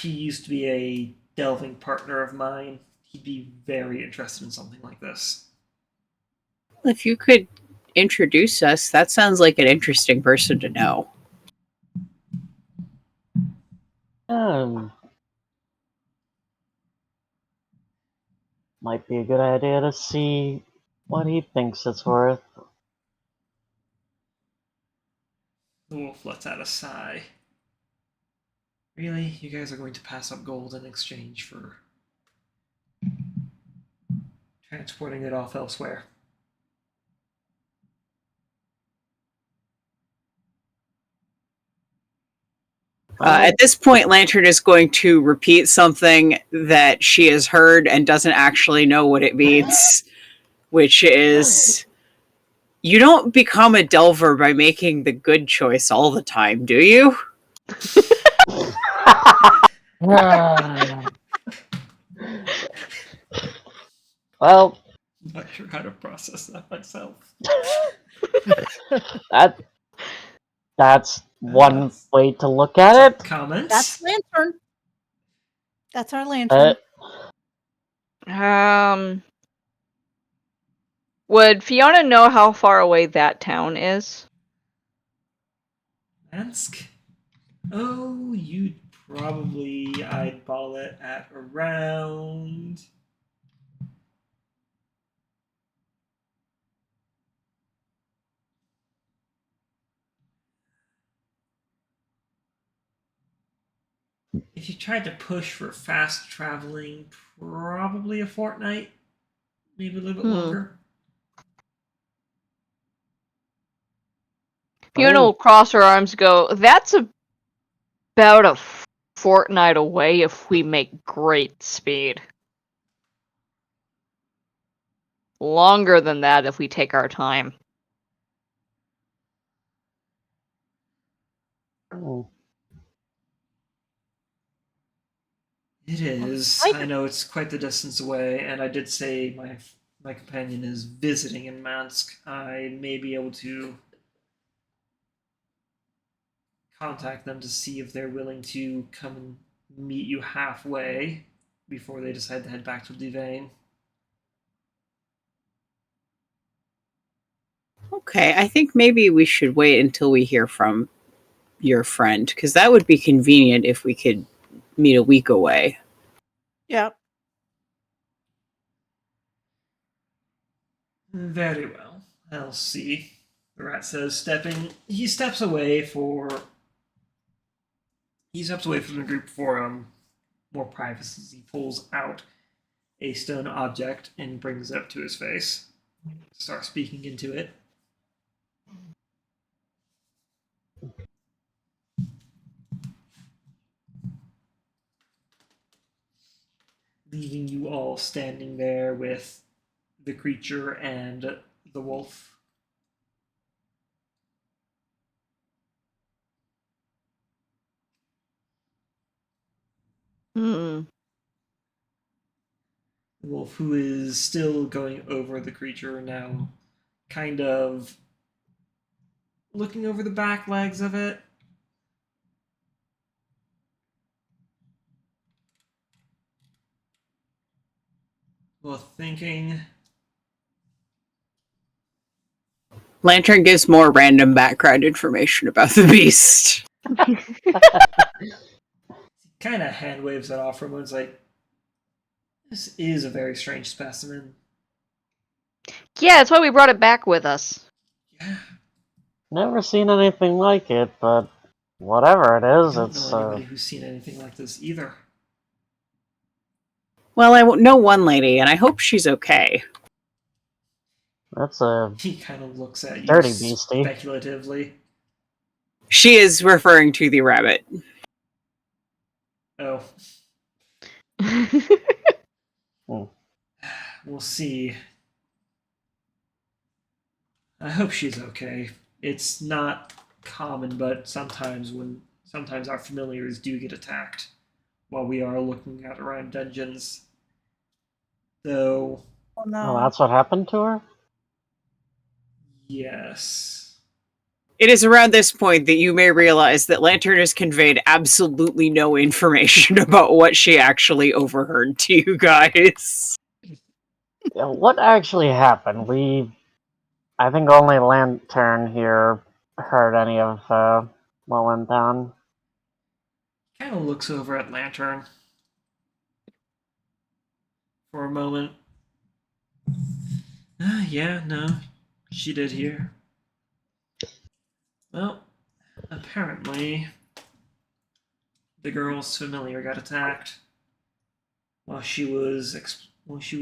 He used to be a delving partner of mine. He'd be very interested in something like this. If you could introduce us, that sounds like an interesting person to know. Might be a good idea to see what he thinks it's worth. The wolf lets out a sigh. Really? You guys are going to pass up gold in exchange for transporting it off elsewhere? At this point, Lantern is going to repeat something that she has heard and doesn't actually know what it means, which is, you don't become a Delver by making the good choice all the time, do you? Well, I'm not sure how to process that myself. that's one way to look at it. Comments? That's Lantern. That's our Lantern. Would Fiona know how far away that town is? Mansk? Oh, you'd probably eyeball it at around... If you tried to push for fast traveling, probably a fortnight, maybe a little bit longer. Fiona will cross her arms and go, that's about a fortnight away if we make great speed. Longer than that if we take our time. It is. I know it's quite the distance away, and I did say my companion is visiting in Mansk. I may be able to contact them to see if they're willing to come and meet you halfway before they decide to head back to Devane. Okay, I think maybe we should wait until we hear from your friend, because that would be convenient if we could meet a week away. Yep. Very well. I'll see. The rat says, he steps away from the group for more privacy. He pulls out a stone object and brings it up to his face. Starts speaking into it. Leaving you all standing there with the creature and the wolf. The wolf, who is still going over the creature now, kind of looking over the back legs of it. Well, thinking. Lantern gives more random background information about the beast. Kind of hand waves that off from him. It's like, this is a very strange specimen. Yeah, that's why we brought it back with us. Yeah. Never seen anything like it, but whatever it is, I don't it's know anybody who's seen anything like this either. Well, I know one lady, and I hope she's okay. That's a He kind of looks at you dirty beastie. speculatively. She is referring to the rabbit. Oh. We'll see. I hope she's okay. It's not common, but sometimes our familiars do get attacked while we are looking at around dungeons. So, Oh, no. Oh, that's what happened to her? yes. It is around this point that you may realize that Lantern has conveyed absolutely no information about what she actually overheard to you guys. Yeah, what actually happened? I think only Lantern here heard any of what went down. Kind of looks over at Lantern for a moment. Yeah, no, she did hear. Well, apparently the girl's familiar got attacked while she was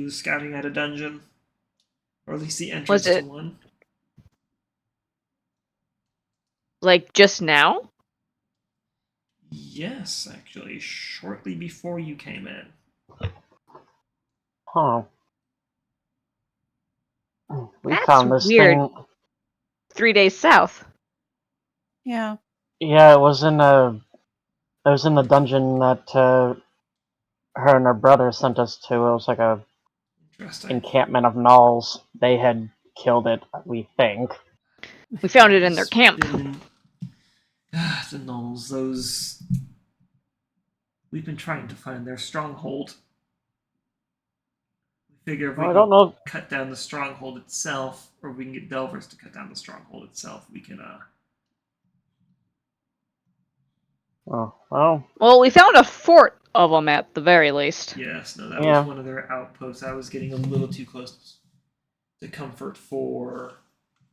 scouting at a dungeon, or at least the entrance to one. Like just now? Yes, actually, shortly before you came in. Huh. We That's found this weird. thing. 3 days south. Yeah. Yeah, it was in the dungeon that her and her brother sent us to. It was like a Interesting. encampment of gnolls. They had killed it, we think. We found it in their camp. The gnolls, those. We've been trying to find their stronghold. We figure if we I can don't know. cut down the stronghold itself, or we can get Delvers to cut down the stronghold itself, we can, Oh, well, Well, we found a fort of them at the very least. Yes, no, that Yeah. was one of their outposts. I was getting a little too close to comfort for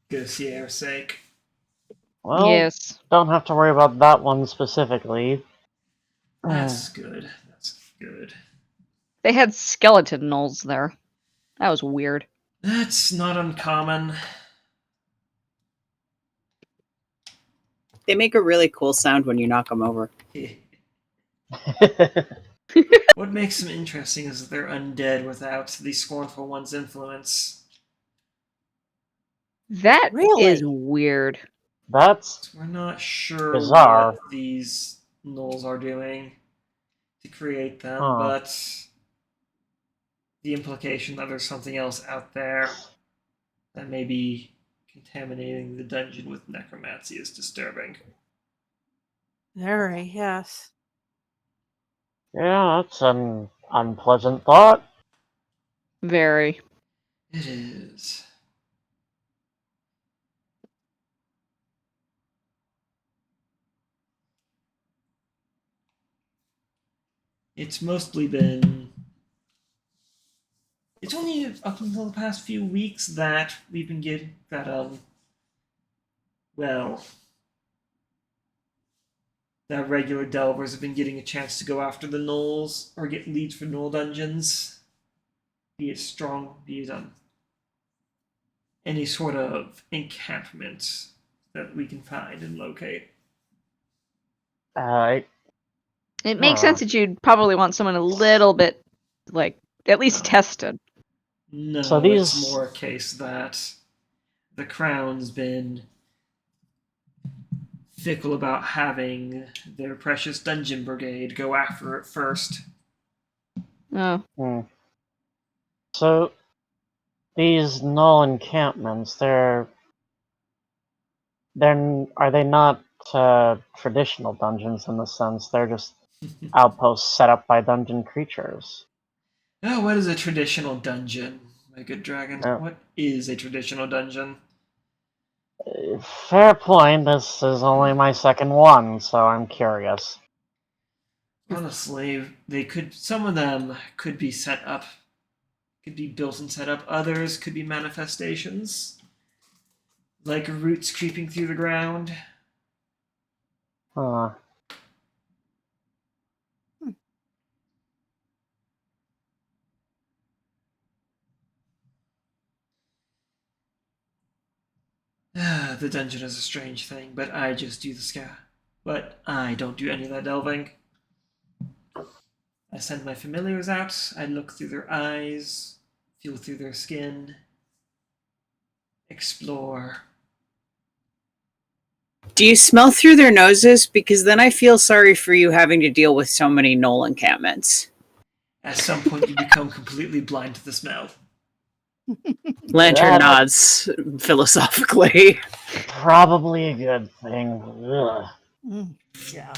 Gossier's sake. well, Yes. don't have to worry about that one specifically. That's good. That's good. They had skeleton gnolls there. That was weird. That's not uncommon. They make a really cool sound when you knock them over. What makes them interesting is that they're undead without the Scornful One's influence. That is Really? weird. That's We're not sure Bizarre. what these gnolls are doing to create them, Huh. but the implication that there's something else out there that may be contaminating the dungeon with necromancy is disturbing. Very, yes. yeah, that's an unpleasant thought. Very. It is. It's mostly been. It's only up until the past few weeks that we've been getting that, well, that regular delvers have been getting a chance to go after the gnolls or get leads for gnoll dungeons. Be it strong, be it any sort of encampment that we can find and locate. Uh, It makes Huh. sense that you'd probably want someone a little bit, like, at least tested. No, So it's these- more a case that the crown's been fickle about having their precious dungeon brigade go after it first. Oh. So these null encampments, are they not traditional dungeons in the sense they're just outposts set up by dungeon creatures? Oh, what is a traditional dungeon, my good dragon? Oh. What is a traditional dungeon? Fair point. This is only my second one, so I'm curious. Honestly, some of them could be set up, could be built and set up. Others could be manifestations, like roots creeping through the ground. Huh. The dungeon is a strange thing, but I just do the scout. But I don't do any of that delving. I send my familiars out, I look through their eyes, feel through their skin, explore. Do you smell through their noses? Because then I feel sorry for you having to deal with so many gnoll encampments. At some point, you become completely blind to the smell. Lantern That- nods philosophically. Probably a good thing. Ugh. Yeah.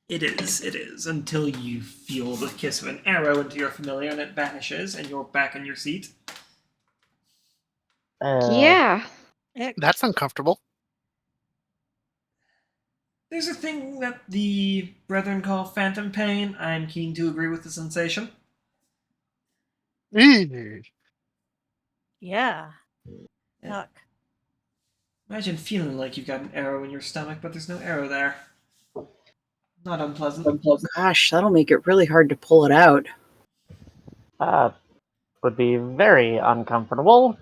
It is, until you feel the kiss of an arrow into your familiar and it vanishes and you're back in your seat. Yeah. That's uncomfortable. There's a thing that the brethren call phantom pain. I'm keen to agree with the sensation. Ew. Yeah. Yeah. Yuck. Imagine feeling like you've got an arrow in your stomach, but there's no arrow there. Not unpleasant. Gosh, that'll make it really hard to pull it out. That would be very uncomfortable.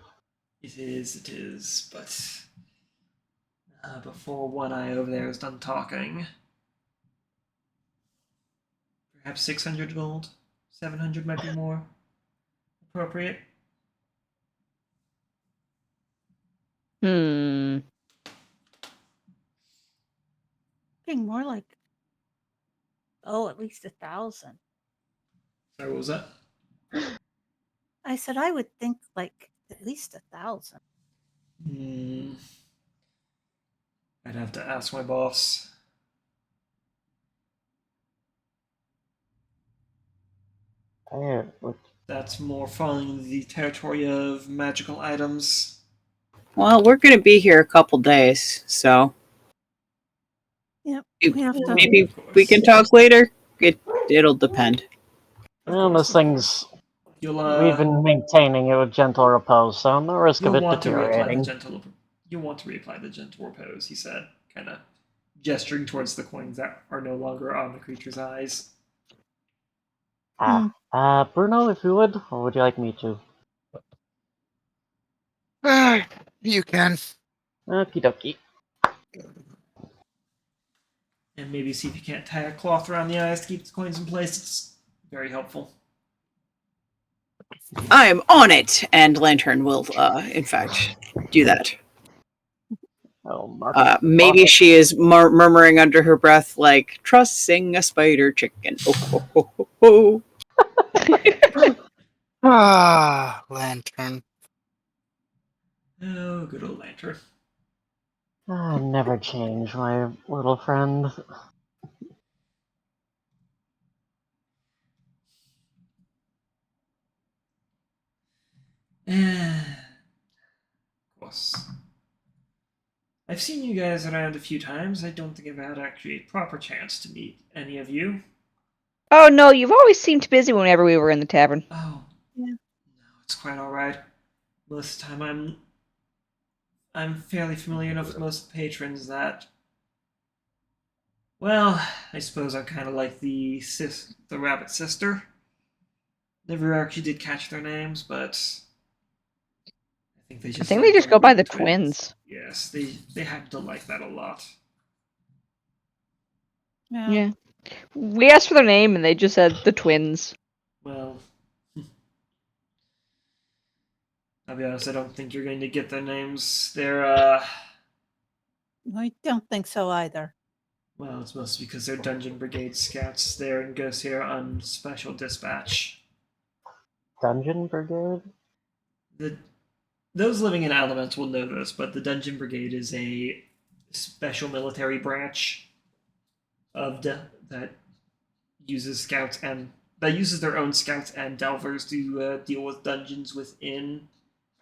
It is, but before one eye over there is done talking, Perhaps 600 gold. 700 might be more appropriate. Hmm. Being more like, at least 1,000. Sorry, what was that? I said I would think like at least 1,000. I'd have to ask my boss. That's more falling into the territory of magical items. Well, we're going to be here a couple days, so Yep. You- We have to. maybe Of course. we can talk later. It'll depend. Of Well, course, those of things course. You'll we've been maintaining it with gentle repose, so no risk of you'll it want to reapply the deteriorating. gentle. You'll want to reapply the gentle repose. He said, kind of gesturing towards the coins that are no longer on the creature's eyes. Bruno, if you would, or would you like me to? You can. Okie dokie. And maybe see if you can't tie a cloth around the eyes to keep the coins in place. It's very helpful. I am on it, and Lantern will, in fact, do that. Oh, Mark. Maybe she is murmuring under her breath, like, trussing a spider chicken. Oh, ho, ho, ho, ho. Lantern. Oh, good old lantern. Never change, my little friend. Of course. I've seen you guys around a few times. I don't think I've had actually a proper chance to meet any of you. Oh no, you've always seemed busy whenever we were in the tavern. Oh. Yeah. No, it's quite alright. Most of the time I'm fairly familiar enough with most of the patrons that, well, I suppose I'm kind of like the rabbit sister. Never actually did catch their names, but I think they just they just go by the twins. Yes, they happen to like that a lot. Yeah. We asked for their name and they just said the twins. Well, I'll be honest, I don't think you're going to get their names. They're, I don't think so either. well, it's mostly because they're Dungeon Brigade scouts. They're in Ghost here on special dispatch. Dungeon Brigade? Those living in Elements will know this, but the Dungeon Brigade is a special military branch of that uses scouts and that uses their own scouts and delvers to deal with dungeons within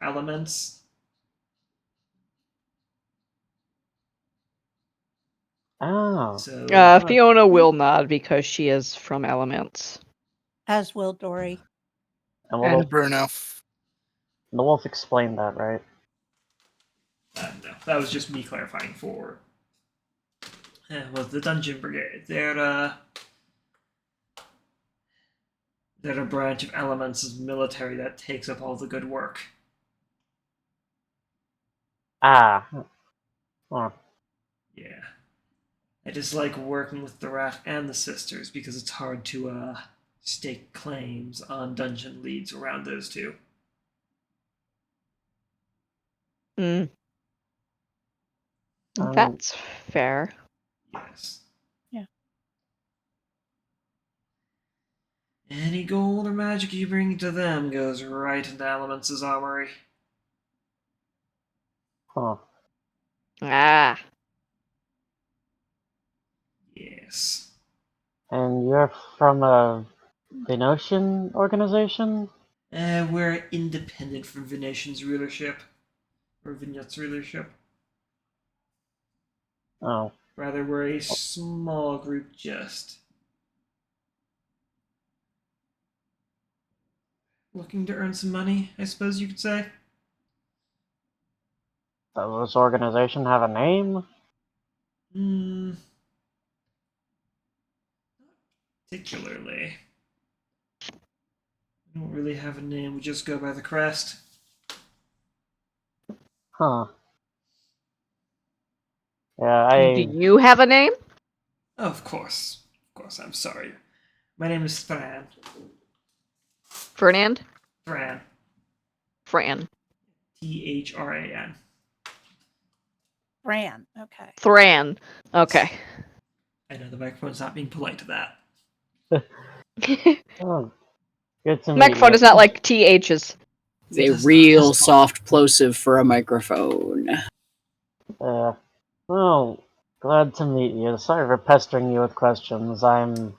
Elements. Oh. So Fiona will nod because she is from Elements. As will Dory. And And Bruno. the wolf explained that, right? no, that was just me clarifying for. Well, the Dungeon Brigade. They're a branch of Elements' military that takes up all the good work. Ah. Oh. Yeah. I just like working with the Rat and the Sisters because it's hard to stake claims on dungeon leads around those two. That's fair. Yes. Yeah. Any gold or magic you bring to them goes right into Elements' armory. Huh. Ah. Yes. And you're from a Venetian organization? We're independent from Venetian's rulership. Or Vignette's rulership. Oh. Rather, we're a small group just looking to earn some money, I suppose you could say. Does this organization have a name? Not particularly. We don't really have a name, we just go by the crest. Huh. Yeah, Do you have a name? Of course, I'm sorry. My name is Thran. Fernand? Thran. Fran. Thran. Fran. Okay. Thran. Okay. I know the microphone's not being polite to that. Oh, good to meet Microphone you. is not like TH's. It's a real soft plosive for a microphone. Well, glad to meet you. Sorry for pestering you with questions. I'm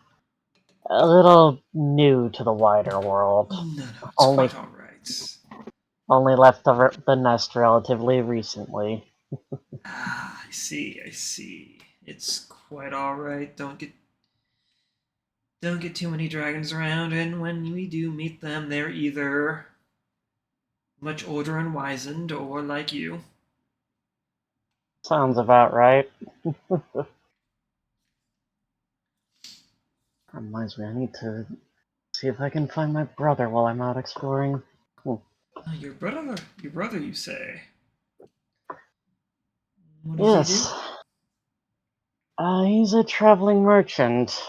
a little new to the wider world. No, it's Only- quite alright. Only left the nest relatively recently. I see. It's quite alright. Don't get too many dragons around, and when we do meet them, they're either much older and wizened, or like you. Sounds about right. Reminds me, I need to see if I can find my brother while I'm out exploring. Oh, your brother, you say? What does he Yes. He's a traveling merchant.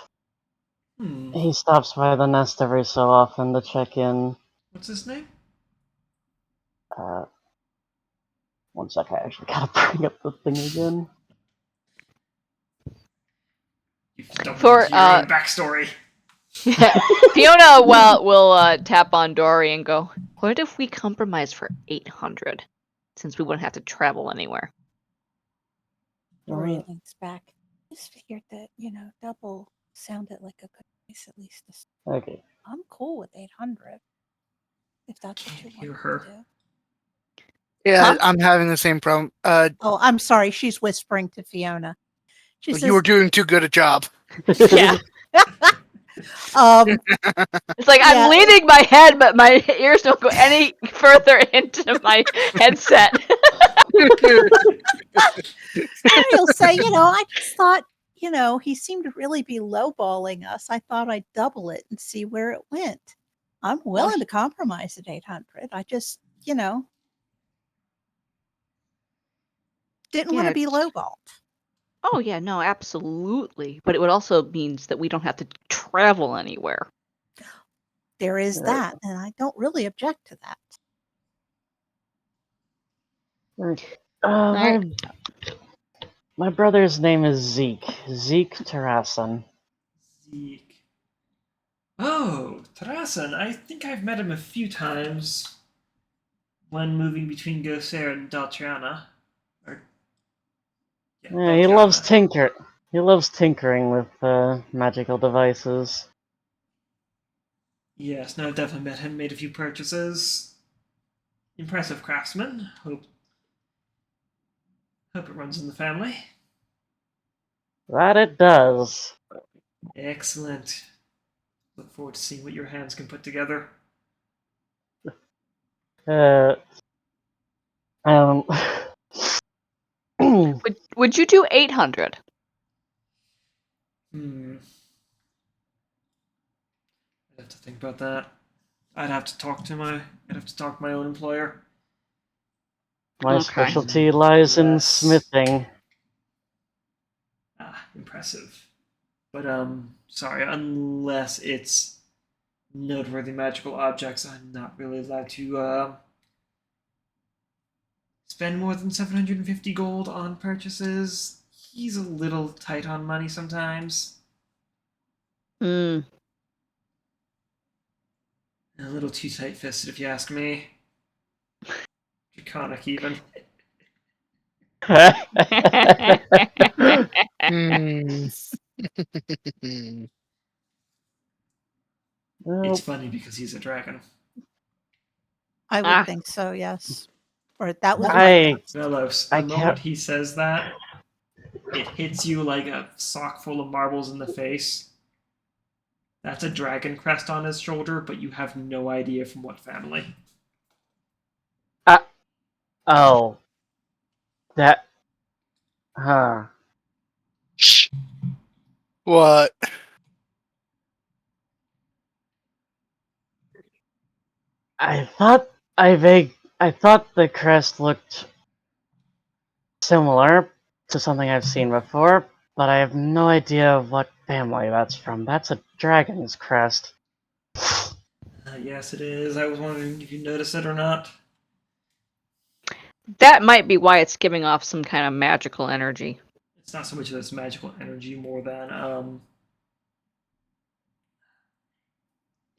do? He stops by the nest every so often to check in. What's his name? One sec, I actually gotta bring up the thing again. You've stumbled For, into your own backstory. Fiona will tap on Dory and go, what if we compromise for 800? Since we wouldn't have to travel anywhere. Dory links back. Just figured that, double sounded like a good price at least. Okay. I'm cool with 800. If that's what you Hear want her. to do. Yeah, Huh? I'm having the same problem. Oh, I'm sorry. She's whispering to Fiona. She says, You were doing too good a job. Yeah. um, It's like Yeah. I'm leaning my head, but my ears don't go any further into my headset. He'll say, I just thought, he seemed to really be lowballing us. I thought I'd double it and see where it went. I'm willing to compromise at 800. I just, didn't want Yeah. to be lowballed. Oh yeah, no, absolutely. But it would also means that we don't have to travel anywhere. There is Right. that, and I don't really object to that. My brother's name is Zeke. Zeke Tarasan. Zeke. Oh, Tarasan. I think I've met him a few times when moving between Gosera and Daltriana. Yeah, he loves He loves tinkering with magical devices. Yes, no, I've definitely met him, made a few purchases. Impressive craftsman. Hope it runs in the family. That it does. Excellent. Look forward to seeing what your hands can put together. Um, Would you do 800? I'd have to think about that. I'd have to talk to my own employer. my Okay. specialty lies in Yes. smithing. Impressive. But sorry, unless it's noteworthy magical objects, I'm not really allowed to spend more than 750 gold on purchases. He's a little tight on money sometimes. Hmm. A little too tight-fisted, if you ask me. Draconic, even. Hmm. It's funny because he's a dragon. I would think so, yes. Or that was I Vellos, I the can't- moment he says that, it hits you like a sock full of marbles in the face. That's a dragon crest on his shoulder, but you have no idea from what family. Oh. That. Huh. What? I thought the crest looked similar to something I've seen before, but I have no idea what family that's from. That's a dragon's crest. Yes, it is. I was wondering if you noticed it or not. That might be why it's giving off some kind of magical energy. It's not so much that it's magical energy, more than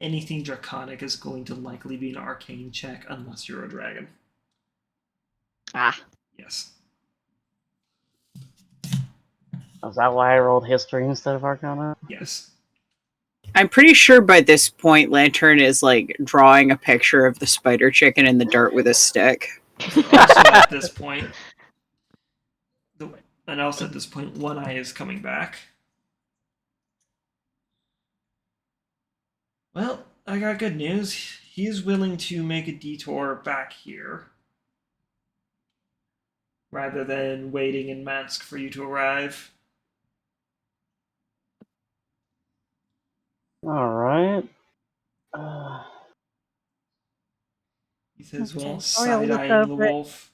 anything draconic is going to likely be an arcane check unless you're a dragon. Ah. Yes. Is that why I rolled history instead of Arcana? Yes. I'm pretty sure by this point, Lantern is like drawing a picture of the spider chicken in the dirt with a stick. Also at this point, One Eye is coming back. Well, I got good news. He's willing to make a detour back here, rather than waiting in Mansk for you to arrive. Alright. He says, Okay, well, I'll side-eyeing look the over it. wolf.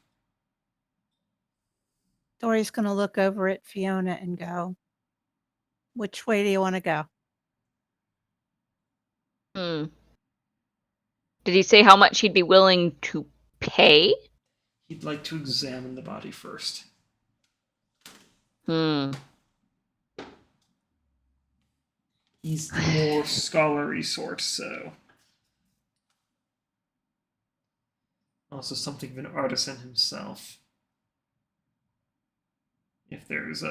Dory's going to look over at Fiona and go, which way do you want to go? Hmm. Did he say how much he'd be willing to pay? He'd like to examine the body first. Hmm. He's the more scholarly sort, so... Also something of an artisan himself. If there's,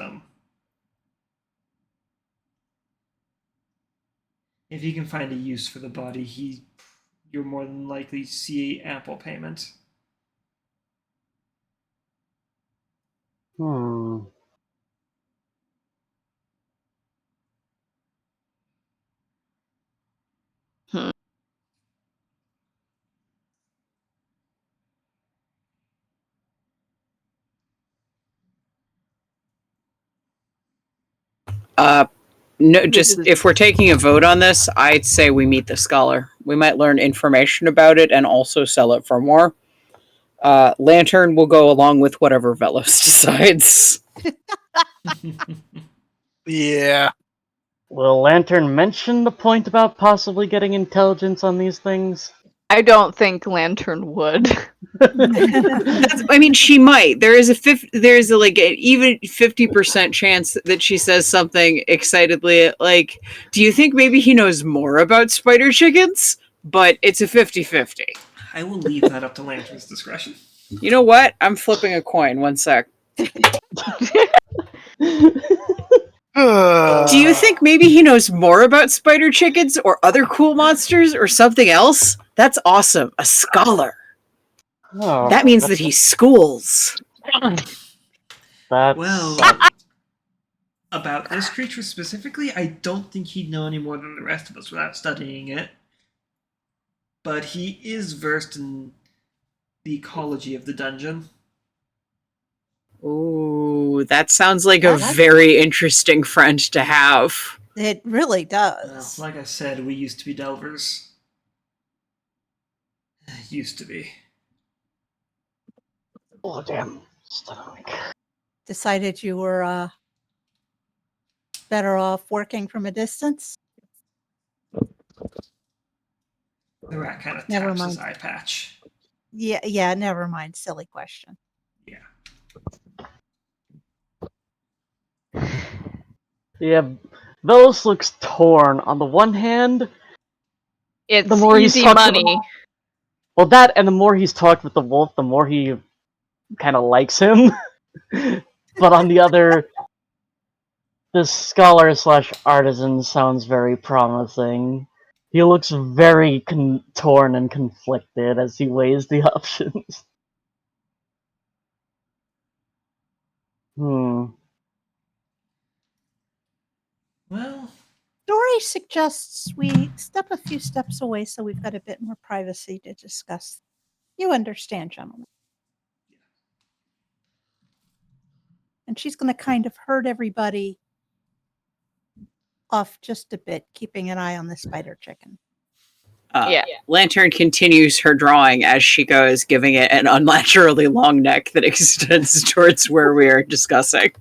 if he can find a use for the body, you're more than likely to see ample payment. Hmm. No, just if we're taking a vote on this, I'd say we meet the scholar. We might learn information about it and also sell it for more. Lantern will go along with whatever Vellos decides. Yeah. Will Lantern mention the point about possibly getting intelligence on these things? I don't think Lantern would. I mean, she might. There's like an even 50% chance that she says something excitedly like, "Do you think maybe he knows more about spider chickens?" But it's a 50-50. I will leave that up to Lantern's discretion. You know what? I'm flipping a coin. One sec. Do you think maybe he knows more about spider chickens or other cool monsters or something else? That's awesome. A scholar. Oh, That means that he schools. That's... Well, about this creature specifically, I don't think he'd know any more than the rest of us without studying it. But he is versed in the ecology of the dungeon. Ooh, that sounds like a very interesting friend to have. It really does. Like I said, we used to be delvers. Used to be. Oh, damn. Stomach. Decided you were better off working from a distance? The rat kind of Never taps mind. his eye patch. Yeah, never mind. Silly question. Yeah. Yeah, Vellos looks torn. On the one hand, It's the more he's easy talked money. well, that and the more he's talked with the wolf, the more he kind of likes him. But on the other, this scholar/artisan sounds very promising. He looks very torn and conflicted as he weighs the options. Well, Dory suggests we step a few steps away so we've got a bit more privacy to discuss. You understand, gentlemen. And she's going to kind of herd everybody off just a bit, keeping an eye on the spider chicken. Yeah. Lantern continues her drawing as she goes, giving it an unnaturally long neck that extends towards where we are discussing.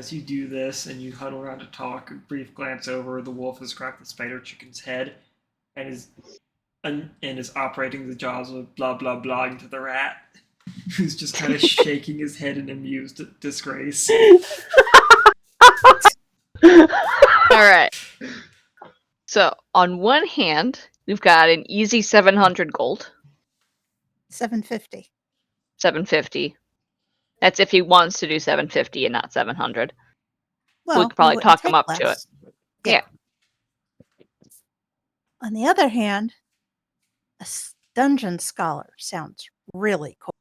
as you do this and you huddle around to talk, a brief glance over, the wolf has cracked the spider chicken's head and is operating the jaws of blah blah blah into the rat, who's just kind of shaking his head in amused disgrace. Alright. So, on one hand, we've got an easy 700 gold. 750. 750. That's if he wants to do 750 and not 700. Well, we could probably wouldn't talk him take up to it. less. Yeah. On the other hand, a dungeon scholar sounds really cool.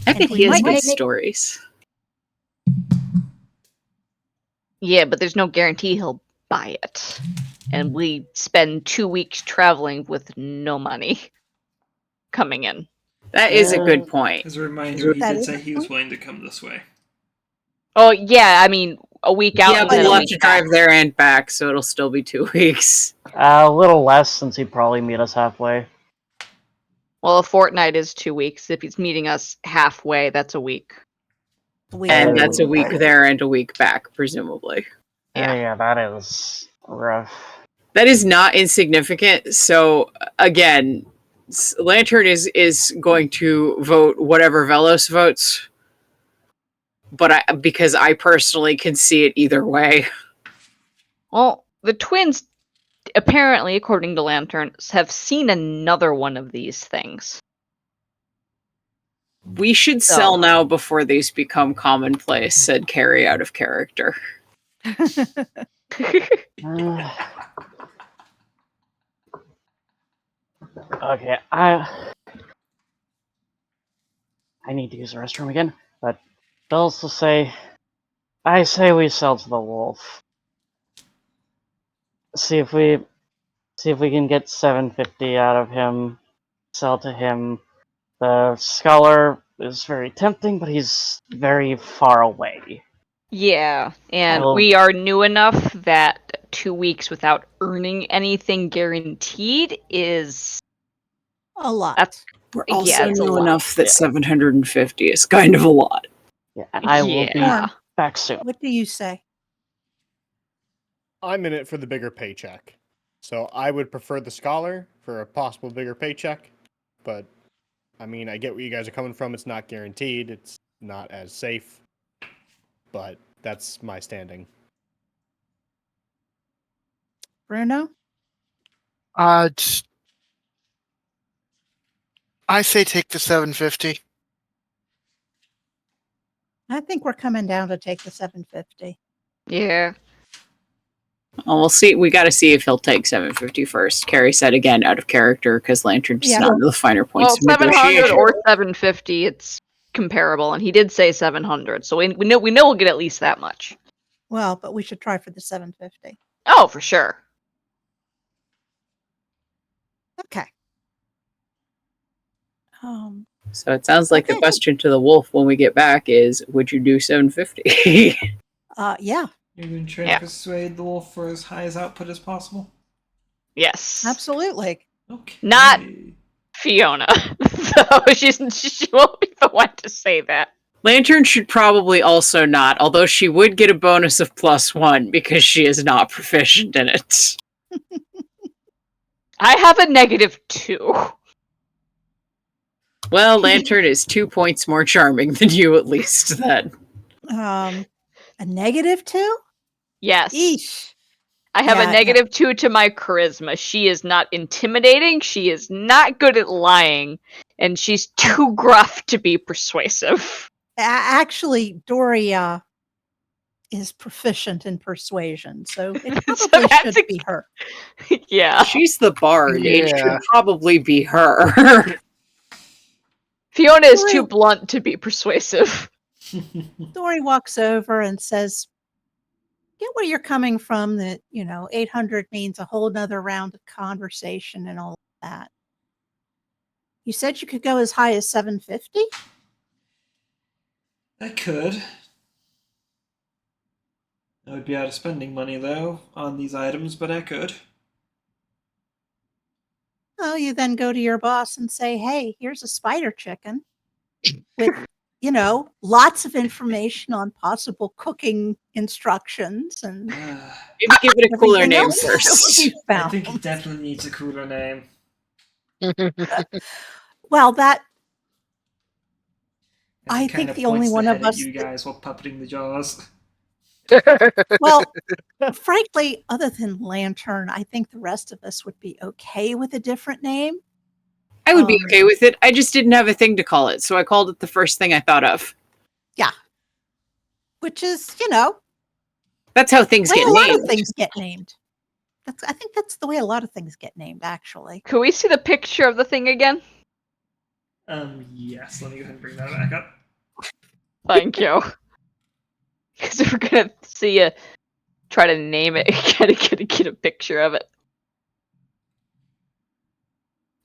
I bet we he has might good make- stories. Yeah, but there's no guarantee he'll buy it. And we spend 2 weeks traveling with no money coming in. That is a good point. As a reminder, he That did is say a he was point. willing to come this way. Oh, yeah, I mean, a week out Yeah, and but then we'll a have week to back. drive there and back, so it'll still be 2 weeks. A little less, since he'd probably meet us halfway. Well, a fortnight is 2 weeks. If he's meeting us halfway, that's a week. And Yeah. that's a week there and a week back, presumably. Yeah. Yeah, that is rough. That is not insignificant. So, again, Lantern is going to vote whatever Vellos votes. But because I personally can see it either way. Well, the twins, apparently, according to Lanterns, have seen another one of these things. We should sell now before these become commonplace, said Carrie out of character. Okay, I need to use the restroom again, but Bells will say, I say we sell to the wolf. See if we can get 750 out of him. Sell to him. The scholar is very tempting, but he's very far away. Yeah, and Well- we are new enough that 2 weeks without earning anything guaranteed is... A lot. That's- We're Yeah, also it's a new lot. enough that Yeah. 750 is kind of a lot. Yeah, and I will be Yeah. back soon. What do you say? I'm in it for the bigger paycheck. So I would prefer the scholar for a possible bigger paycheck. But, I mean, I get where you guys are coming from. It's not guaranteed. It's not as safe. But that's my standing. Bruno? I say take the 750. I think we're coming down to take the 750. Yeah. Well, we'll see. We got to see if he'll take 750 first. Carrie said again out of character because Lantern does Yeah. not know the finer points Well, of 700 negotiation. or 750, it's comparable, and he did say 700, so we know we'll get at least that much. Well, but we should try for the 750. Oh, for sure. Okay. So it sounds like the Okay. question to the wolf when we get back is, would you do 750? Yeah, You're going to try Yeah. to persuade the wolf for as high as output as possible? Yes. absolutely. Okay. Not- Fiona. So she won't be the one to say that. Lantern should probably also not, although she would get a bonus of +1 because she is not proficient in it. I have a -2. Well, Lantern is 2 points more charming than you, at least, then. A -2? Yes. Eesh. I have Yeah, a -2 to my charisma. She is not intimidating, she is not good at lying, and she's too gruff to be persuasive. Actually, Dory is proficient in persuasion, so it So probably that's should be her. Yeah. She's the bard. It Yeah. should probably be her. Fiona is Dory- too blunt to be persuasive. Dory walks over and says, get where you're coming from, that, 800 means a whole nother round of conversation and all that. You said you could go as high as 750? I could. I would be out of spending money, though, on these items, but I could. Well, you then go to your boss and say, hey, here's a spider chicken with lots of information on possible cooking instructions and Maybe give it a cooler everything name else that first. we I found. think it definitely needs a cooler name. Well, that As I it kind think of the only points one the of head at us you that- guys while puppeting the jaws. well, frankly, other than Lantern, I think the rest of us would be okay with a different name. I would be okay with it. I just didn't have a thing to call it, so I called it the first thing I thought of. Which is, That's how things the way get a lot named. of things get named. I think that's the way a lot of things get named, actually. Could we see the picture of the thing again? Yes, let me go ahead and bring that back up. Thank you. Because we're gonna see you try to name it, gotta get a picture of it.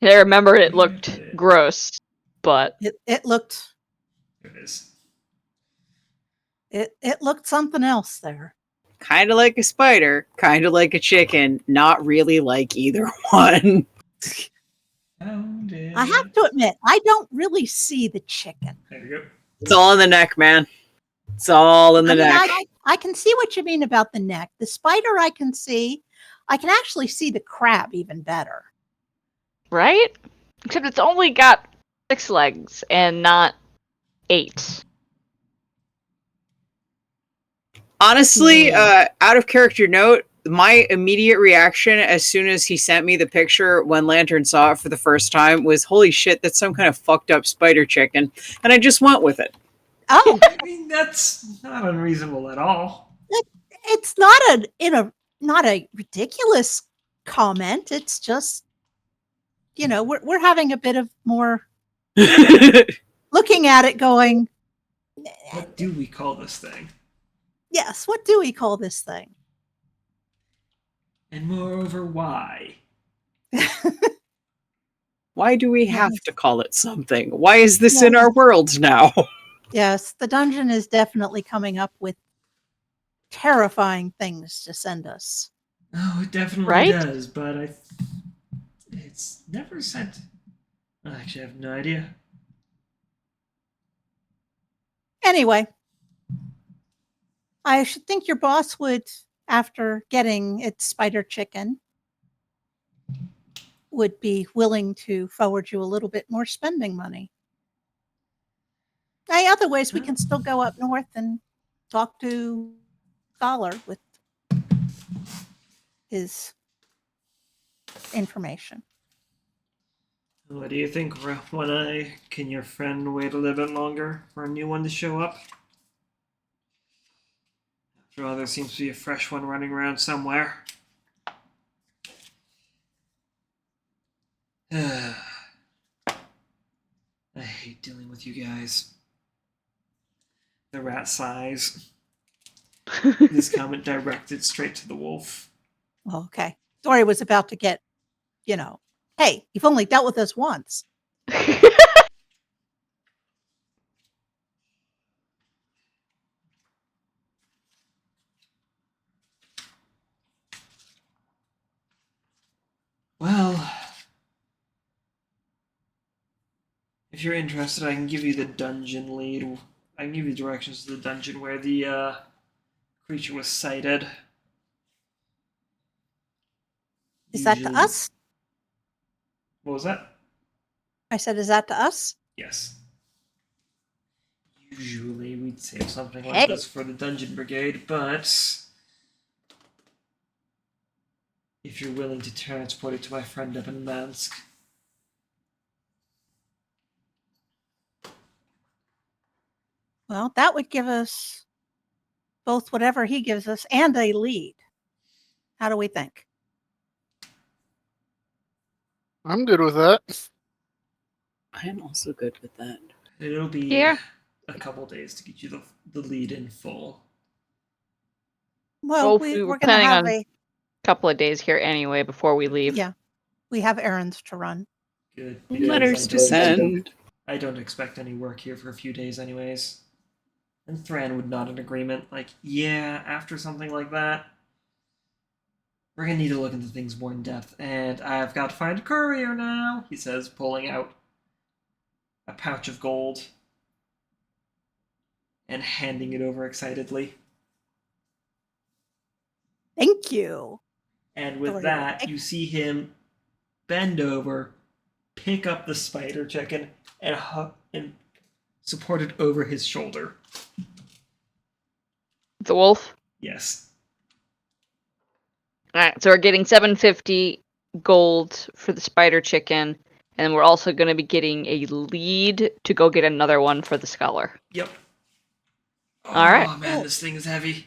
And I remember it looked gross, but It looked There it is. it looked something else there. Kind of like a spider, kind of like a chicken, not really like either one. Found it. I have to admit, I don't really see the chicken. There we go. It's all in the neck, man. It's all in the neck. I can see what you mean about the neck. The spider I can see. I can actually see the crab even better. right? Except it's only got 6 legs and not 8. Honestly, out of character note, my immediate reaction as soon as he sent me the picture when Lantern saw it for the first time was, holy shit, that's some kind of fucked up spider chicken. And I just went with it. Oh, I mean, that's not unreasonable at all. it's not a ridiculous comment. It's just, we're having a bit of more looking at it going, What do we call this thing? yes, what do we call this thing? And moreover, why? Why do we have to call it something? Why is this in our world now? Yes, the dungeon is definitely coming up with terrifying things to send us. Oh, it definitely Right? does, but it's never sent. Actually, I have no idea. Anyway, I should think your boss would, after getting its spider chicken, would be willing to forward you a little bit more spending money. Otherwise, we can still go up north and talk to Scholar with his information. What do you think, One-Eye? Can your friend wait a little bit longer for a new one to show up? After all, there seems to be a fresh one running around somewhere. I hate dealing with you guys. The rat sighs. This comment directed straight to the wolf. Well, okay. Dory was about to get, hey, you've only dealt with us once. Well, if you're interested, I can give you the dungeon lead. I can give you directions to the dungeon where the creature was sighted. Is that to Usually- us? What was that? I said, is that to us? Yes. Usually we'd save something like Hey. this for the dungeon brigade, but if you're willing to transport it to my friend up in Mansk. Well, that would give us both whatever he gives us and a lead. How do we think? I'm good with that. I am also good with that. It'll be Here. a couple days to get you the lead in full. Well, we were we're going to planning have on- Couple of days here anyway before we leave. yeah, we have errands to run. Good. Letters to because send. I don't expect any work here for a few days anyways. And Thran would nod in agreement, like, yeah, after something like that, we're gonna need to look into things more in depth, and I've got to find a courier now, he says, pulling out a pouch of gold. and handing it over excitedly. Thank you. And with Doring. that, you see him bend over, pick up the spider chicken, and support it over his shoulder. The wolf. Yes. All right, so we're getting 750 gold for the spider chicken, and we're also going to be getting a lead to go get another one for the scholar. Yep. All right. Oh man, this thing is heavy.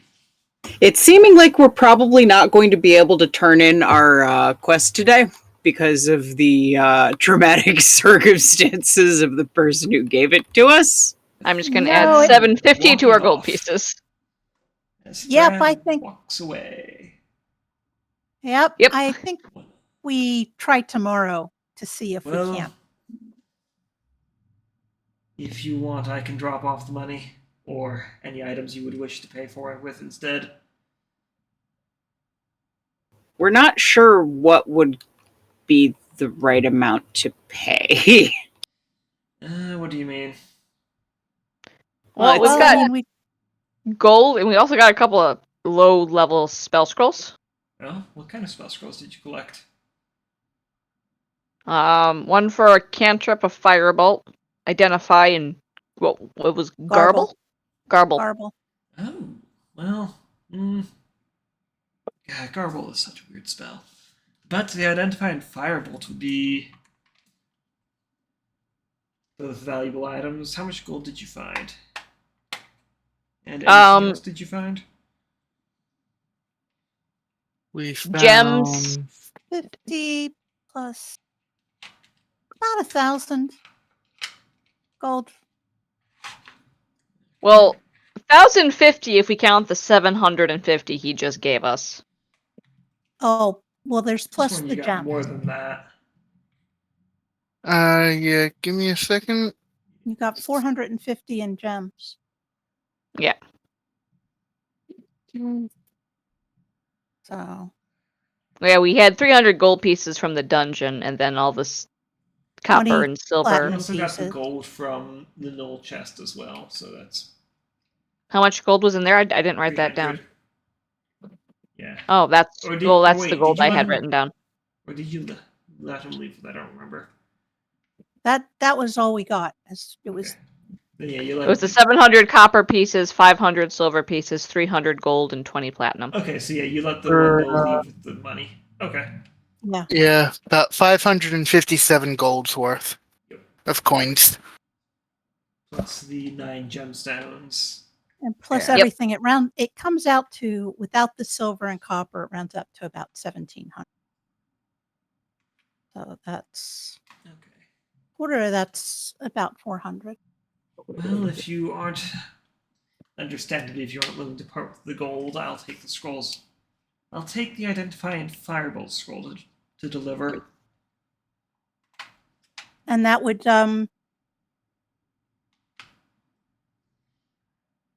It's seeming like we're probably not going to be able to turn in our quest today because of the dramatic circumstances of the person who gave it to us. I'm just going to No, add it- 750 to our Walking gold off. pieces. As Yep, Thran I think- walks away. Yep. Yep. I think we try tomorrow to see if we Well, can. if you want, I can drop off the money or any items you would wish to pay for it with instead. We're not sure what would be the right amount to pay. What do you mean? Well, Well, we've Well, got I mean, we gold, and we also got a couple of low-level spell scrolls. Well, what kind of spell scrolls did you collect? One for a cantrip of firebolt, identify, and what was Garble. Garble. garble. Oh, well, yeah, Garble is such a weird spell. But the Identify and Firebolt would be both valuable items. How much gold did you find? And anything else did you find? We found Gems. 50 plus about 1,000 gold. Well, 1,050 if we count the 750 he just gave us. Oh, well, there's Just plus when the you got gem. more than that. Yeah, give me a second. You got 450 in gems. Yeah. So, Yeah, we had 300 gold pieces from the dungeon, and then all this copper 20 and silver. You platinum. also got the pieces. gold from the Knoll chest as well, so that's How much gold was in there? I didn't write that 300. down. Yeah. Oh, that's Or that's wait, the gold did you I let had him- written down. Or did you let him leave? I don't remember. that was all we got. It was Okay. Then yeah, you let It was him the 700 copper pieces, 500 silver pieces, 300 gold, and 20 platinum. Okay, so yeah, you let the one Knoll leave with the money. Okay. Yeah, about 557 gold's worth Yep. of coins. Plus the 9 gemstones. and plus Yeah. Yep. everything it comes out to, without the silver and copper, it rounds up to about 1,700. So that's Okay. quarter of that's about 400. Well, if you aren't, understandably, if you aren't willing to part with the gold, I'll take the scrolls. I'll take the Identify and Firebolt scroll to deliver. And that would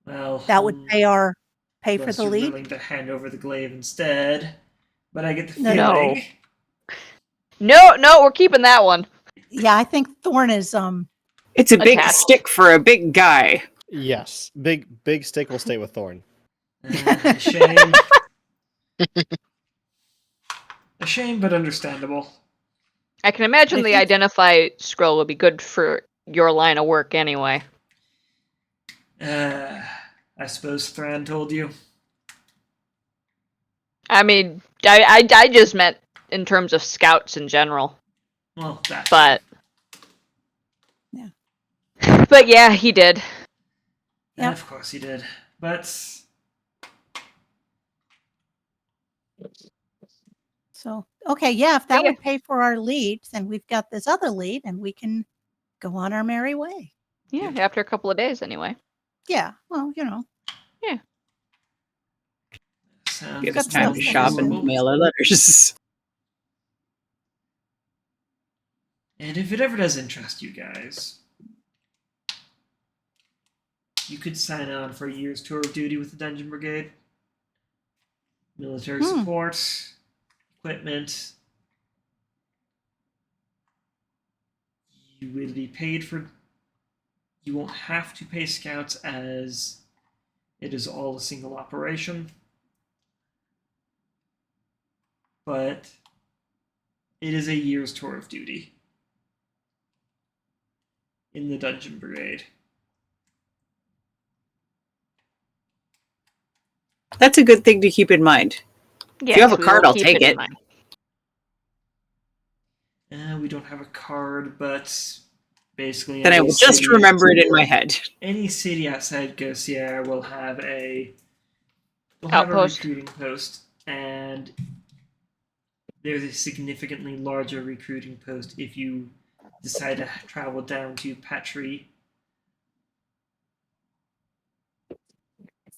Well, pay for unless the you're lead. willing to hand over the glaive instead. But I get the No. feeling. No, we're keeping that one. Yeah, I think Thorn is It's a big Attached. stick for a big guy. Yes, big stick will stay with Thorn. A shame. A shame, but understandable. I can imagine I the think- identify scroll would be good for your line of work anyway. I suppose Thran told you. I mean, I just meant in terms of scouts in general. Well, that. But Yeah. But yeah, he did. And Yep. of course he did. But so okay, yeah, if that Yeah. would pay for our lead, then we've got this other lead and we can go on our merry way. Yeah, after a couple of days anyway. Yeah, well, sounds Give us got time stuff to to shop and reasonable. mail our letters. And if it ever does interest you guys, you could sign on for a year's tour of duty with the Dungeon Brigade. Military support, equipment. You will be paid for. You won't have to pay scouts as It is all a single operation. But it is a year's tour of duty in the Dungeon Brigade. That's a good thing to keep in mind. Yes, If you have a we card, will I'll keep take in it. mind. We don't have a card, but basically, Then I any will just city- remember it in my head. Any city outside Gossier will have a Outpost. recruiting post, and there's a significantly larger recruiting post if you decide to travel down to Patry.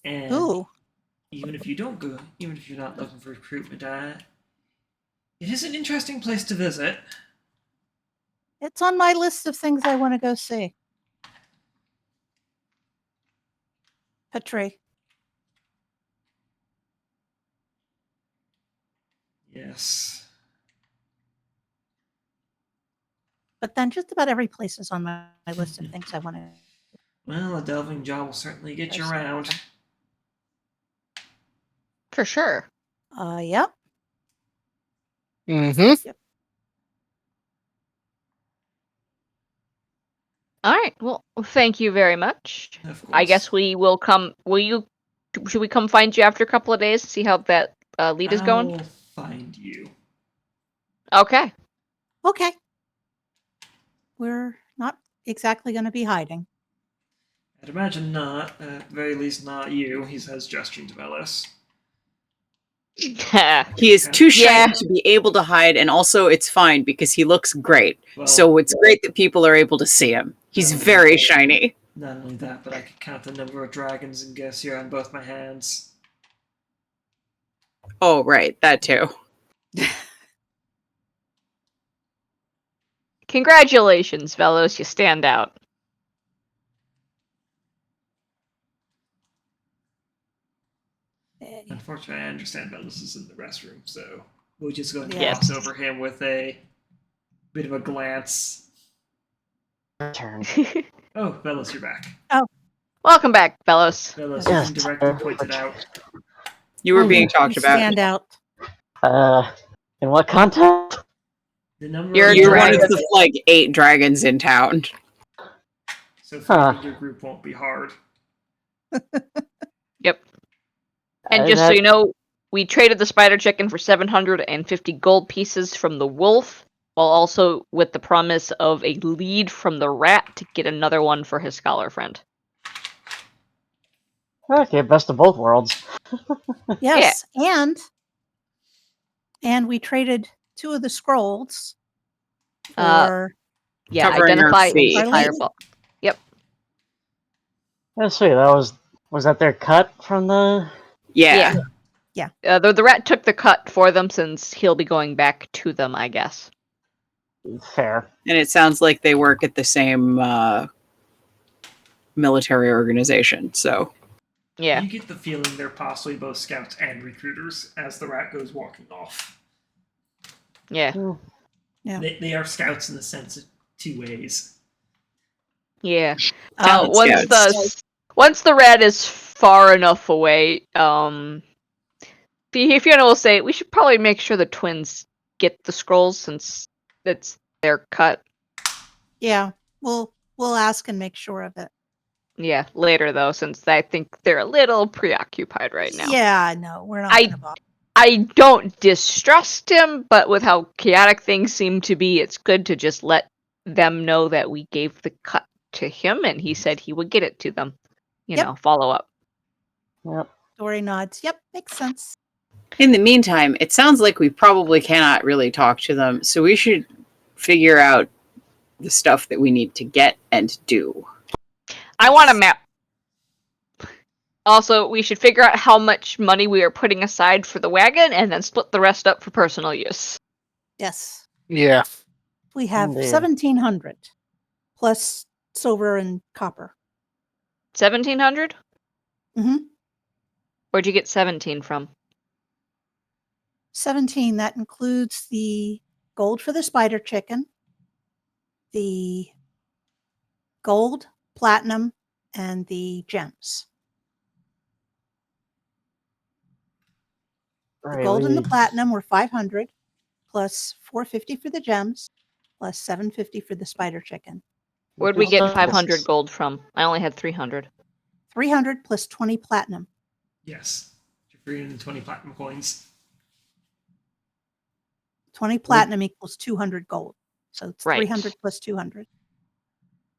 And Ooh. even if you don't go, even if you're not looking for recruitment, it is an interesting place to visit. It's on my list of things I want to go see. Petri. Yes. But then just about every place is on my list of things I want to. Well, a delving job will certainly get you around. For sure. Yep. Mm-hmm. All right. Well, thank you very much. Of course. I guess we will come. Should we come find you after a couple of days to see how that lead is going? I'll find you. Okay. Okay. We're not exactly going to be hiding. I'd imagine not. At the very least, not you. He says, gesturing to Vellos. He is too shy to be able to hide, and also it's fine because he looks great. Well, So it's great that people are able to see him. He's very shiny. Not only that, but I could count the number of dragons in Gossier on both my hands. Oh, right, that too. Congratulations, Vellos. You stand out. Unfortunately, I understand Vellos is in the restroom, so we'll just go and Yes. gloss over him with a bit of a glance. Turn. Oh, Vellos, you're back. Welcome back, Vellos. Vellos, Yes. you can directly point it out. You were being You talked about. stand out. In what context? The number You're of a You're one of dragon. the like 8 dragons in town. So finding your group won't be hard. Yep. And just so you know, we traded the spider chicken for 750 gold pieces from the wolf, while also with the promise of a lead from the rat to get another one for his scholar friend. Okay, best of both worlds. Yes, and we traded 2 of the scrolls for Yeah, Covering our identify fee. a fireball. Yeah, sweet. Was that their cut from the? Yeah. The rat took the cut for them since he'll be going back to them, I guess. Fair. And it sounds like they work at the same military organization, so. Yeah. You get the feeling they're possibly both scouts and recruiters as the rat goes walking off. Yeah. Yeah. They are scouts in the sense of 2 ways. Yeah. Talent scouts. Once the rat is far enough away, Fiona will say we should probably make sure the twins get the scrolls since it's their cut. Yeah, we'll ask and make sure of it. Yeah, later though, since I think they're a little preoccupied right now. Yeah, no, we're not I- going to bother. I don't distrust him, but with how chaotic things seem to be, it's good to just let them know that we gave the cut to him and he said he would get it to them. Follow up. Yep. Dory nods. Yep, makes sense. In the meantime, it sounds like we probably cannot really talk to them, so we should figure out the stuff that we need to get and do. I want a map. Also, we should figure out how much money we are putting aside for the wagon and then split the rest up for personal use. Yes, Yeah. we have Indeed. 1,700 plus silver and copper. 1,700? Mm-hmm. Where'd you get 17 from? 17. That includes the gold for the spider chicken, the gold, platinum, and the gems. The gold and the Really? platinum were 500, plus 450 for the gems, plus 750 for the spider chicken. Where'd we get Just- 500 gold from? I only had 300. 300 plus 20 platinum. Yes. 320 platinum coins. 20 platinum equals 200 gold. So it's Right. 300 plus 200.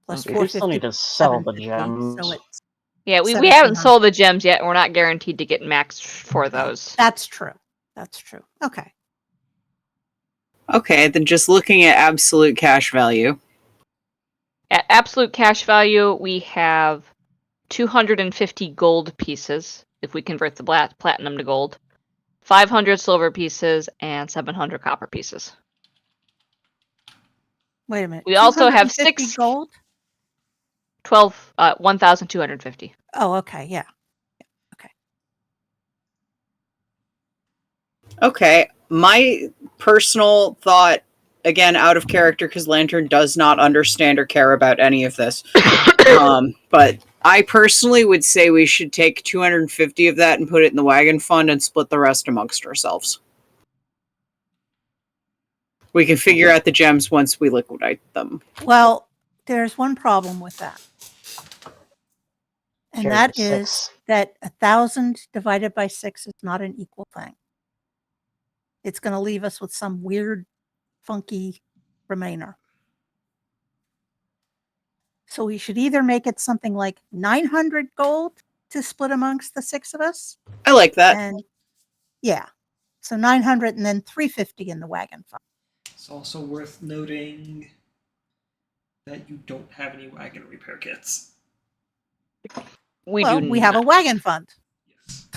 Plus Okay. We still 450 need to plus sell the 750, gems. So it's Yeah, we 1700. haven't sold the gems yet, and we're not guaranteed to get maxed for those. That's true. That's true. Okay. Okay, then just looking at absolute cash value. At absolute cash value, we have 250 gold pieces, if we convert the platinum to gold, 500 silver pieces, and 700 copper pieces. Wait a minute. We also have 250 6 gold. 1,250. Oh, okay. Yeah. Okay, my personal thought, again, out of character because Lantern does not understand or care about any of this. But I personally would say we should take 250 of that and put it in the wagon fund and split the rest amongst ourselves. We can figure out the gems once we liquidate them. Well, there's one problem with that. And Share that the is 6. that 1,000 divided by 6 is not an equal thing. It's going to leave us with some weird, funky remainder. So we should either make it something like 900 gold to split amongst the 6 of us. I like that. And yeah, so 900 and then 350 in the wagon fund. It's also worth noting that you don't have any wagon repair kits. We have a wagon fund. Yes.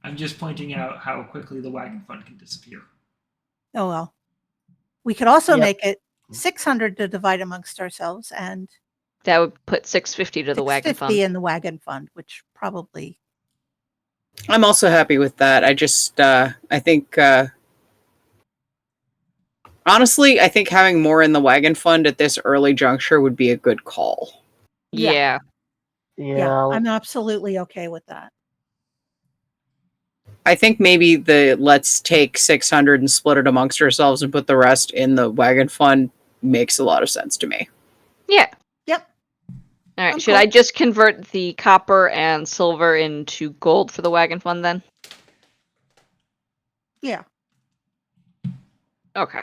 I'm just pointing out how quickly the wagon fund can disappear. Oh, well. We could also Yep. make it 600 to divide amongst ourselves and That would put 650 to the wagon 650 fund. in the wagon fund, which probably... I'm also happy with that. I just, I think, honestly, I think having more in the wagon fund at this early juncture would be a good call. Yeah. Yeah, I'm absolutely okay with that. I think maybe let's take 600 and split it amongst ourselves and put the rest in the wagon fund makes a lot of sense to me. Yeah. Yep. All right. I'm Should cool. I just convert the copper and silver into gold for the wagon fund then? Yeah. Okay.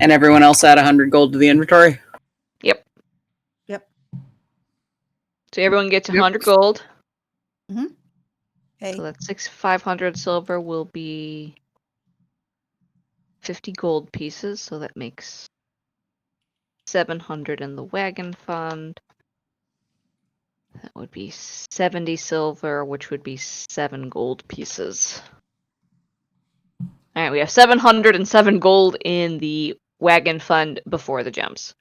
And everyone else add 100 gold to the inventory? Yep. Yep. So everyone gets Yep. 100 gold. Okay. So that's 500 silver will be 50 gold pieces. So that makes 700 in the wagon fund. That would be 70 silver, which would be 7 gold pieces. All right, we have 707 gold in the wagon fund before the gems.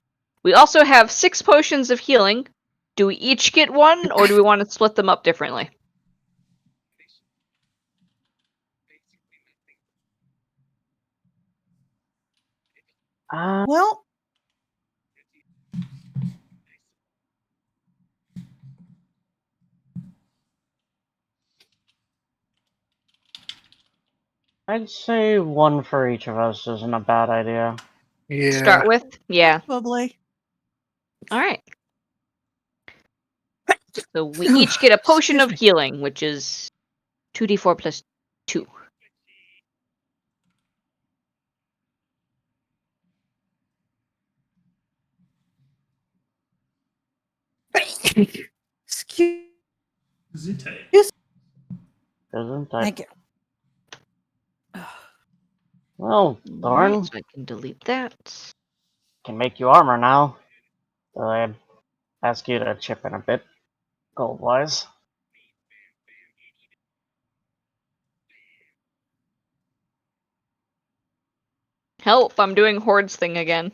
We also have 6 potions of healing. Do we each get one, or do we want to split them up differently? Well, I'd say one for each of us isn't a bad idea. Yeah. Start with? Yeah. probably. All right. So we each get a potion of healing, which is 2d4 plus 2. Excuse Zite. Isn't that? Thank you. Well, Thorn So I can delete that. can make you armor now. So I'd ask you to chip in a bit, gold-wise. Help, I'm doing Horde's thing again.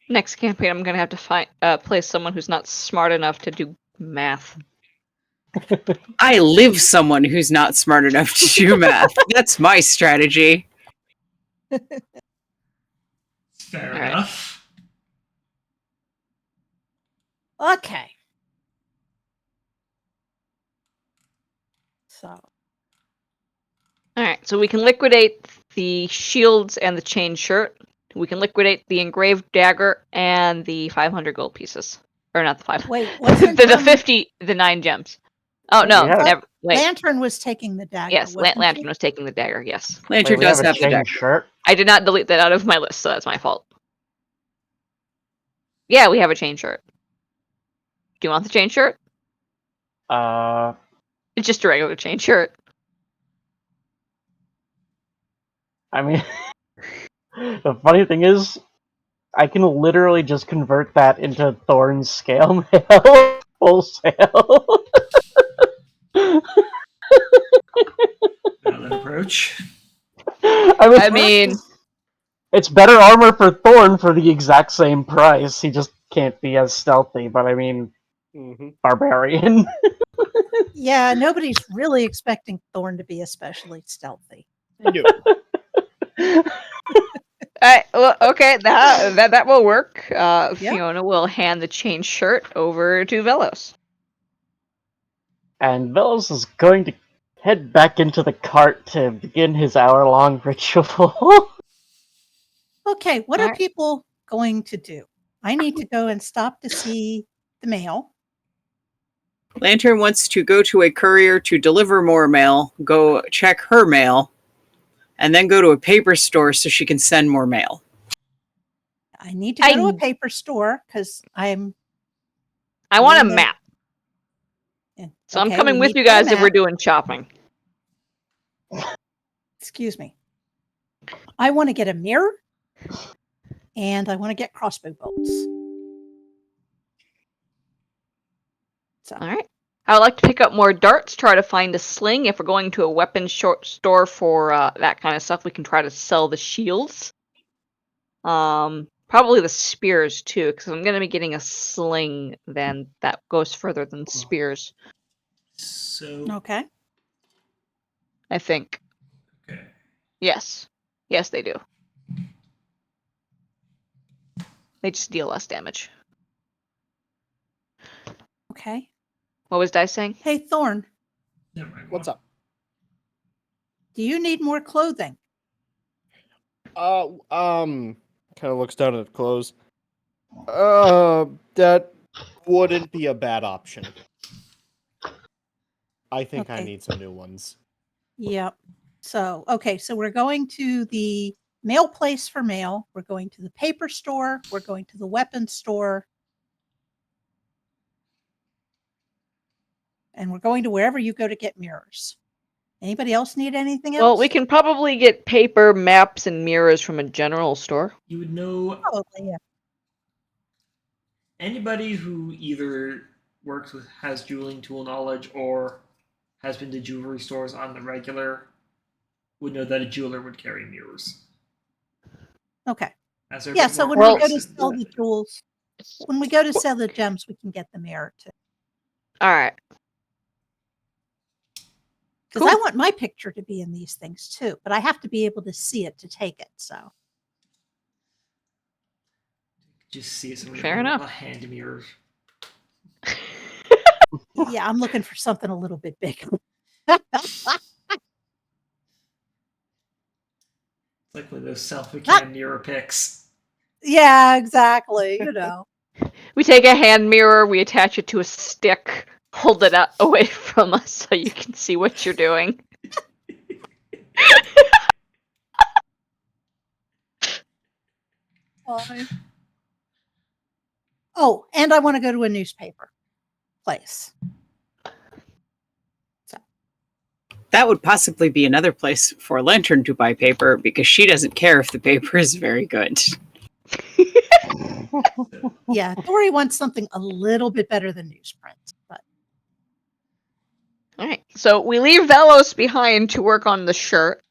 Next campaign, I'm going to have to play someone who's not smart enough to do math. I live someone who's not smart enough to do math. That's my strategy. Fair All right. enough. So we can liquidate the shields and the chain shirt. We can liquidate the engraved dagger and the 500 gold pieces. Or not the 5. Wait, wasn't the 50, the 9 gems. Oh, no. Yeah. Never, wait. Lantern was taking the dagger. Yes, wasn't Lantern she? was taking the dagger, yes. Lantern we does have a have the chain dagger. shirt. I did not delete that out of my list, so that's my fault. Yeah, we have a chain shirt. Do you want the chain shirt? It's just a regular chain shirt. I mean, the funny thing is, I can literally just convert that into Thorn's scale mail wholesale. Valid approach. I mean, it's better armor for Thorn for the exact same price. He just can't be as stealthy, but I mean, barbarian. Yeah, nobody's really expecting Thorn to be especially stealthy. well, okay, that will work. Fiona will hand the chain shirt over to Vellos. And Vellos is going to head back into the cart to begin his hour-long ritual. Okay, what are Alright. people going to do? I need to go and stop to see the mail. Lantern wants to go to a courier to deliver more mail, go check her mail, and then go to a paper store so she can send more mail. I need to go to a paper store because I want a And then- map. So I'm okay, coming we with need you to get a guys if we're map. doing shopping. Excuse me. I want to get a mirror and I want to get crossbow bolts. So, All right. I would like to pick up more darts, try to find a sling. If we're going to a weapons store for that kind of stuff, we can try to sell the shields. Probably the spears too, because I'm going to be getting a sling then that goes further than spears, So okay. I think. okay. Yes. Yes, they do. They just deal less damage. Okay. What was Dice saying? Hey, Thorn, Never mind. What's up? do you need more clothing? Kind of looks down at the clothes. That wouldn't be a bad option. I think I Okay. need some new ones. Yep. So, okay, so we're going to the mail place for mail. We're going to the paper store. We're going to the weapons store. And we're going to wherever you go to get mirrors. Anybody else need anything else? Well, we can probably get paper, maps, and mirrors from a general store. You would know Probably, yeah. anybody who either works with has jeweling tool knowledge or has been to jewelry stores on the regular would know that a jeweler would carry mirrors. Okay. As they're a Yeah, bit so more when we go to expensive. sell the jewels, when we go to sell the gems, we can get the mirror too. All right. Because I want my picture to be in these things too, but I have to be able to see it to take it. So Just see some Fair enough. a hand mirror. yeah, I'm looking for something a little bit bigger. It's like one of those selfie-cam mirror pics. Yeah, exactly. You know. We take a hand mirror, we attach it to a stick, hold it out away from us so you can see what you're doing. Fine. Oh, and I want to go to a newspaper place. That would possibly be another place for Lantern to buy paper because she doesn't care if the paper is very good. Yeah, Dory wants something a little bit better than newsprint. But All right. So we leave Vellos behind to work on the shirt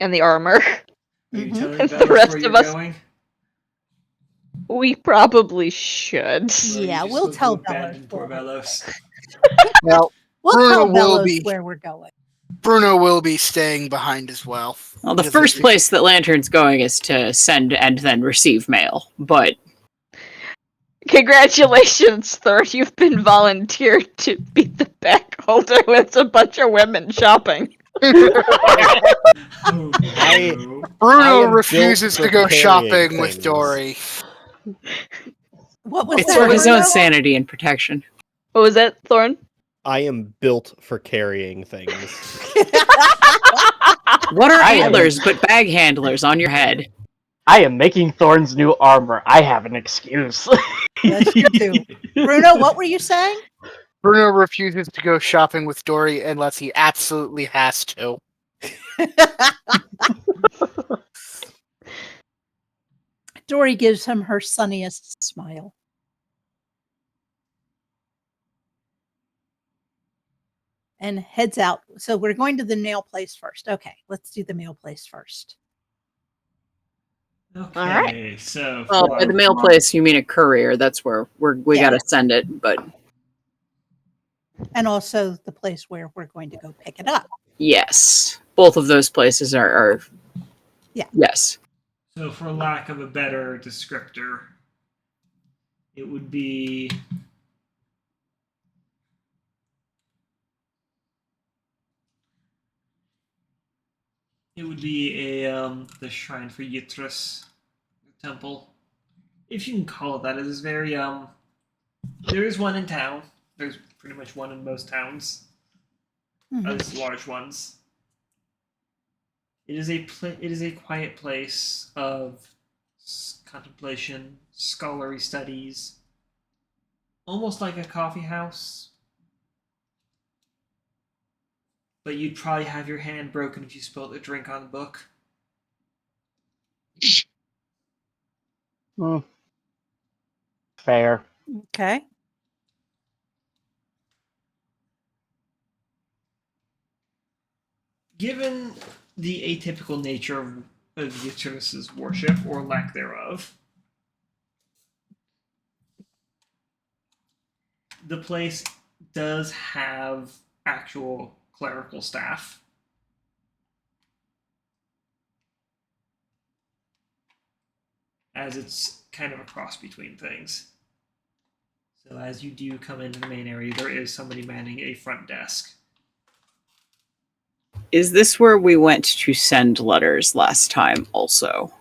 and the armor. Are you Mhm. telling The Vellos rest where of you're us- going? We probably should. Or yeah, you just we'll going to tell abandon Vellos. poor Vellos. Well, We'll Bruno tell will Vellos be- where we're going. Bruno will be staying behind as well. Well, the Because first it- place that Lantern's going is to send and then receive mail, but Congratulations, Third. You've been volunteered to be the back holder with a bunch of women shopping. Oh, I- no. Bruno am refuses built to go for carrying shopping with things. Dory. What was It's that? for his Bruno? own sanity and protection. What was that, Thorn? I am built for carrying things. What are I am- antlers but bag handlers on your head? I am making Thorn's new armor. I have an excuse. That's true too. Bruno, what were you saying? Bruno refuses to go shopping with Dory unless he absolutely has to. Dory gives him her sunniest smile. And heads out. So we're going to the mail place first. Okay, let's do the mail place first. Okay, right. so Well, for by the mail place, you mean a courier. That's where we Yeah. got to send it. But And also the place where we're going to go pick it up. yes, both of those places are Yeah. Yes. So, for lack of a better descriptor, it would be a the shrine for Yithrus temple, if you can call it that. It is very there is one in town. There's pretty much one in most towns, Mhm. at least large ones. It is a quiet place of contemplation, scholarly studies, almost like a coffee house. But you'd probably have your hand broken if you spilled a drink on the book. Hmm. Fair. Okay. Given the atypical nature of Yityrus's worship, or lack thereof, the place does have actual clerical staff. As it's kind of a cross between things. So as you do come into the main area, there is somebody manning a front desk. Is this where we went to send letters last time also?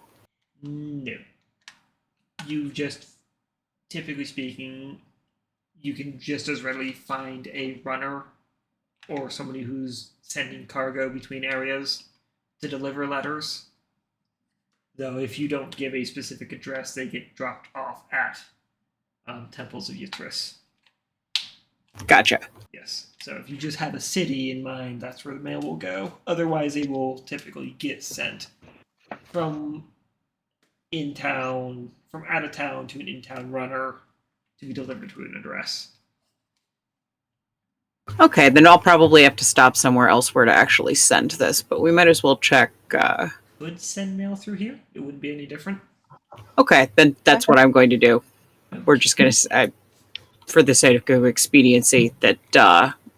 No. You just, typically speaking, you can just as readily find a runner or somebody who's sending cargo between areas to deliver letters. Though if you don't give a specific address, they get dropped off at temples of Yithrus. Gotcha. Yes. So if you just have a city in mind, that's where the mail will go. Otherwise, it will typically get sent from from out of town to an in-town runner to be delivered to an address. Okay, then I'll probably have to stop somewhere else where to actually send this, but we might as well check. Could send mail through here. It wouldn't be any different. Okay, then that's what I'm going to do. We're just going to, for the sake of expediency, that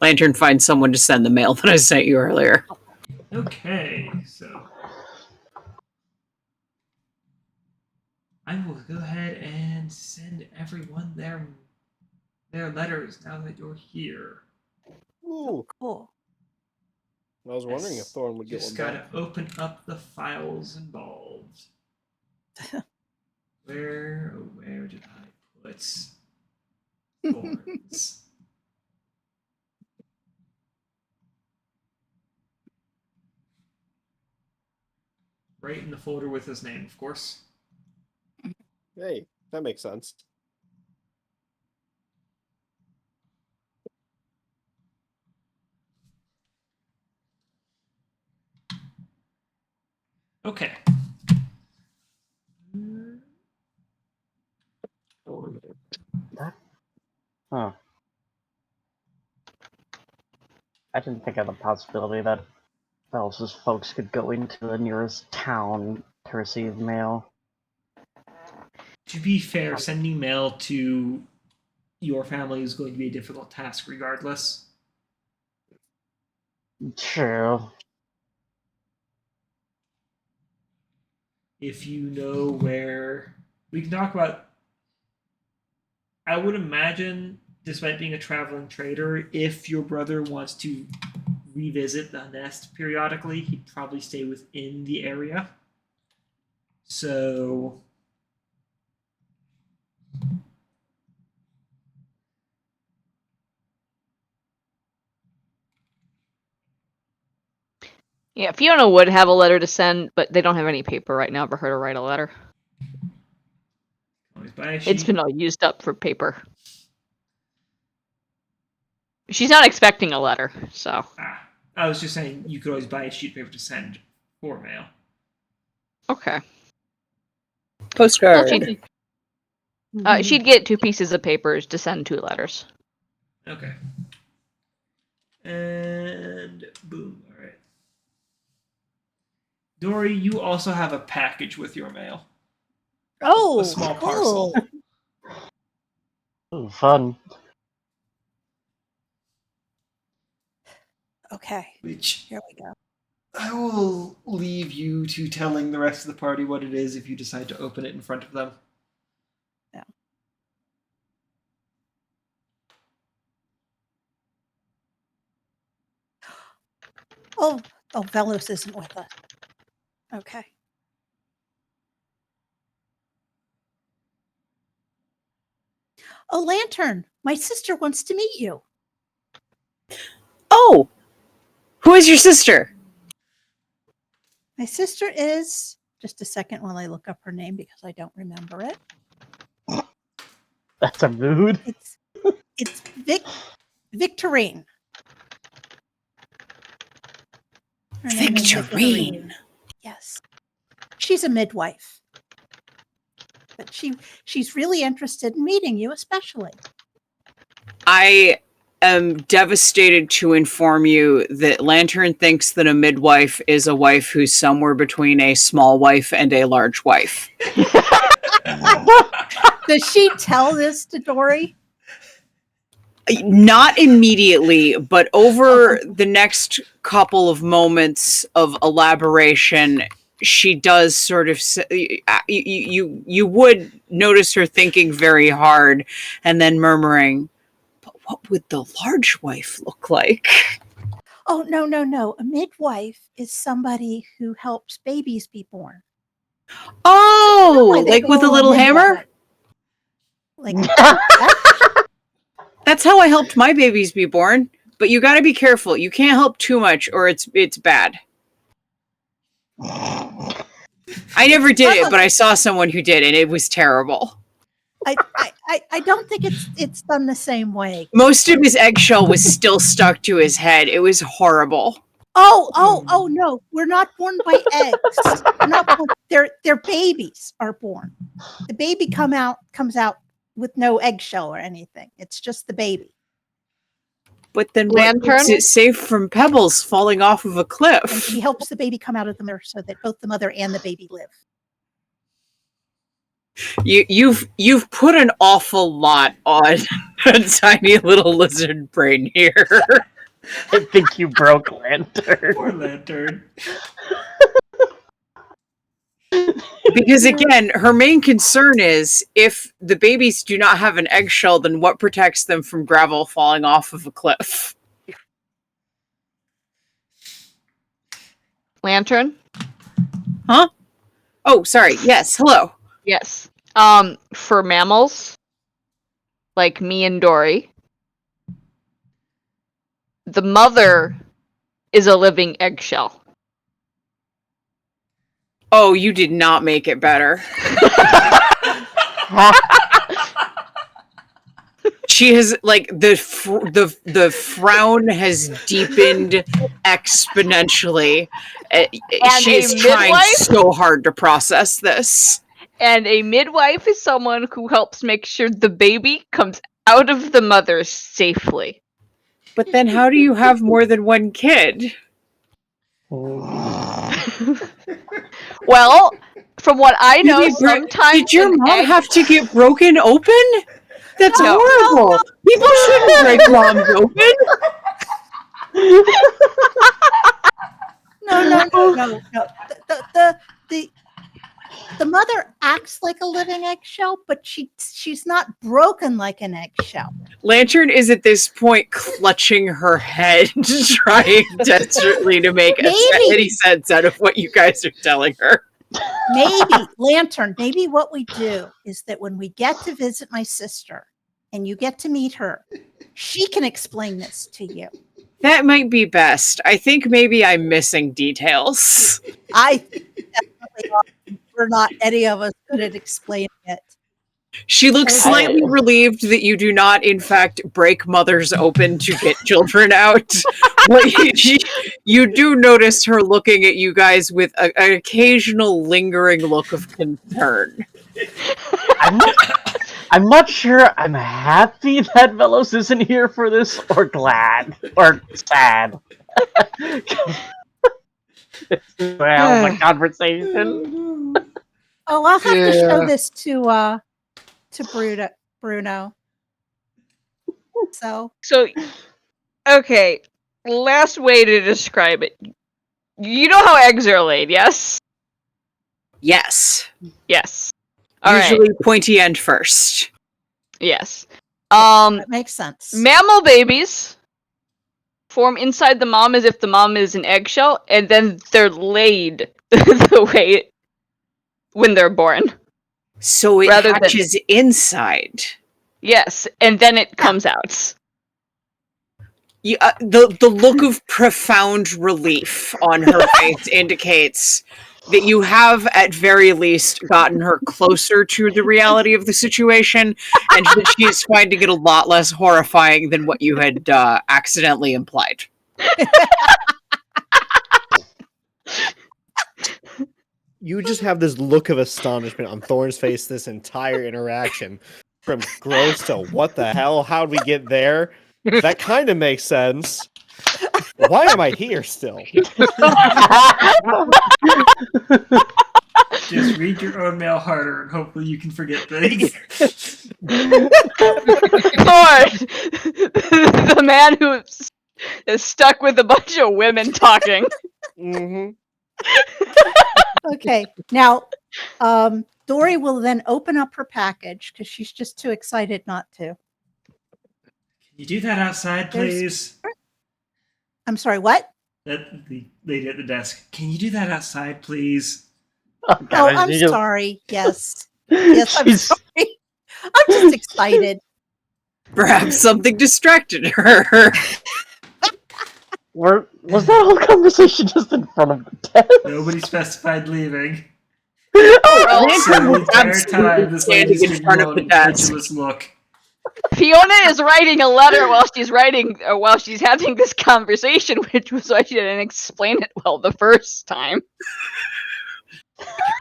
Lantern finds someone to send the mail that I sent you earlier. Okay, so I will go ahead and send everyone their letters now that you're here. Ooh, Cool. I was wondering if Thorn would get Just one gotta back. open up the files involved. Where did I put Thorns? Right in the folder with his name, of course. Hey, that makes sense. Okay. Huh. I didn't think of the possibility that Vellos' folks could go into the nearest town to receive mail. To be fair, sending mail to your family is going to be a difficult task regardless. True. If you know where, we can talk about. I would imagine, despite being a traveling trader, if your brother wants to revisit the nest periodically, he'd probably stay within the area. So Yeah, Fiona would have a letter to send, but they don't have any paper right now for her to write a letter. always buy a It's sheet. been all used up for paper. She's not expecting a letter, so. I was just saying you could always buy a sheet of paper to send for mail. Okay. Postcard. She'd get 2 pieces of papers to send 2 letters. Okay. And boom. All right. Dory, you also have a package with your mail. Oh, A small parcel. Ooh, fun. Okay, Which here we go. I will leave you to telling the rest of the party what it is if you decide to open it in front of them. Yeah. Oh, Vellos isn't with us. Okay. Oh, Lantern, my sister wants to meet you. Oh, who is your sister? My sister is, just a second while I look up her name because I don't remember it. That's a mood. It's Victorine. Her name is Victorine. Yes. She's a midwife. But she's really interested in meeting you, especially. I am devastated to inform you that Lantern thinks that a midwife is a wife who's somewhere between a small wife and a large wife. Does she tell this to Dory? Not immediately, but over the next couple of moments of elaboration, she does sort of you would notice her thinking very hard and then murmuring, but what would the large wife look like? Oh, no. A midwife is somebody who helps babies be born. Oh, like with a little hammer? Like That's how I helped my babies be born. But you got to be careful. You can't help too much or it's bad. I never did it, but I saw someone who did, and it was terrible. I don't think it's done the same way. Most of his eggshell was still stuck to his head. It was horrible. Oh no, we're not born by eggs. We're not born, their babies are born. The baby comes out with no eggshell or anything. It's just the baby. But then what keeps it safe from pebbles falling off of a And cliff? she helps the baby come out of the mother so that both the mother and the baby live. You've put an awful lot on a tiny little lizard brain here. I think you broke Lantern. Poor Lantern. Because again, her main concern is if the babies do not have an eggshell, then what protects them from gravel falling off of a cliff? Lantern? Huh? Oh, sorry. Yes. Hello. Yes. For mammals, like me and Dory, the mother is a living eggshell. Oh, you did not make it better. She has like the frown has deepened exponentially. She's trying so hard to process this. And a midwife is someone who helps make sure the baby comes out of the mother safely. But then how do you have more than one kid? Well, from what I know, sometimes did your mom have to get broken open? That's No. horrible. People shouldn't break moms open. No. The the mother acts like a living eggshell, but she's not broken like an eggshell. Lantern is at this point clutching her head, trying desperately to make any sense out of what you guys are telling her. Maybe, Lantern, maybe what we do is that when we get to visit my sister and you get to meet her, she can explain this to you. That might be best. I think maybe I'm missing details. I think definitely we're not any of us good at explaining it. She looks slightly relieved that you do not, in fact, break mothers open to get children out. You do notice her looking at you guys with an occasional lingering look of concern. I'm not sure I'm happy that Vellos isn't here for this, or glad, or sad. It's the conversation. Oh, I'll have to show this to Bruno. So, okay. Last way to describe it. You know how eggs are laid, yes? Yes. Yes. Usually pointy end first. Yes. that makes sense. Mammal babies form inside the mom as if the mom is an eggshell, and then they're laid the way when they're born. So it hatches inside. Yes, and then it comes out. The look of profound relief on her face indicates that you have, at very least, gotten her closer to the reality of the situation, and that she is finding it a lot less horrifying than what you had accidentally implied. You just have this look of astonishment on Thorn's face this entire interaction. From gross to what the hell? How'd we get there? That kind of makes sense. Why am I here still? Just read your own mail harder, and hopefully you can forget things. Thorn! The man who is stuck with a bunch of women talking. Mm-hmm. Okay, now Dory will then open up her package because she's just too excited not to. Can you do that outside, please? I'm sorry, what? That the lady at the desk. Can you do that outside, please? Oh, I'm sorry. Yes. Yes, I'm sorry. I'm just excited. Perhaps something distracted her. Was that whole conversation just in front of the desk? Nobody specified leaving. Oh, So the entire time, this lady's giving you an incredulous look. Fiona is writing a letter while she's having this conversation, which was why she didn't explain it well the first time.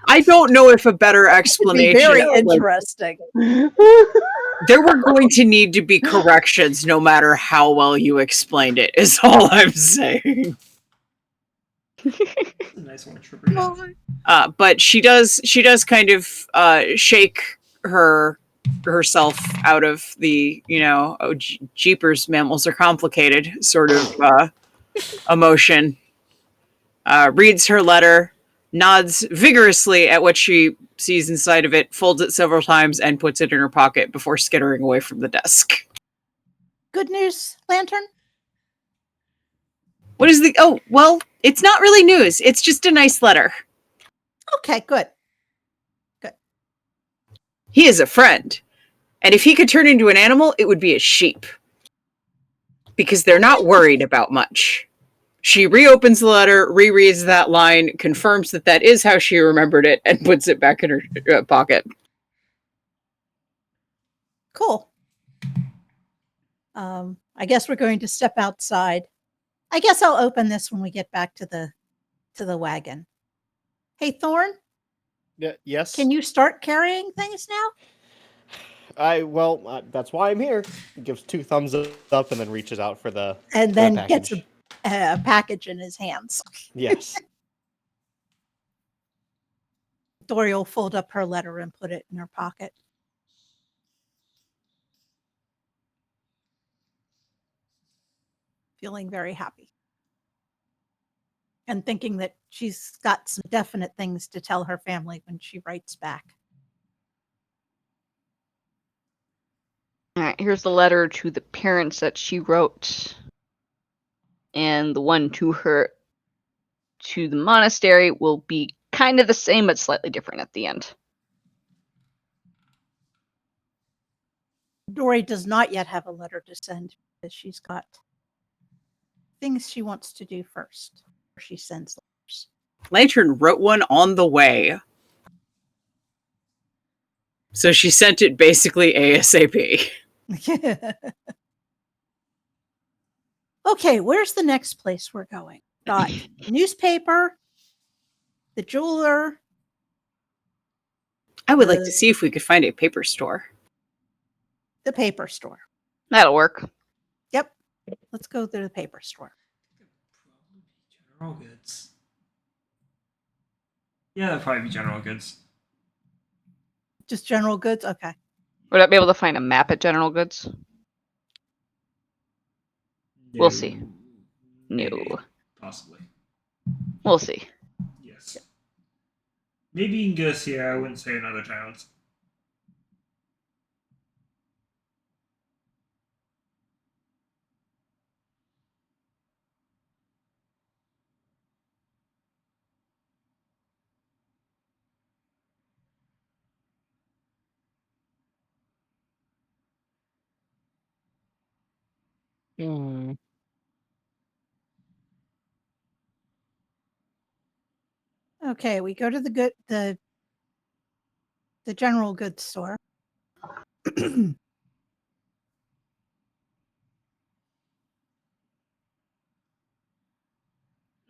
I don't know if a better explanation. Very interesting. There were going to need to be corrections, no matter how well you explained it. Is all I'm saying. That's a nice one, Tripper. But she does kind of shake herself out of the, jeepers, mammals are complicated sort of emotion. Reads her letter, nods vigorously at what she sees inside of it, folds it several times, and puts it in her pocket before skittering away from the desk. Good news, Lantern? What is the... Oh, well, it's not really news. It's just a nice letter. Okay, good. Good. He is a friend. And if he could turn into an animal, it would be a sheep. Because they're not worried about much. She reopens the letter, rereads that line, confirms that is how she remembered it, and puts it back in her pocket. Cool. I guess we're going to step outside. I guess I'll open this when we get back to the wagon. Hey, Thorn? Yes? Can you start carrying things now? That's why I'm here. He gives 2 thumbs up and then reaches out for the And then package. gets a package in his hands. Yes. Dory will fold up her letter and put it in her pocket. Feeling very happy. and thinking that she's got some definite things to tell her family when she writes back. All right, here's the letter to the parents that she wrote. And the one to her to the monastery will be kind of the same but slightly different at the end. Dory does not yet have a letter to send because she's got things she wants to do first. She sends letters. Lantern wrote one on the way. So she sent it basically ASAP. Okay, where's the next place we're going? Got newspaper, the jeweler. I would like to see if we could find a paper store. The paper store. That'll work. Yep. Let's go to the paper store. General goods. Yeah, that'd probably be general goods. Just general goods? Okay. Would I be able to find a map at General Goods? We'll see. No. Maybe. Possibly. We'll see. Yes. Maybe you can get us here. I wouldn't say in other towns. Hmm. Okay, we go to the general goods store.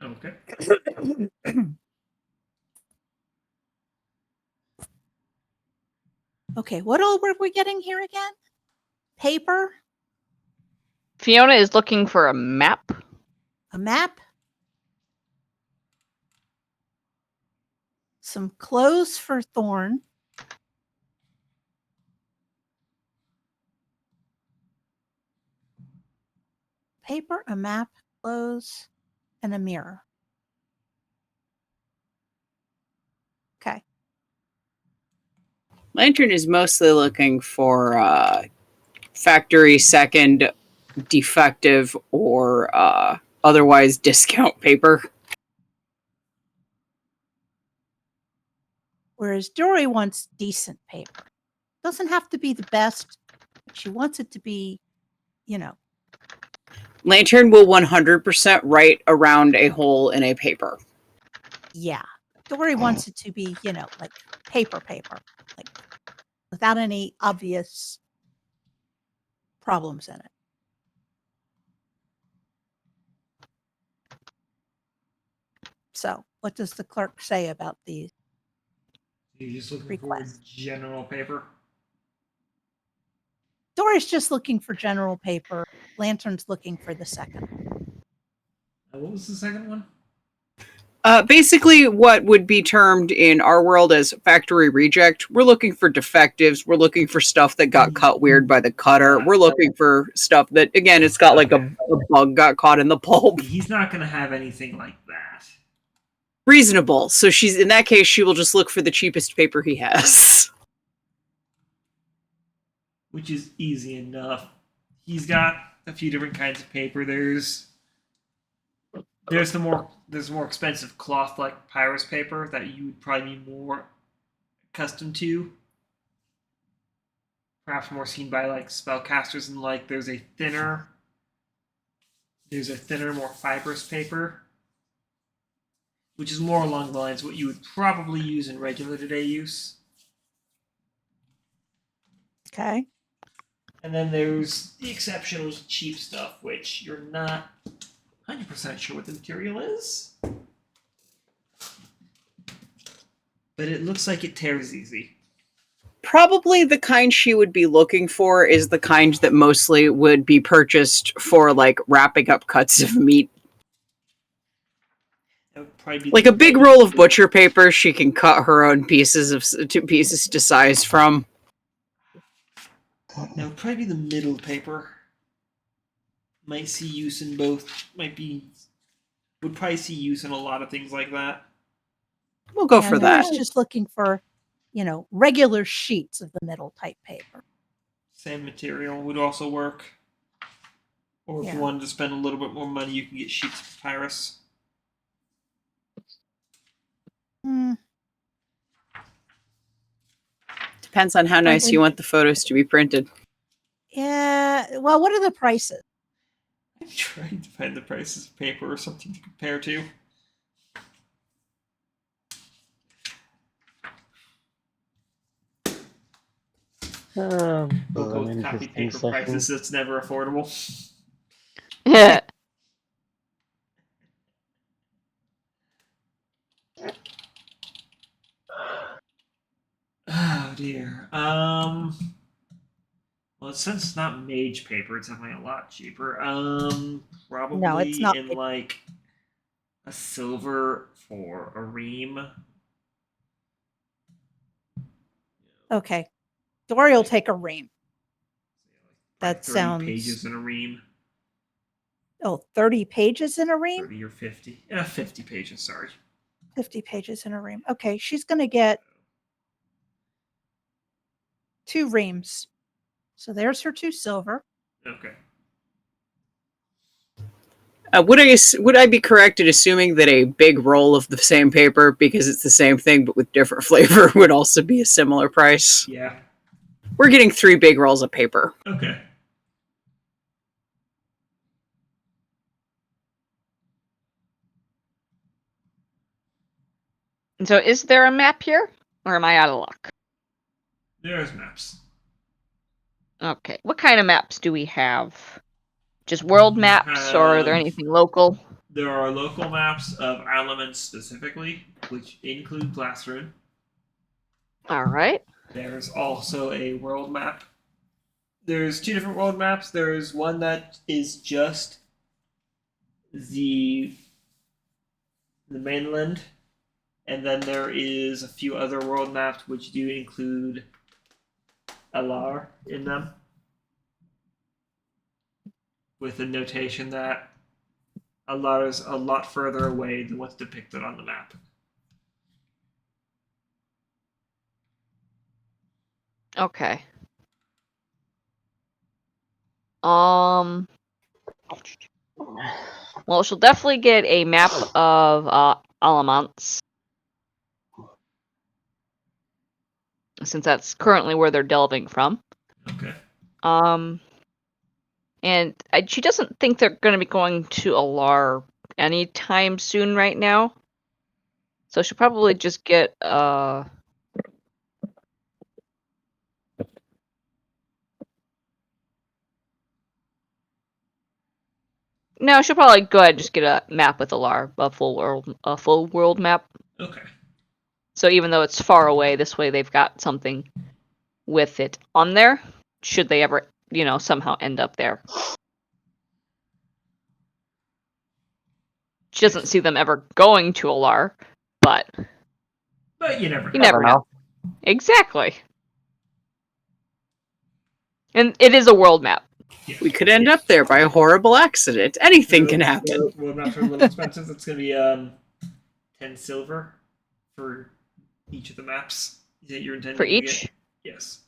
Okay. Okay, what all were we getting here again? Paper, Fiona is looking for a map. a map, some clothes for Thorn, paper, a map, clothes, and a mirror. Okay. Lantern is mostly looking for factory second, defective, or otherwise discount paper. Whereas Dory wants decent paper. Doesn't have to be the best, but she wants it to be, Lantern will 100% write around a hole in a paper. yeah. Dory wants it to be, like paper, like without any obvious problems in it. So, what does the clerk say about these? You're just looking Request. for general paper? Dory's just looking for general paper. Lantern's looking for the second. What was the second one? Basically, what would be termed in our world as factory reject. We're looking for defectives. We're looking for stuff that got cut weird by the cutter. We're looking for stuff that, again, it's got like a bug got caught in the pulp. He's not going to have anything like that. Reasonable. So she's in that case, she will just look for the cheapest paper he has. Which is easy enough. He's got a few different kinds of paper. There's the more expensive cloth like papyrus paper that you would probably be more accustomed to. Perhaps more seen by like spellcasters and like there's a thinner, more fibrous paper, which is more along the lines of what you would probably use in regular today use. Okay. And then there's the exceptional cheap stuff, which you're not 100% sure what the material is. But it looks like it tears easy. Probably the kind she would be looking for is the kind that mostly would be purchased for like wrapping up cuts of meat. That would probably be Like a big roll of butcher paper she can cut her own pieces to size from. That would probably be the middle paper. Might see use in both. Might be would probably see use in a lot of things like that. We'll go for And that. I was just looking for, regular sheets of the middle type paper. Same material would also work. Or if you Yeah. wanted to spend a little bit more money, you can get sheets of papyrus. Hmm. Depends on how nice you want the photos to be printed. Yeah. Well, what are the prices? I'm trying to find the prices of paper or something to compare to. We'll go with copy paper prices. That's never affordable. Yeah. Oh dear. Well, since it's not mage paper, it's definitely a lot cheaper. Probably No, it's not in paper. like a silver for a ream. Okay. Dory will take a ream. Like That 30 sounds. pages in a ream. 30 pages in a ream? 30 or 50. 50 pages, sorry. 50 pages in a ream. Okay, she's going to get 2 reams. So there's her 2 silver. Okay. Would I be correct in assuming that a big roll of the same paper, because it's the same thing but with different flavor, would also be a similar price? Yeah. We're getting 3 big rolls of paper. Okay. And so is there a map here? Or am I out of luck? There's maps. Okay. What kind of maps do we have? Just world You maps, or are there have- anything local? There are local maps of elements specifically, which include Glassrune. Alright. There's also a world map. There's 2 different world maps. There's one that is just the mainland, and then there is a few other world maps which do include Alar in them, with the notation that Alar is a lot further away than what's depicted on the map. Okay. Well, she'll definitely get a map of Alamance, since that's currently where they're delving from. Okay. And she doesn't think they're going to be going to Alar anytime soon right now. So she'll probably just get No, she'll probably go ahead and just get a map with Alar, a full world map. Okay. So even though it's far away, this way they've got something with it on there, should they ever, somehow end up there. She doesn't see them ever going to Alar, but But you never know. you never know. Exactly. And it is a world map. Yeah. We could end up there by a horrible accident. Anything can happen. World maps are a little expensive. It's going to be 10 silver for each of the maps that you're intending For to each? get. Yes.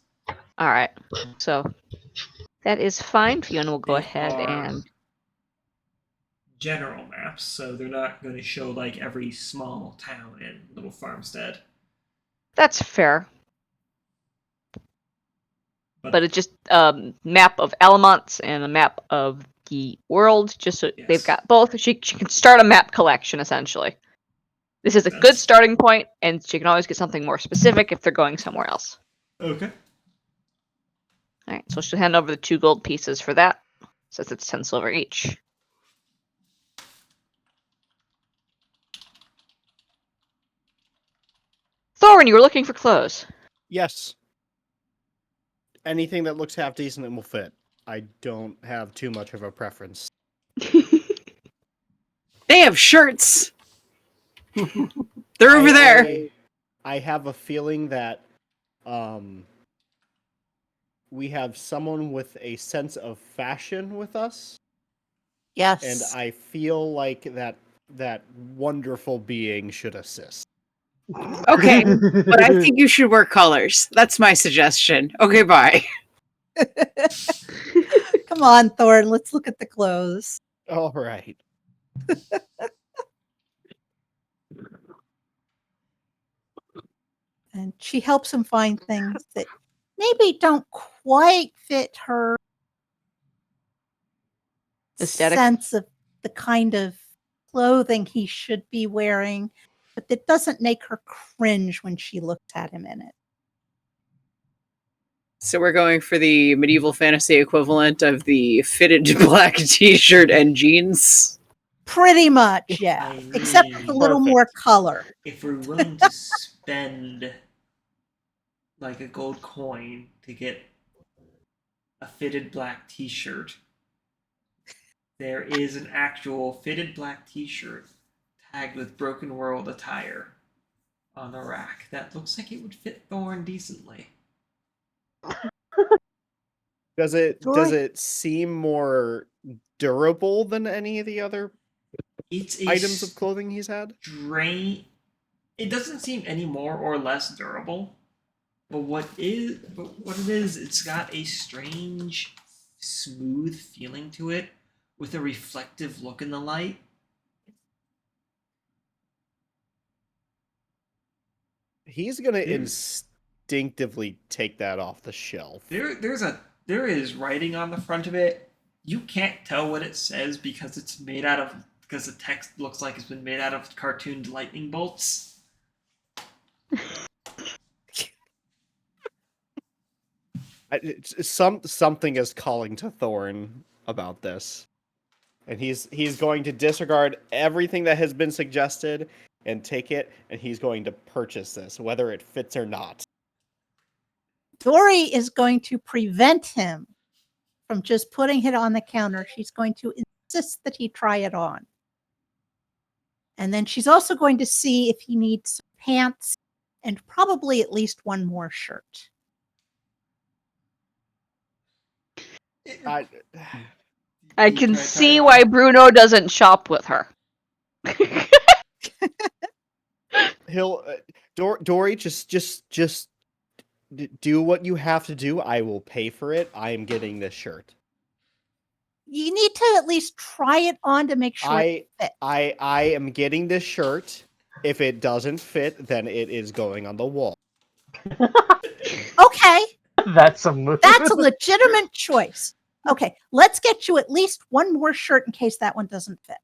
Alright. So that is fine. Fiona will go They ahead are and general maps, so they're not going to show like every small town and little farmstead. that's fair. But it's just a map of Alamance and a map of the world, just so Yes. they've got both. She can start a map collection, essentially. This is a good starting point, and she can always get something more specific if they're going somewhere else. Okay. Alright, so she'll hand over the 2 gold pieces for that, since it's 10 silver each. Thorn, you were looking for clothes. Yes. Anything that looks half decent and will fit. I don't have too much of a preference. They have shirts. They're over there. I have a feeling that we have someone with a sense of fashion with us. Yes. And I feel like that that wonderful being should assist. Okay, but I think you should wear colors. That's my suggestion. Okay, bye. Come on, Thorn. Let's look at the clothes. All right. And she helps him find things that maybe don't quite fit her Aesthetic. sense of the kind of clothing he should be wearing, but that doesn't make her cringe when she looks at him in it. So we're going for the medieval fantasy equivalent of the fitted black t-shirt and jeans. Pretty much, yeah. I Except mean, with a little perfect. more color. if we're willing to spend like a gold coin to get a fitted black t-shirt, there is an actual fitted black t-shirt tagged with Broken World attire on the rack that looks like it would fit Thorn decently. Does Dory? it seem more durable than any of the other It's a items of clothing he's had? It doesn't seem any more or less durable, but what it is, it's got a strange, smooth feeling to it with a reflective look in the light. He's gonna There- instinctively take that off the shelf. There is writing on the front of it. You can't tell what it says because the text looks like it's been made out of cartooned lightning bolts. Something is calling to Thorn about this, and he's going to disregard everything that has been suggested and take it, and he's going to purchase this, whether it fits or not. Dory is going to prevent him from just putting it on the counter. She's going to insist that he try it on. And then she's also going to see if he needs pants and probably at least one more shirt. I You can try see it why on. Bruno doesn't shop with her. He'll Dory, just do what you have to do. I will pay for it. I am getting this shirt. You need to at least try it on to make sure it fits. I am getting this shirt. If it doesn't fit, then it is going on the wall. Okay, That's a move. that's a legitimate choice. Okay, let's get you at least one more shirt in case that one doesn't fit.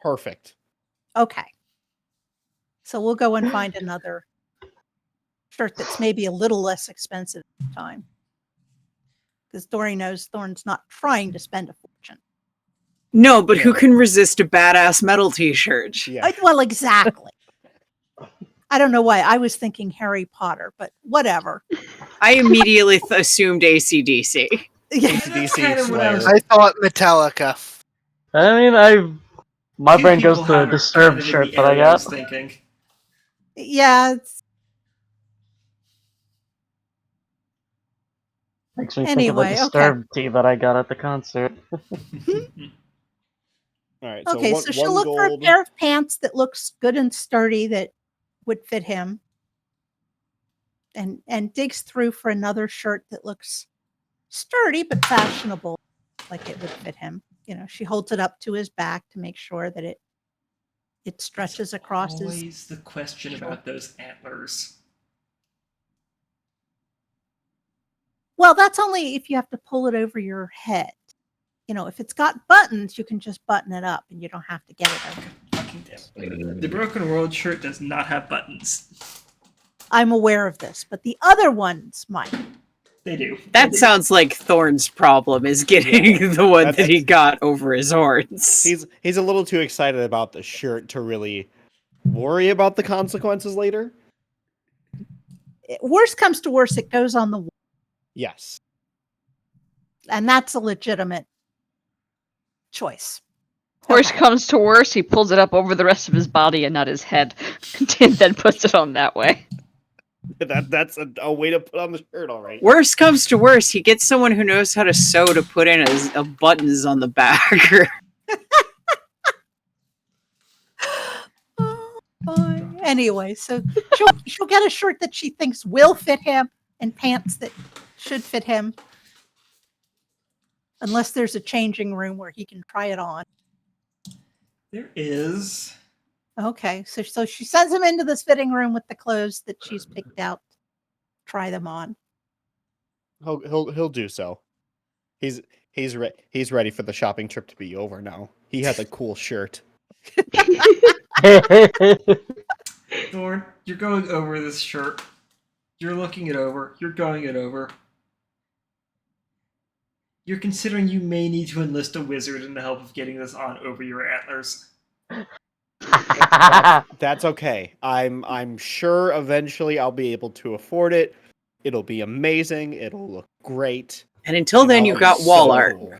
Perfect. Okay. So we'll go and find another shirt that's maybe a little less expensive this time. Because Dory knows Thorn's not trying to spend a fortune. No, but who can resist a badass metal t-shirt? Yeah. Well, exactly. I don't know why. I was thinking Harry Potter, but whatever. I immediately assumed AC/DC. That's kind of what I was- Slayer. I thought Metallica. I mean, my Two brain goes people to the have Disturbed kind of in shirt the that I area got. was thinking. Yeah, it's, Makes me think Anyway, of the Disturbed tee that I got at the concert. All right. okay. one, So she'll one look for a gold. pair of pants that looks good and sturdy that would fit him. And digs through for another shirt that looks sturdy but fashionable, like it would fit him. You know, she holds it up to his back to make sure that it stretches across his. Always the question about those antlers. Well, that's only if you have to pull it over your head. You know, if it's got buttons, you can just button it up and you don't have to get it over. Fucking damn. The Broken World shirt does not have buttons. I'm aware of this, but the other ones might. They do. That sounds like Thorn's problem is getting the one that he got over his horns. He's a little too excited about the shirt to really worry about the consequences later. Worst comes to worst, it goes on the wall. Yes. And that's a legitimate choice. Worst Okay. comes to worst, he pulls it up over the rest of his body and not his head, and then puts it on that way. That's a way to put on the shirt, all right. Worst comes to worst, he gets someone who knows how to sew to put in a buttons on the back. Anyway, so she'll get a shirt that she thinks will fit him and pants that should fit him. Unless there's a changing room where he can try it on. There is. Okay, so she sends him into this fitting room with the clothes that she's picked out. Try them on. He'll do so. He's ready for the shopping trip to be over now. He has a cool shirt. Thorn, you're going over this shirt. You're looking it over. You're going it over. You're considering you may need to enlist a wizard in the help of getting this on over your antlers. That's okay. I'm sure eventually I'll be able to afford it. It'll be amazing. It'll look great. And until then, you've got wall art. Cool.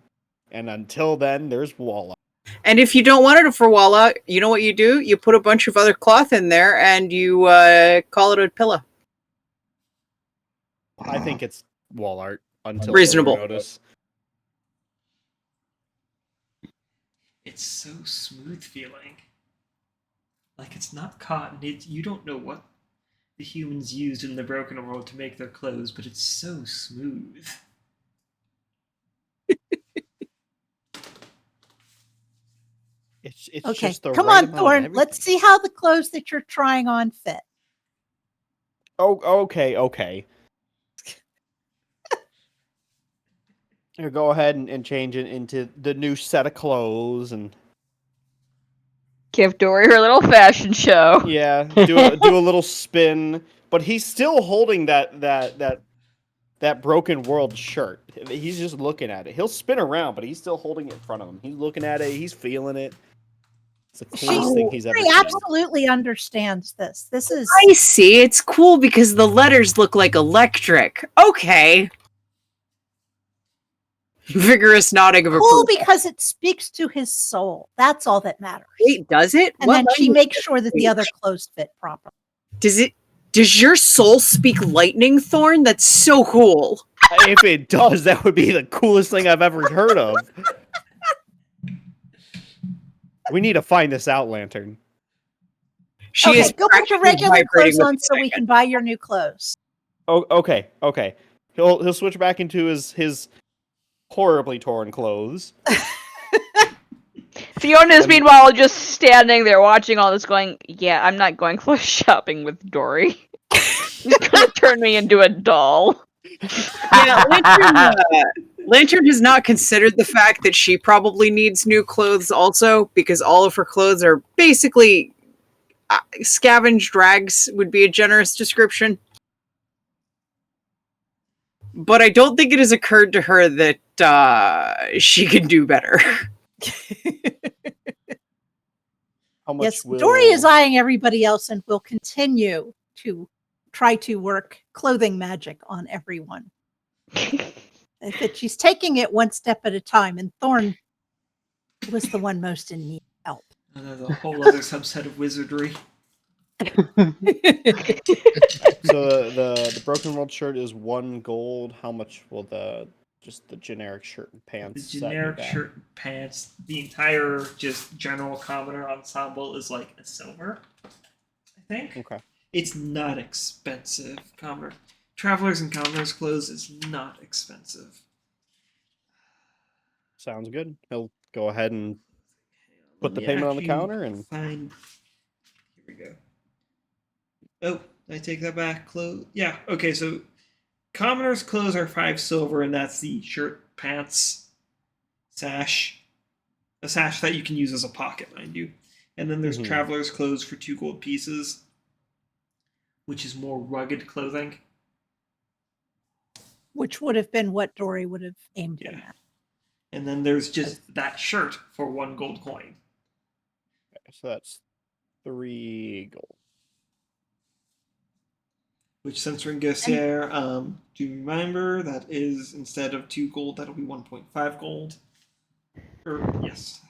And until then, there's wall art. And if you don't want it for wall art, you know what you do? You put a bunch of other cloth in there and you call it a pillow. I think it's wall art until reasonable. Notice. It's so smooth feeling. Like it's not cotton. You don't know what the humans used in the Broken World to make their clothes, but it's so smooth. It's Okay, just the come right on, amount of Thorn. everything. Let's see how the clothes that you're trying on fit. Oh, okay. Here, go ahead and change it into the new set of clothes and Give Dory her little fashion show. yeah, do a little spin. But he's still holding that Broken World shirt. He's just looking at it. He'll spin around, but he's still holding it in front of him. He's looking at it. He's feeling it. It's the coolest thing he's ever She seen. absolutely understands this. This is I see. It's cool because the letters look like electric. Okay. Vigorous nodding of cool approval. because it speaks to his soul. That's all that matters. Wait, does it? And What then she language makes sure that the other clothes fit properly. does it? Does your soul speak lightning, Thorn? That's so cool. If it does, that would be the coolest thing I've ever heard of. We need to find this out, Lantern. She Okay, is go put your practically regular vibrating clothes with on so we can buy your new clothes. Oh, okay. He'll switch back into his horribly torn clothes. Fiona's meanwhile just standing there watching all this going, yeah, I'm not going clothes shopping with Dory. He's gonna turn me into a doll. Yeah, Lantern has not considered the fact that she probably needs new clothes also, because all of her clothes are basically scavenged rags would be a generous description. But I don't think it has occurred to her that she can do better. How much Yes, will... Dory is eyeing everybody else and will continue to try to work clothing magic on everyone. That she's taking it one step at a time, and Thorn was the one most in need of help. And there's a whole other subset of wizardry. So the Broken World shirt is 1 gold. How much will the generic shirt and pants? The set you generic back? shirt and pants, the entire just general commoner ensemble is like a silver, I think. Okay. It's not expensive, commoner. Travelers and commoners clothes is not expensive. Sounds good. He'll go ahead and put the Let me payment on the actually counter and find. Here we go. Oh, I take that back. Yeah. Okay. So, commoners' clothes are 5 silver, and that's the shirt, pants, sash, a sash that you can use as a pocket, mind you. And then there's travelers' clothes for 2 gold pieces, which is more rugged clothing. Which would have been what Dory would have aimed him at. And then there's just that shirt for 1 gold coin. okay, so that's 3 gold. Which, since we're in Gossier, do you remember that is instead of 2 gold, that'll be 1.5 gold? Yes.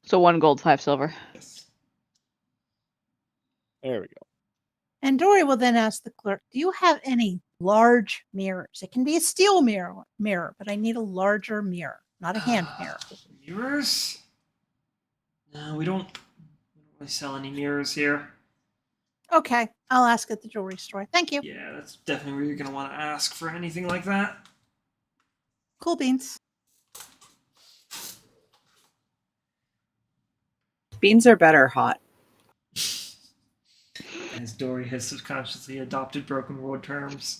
So 1 gold, 5 silver. Yes. There we go. And Dory will then ask the clerk, do you have any large mirrors? It can be a steel mirror, but I need a larger mirror, not a hand mirror. Mirrors? No, we don't really sell any mirrors here. Okay, I'll ask at the jewelry store. Thank you. Yeah, that's definitely where you're going to want to ask for anything like that. Cool beans. Beans are better hot. As Dory has subconsciously adopted broken road terms.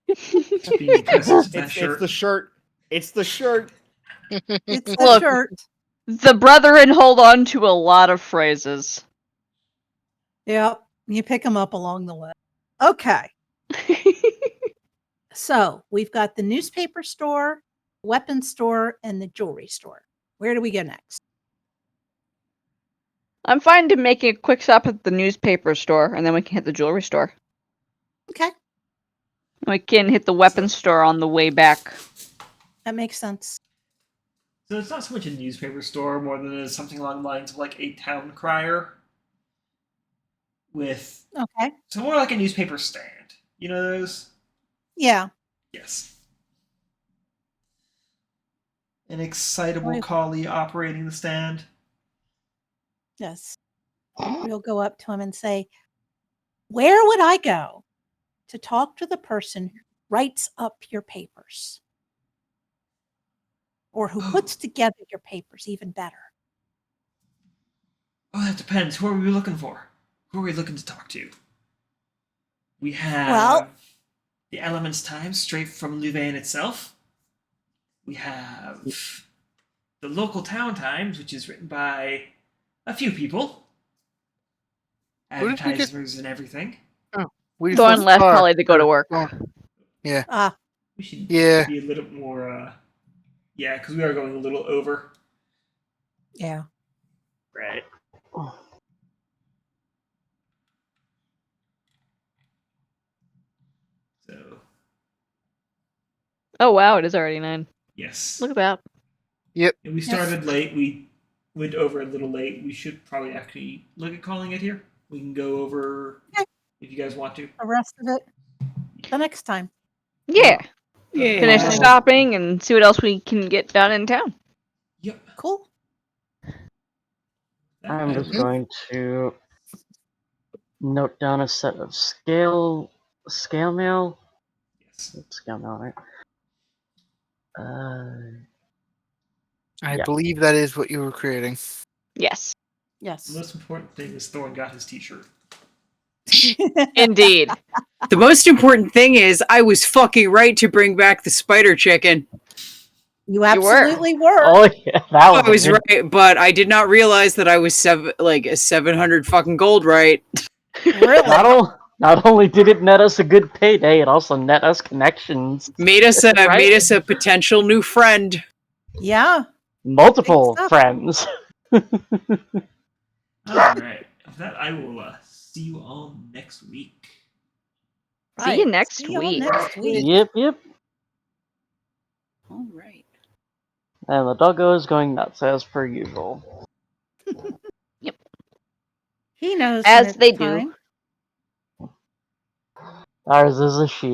Being impressed with that It's shirt. the shirt. It's the shirt. It's the Look. shirt. The brethren hold on to a lot of phrases. Yep, you pick them up along the way. Okay, so we've got the newspaper store, weapon store, and the jewelry store. Where do we go next? I'm fine to make a quick stop at the newspaper store, and then we can hit the jewelry store. Okay, We can hit the weapons store on the way back. that makes sense. So it's not so much a newspaper store, more than it is something along the lines of like a town crier. With Okay, so more like a newspaper stand. You know those? yeah. Yes. An excitable Right. collie operating the stand. Yes. We'll go up to him and say, where would I go to talk to the person who writes up your papers? Or who puts together your papers, even better? Oh, that depends. Who are we looking for? Who are we looking to talk to? We have Well- the Elements Times straight from Louvain itself. We have the Local Town Times, which is written by a few people. Who did we get- Advertisers and everything. We Thorn just left are- probably to go to work. Yeah. Ah, We should Yeah. be a little more, yeah, because we are going a little over. yeah. Right. So, Oh wow, it is already 9. yes. Look at that. And we started late. We went over a little late. We should probably actually look at calling it here. We can go over Okay. if you guys want to. The rest of it the next time. Yeah. Yeah. Finish the shopping and see what else we can get done in town. Yep. Cool. I'm just going to note down a set of scale mail. Yes. It's scale mail, right? I Yeah. believe that is what you were creating. Yes. The Yes. most important thing is Thorn got his T-shirt. Indeed. The most important thing is I was fucking right to bring back the spider chicken. You were. absolutely were. Oh yeah, that was. I was a good- right, but I did not realize that I was 700 fucking gold right. Really? Not only did it net us a good payday, it also net us connections. Made us Right? a potential new friend. Yeah. Multiple Big stuff. friends. All right. With that, I will see you all next week. See you next See y'all week. next week. Yep. All right. And the doggo is going nuts as per usual. He knows As when it's they do. time. Ours is a she.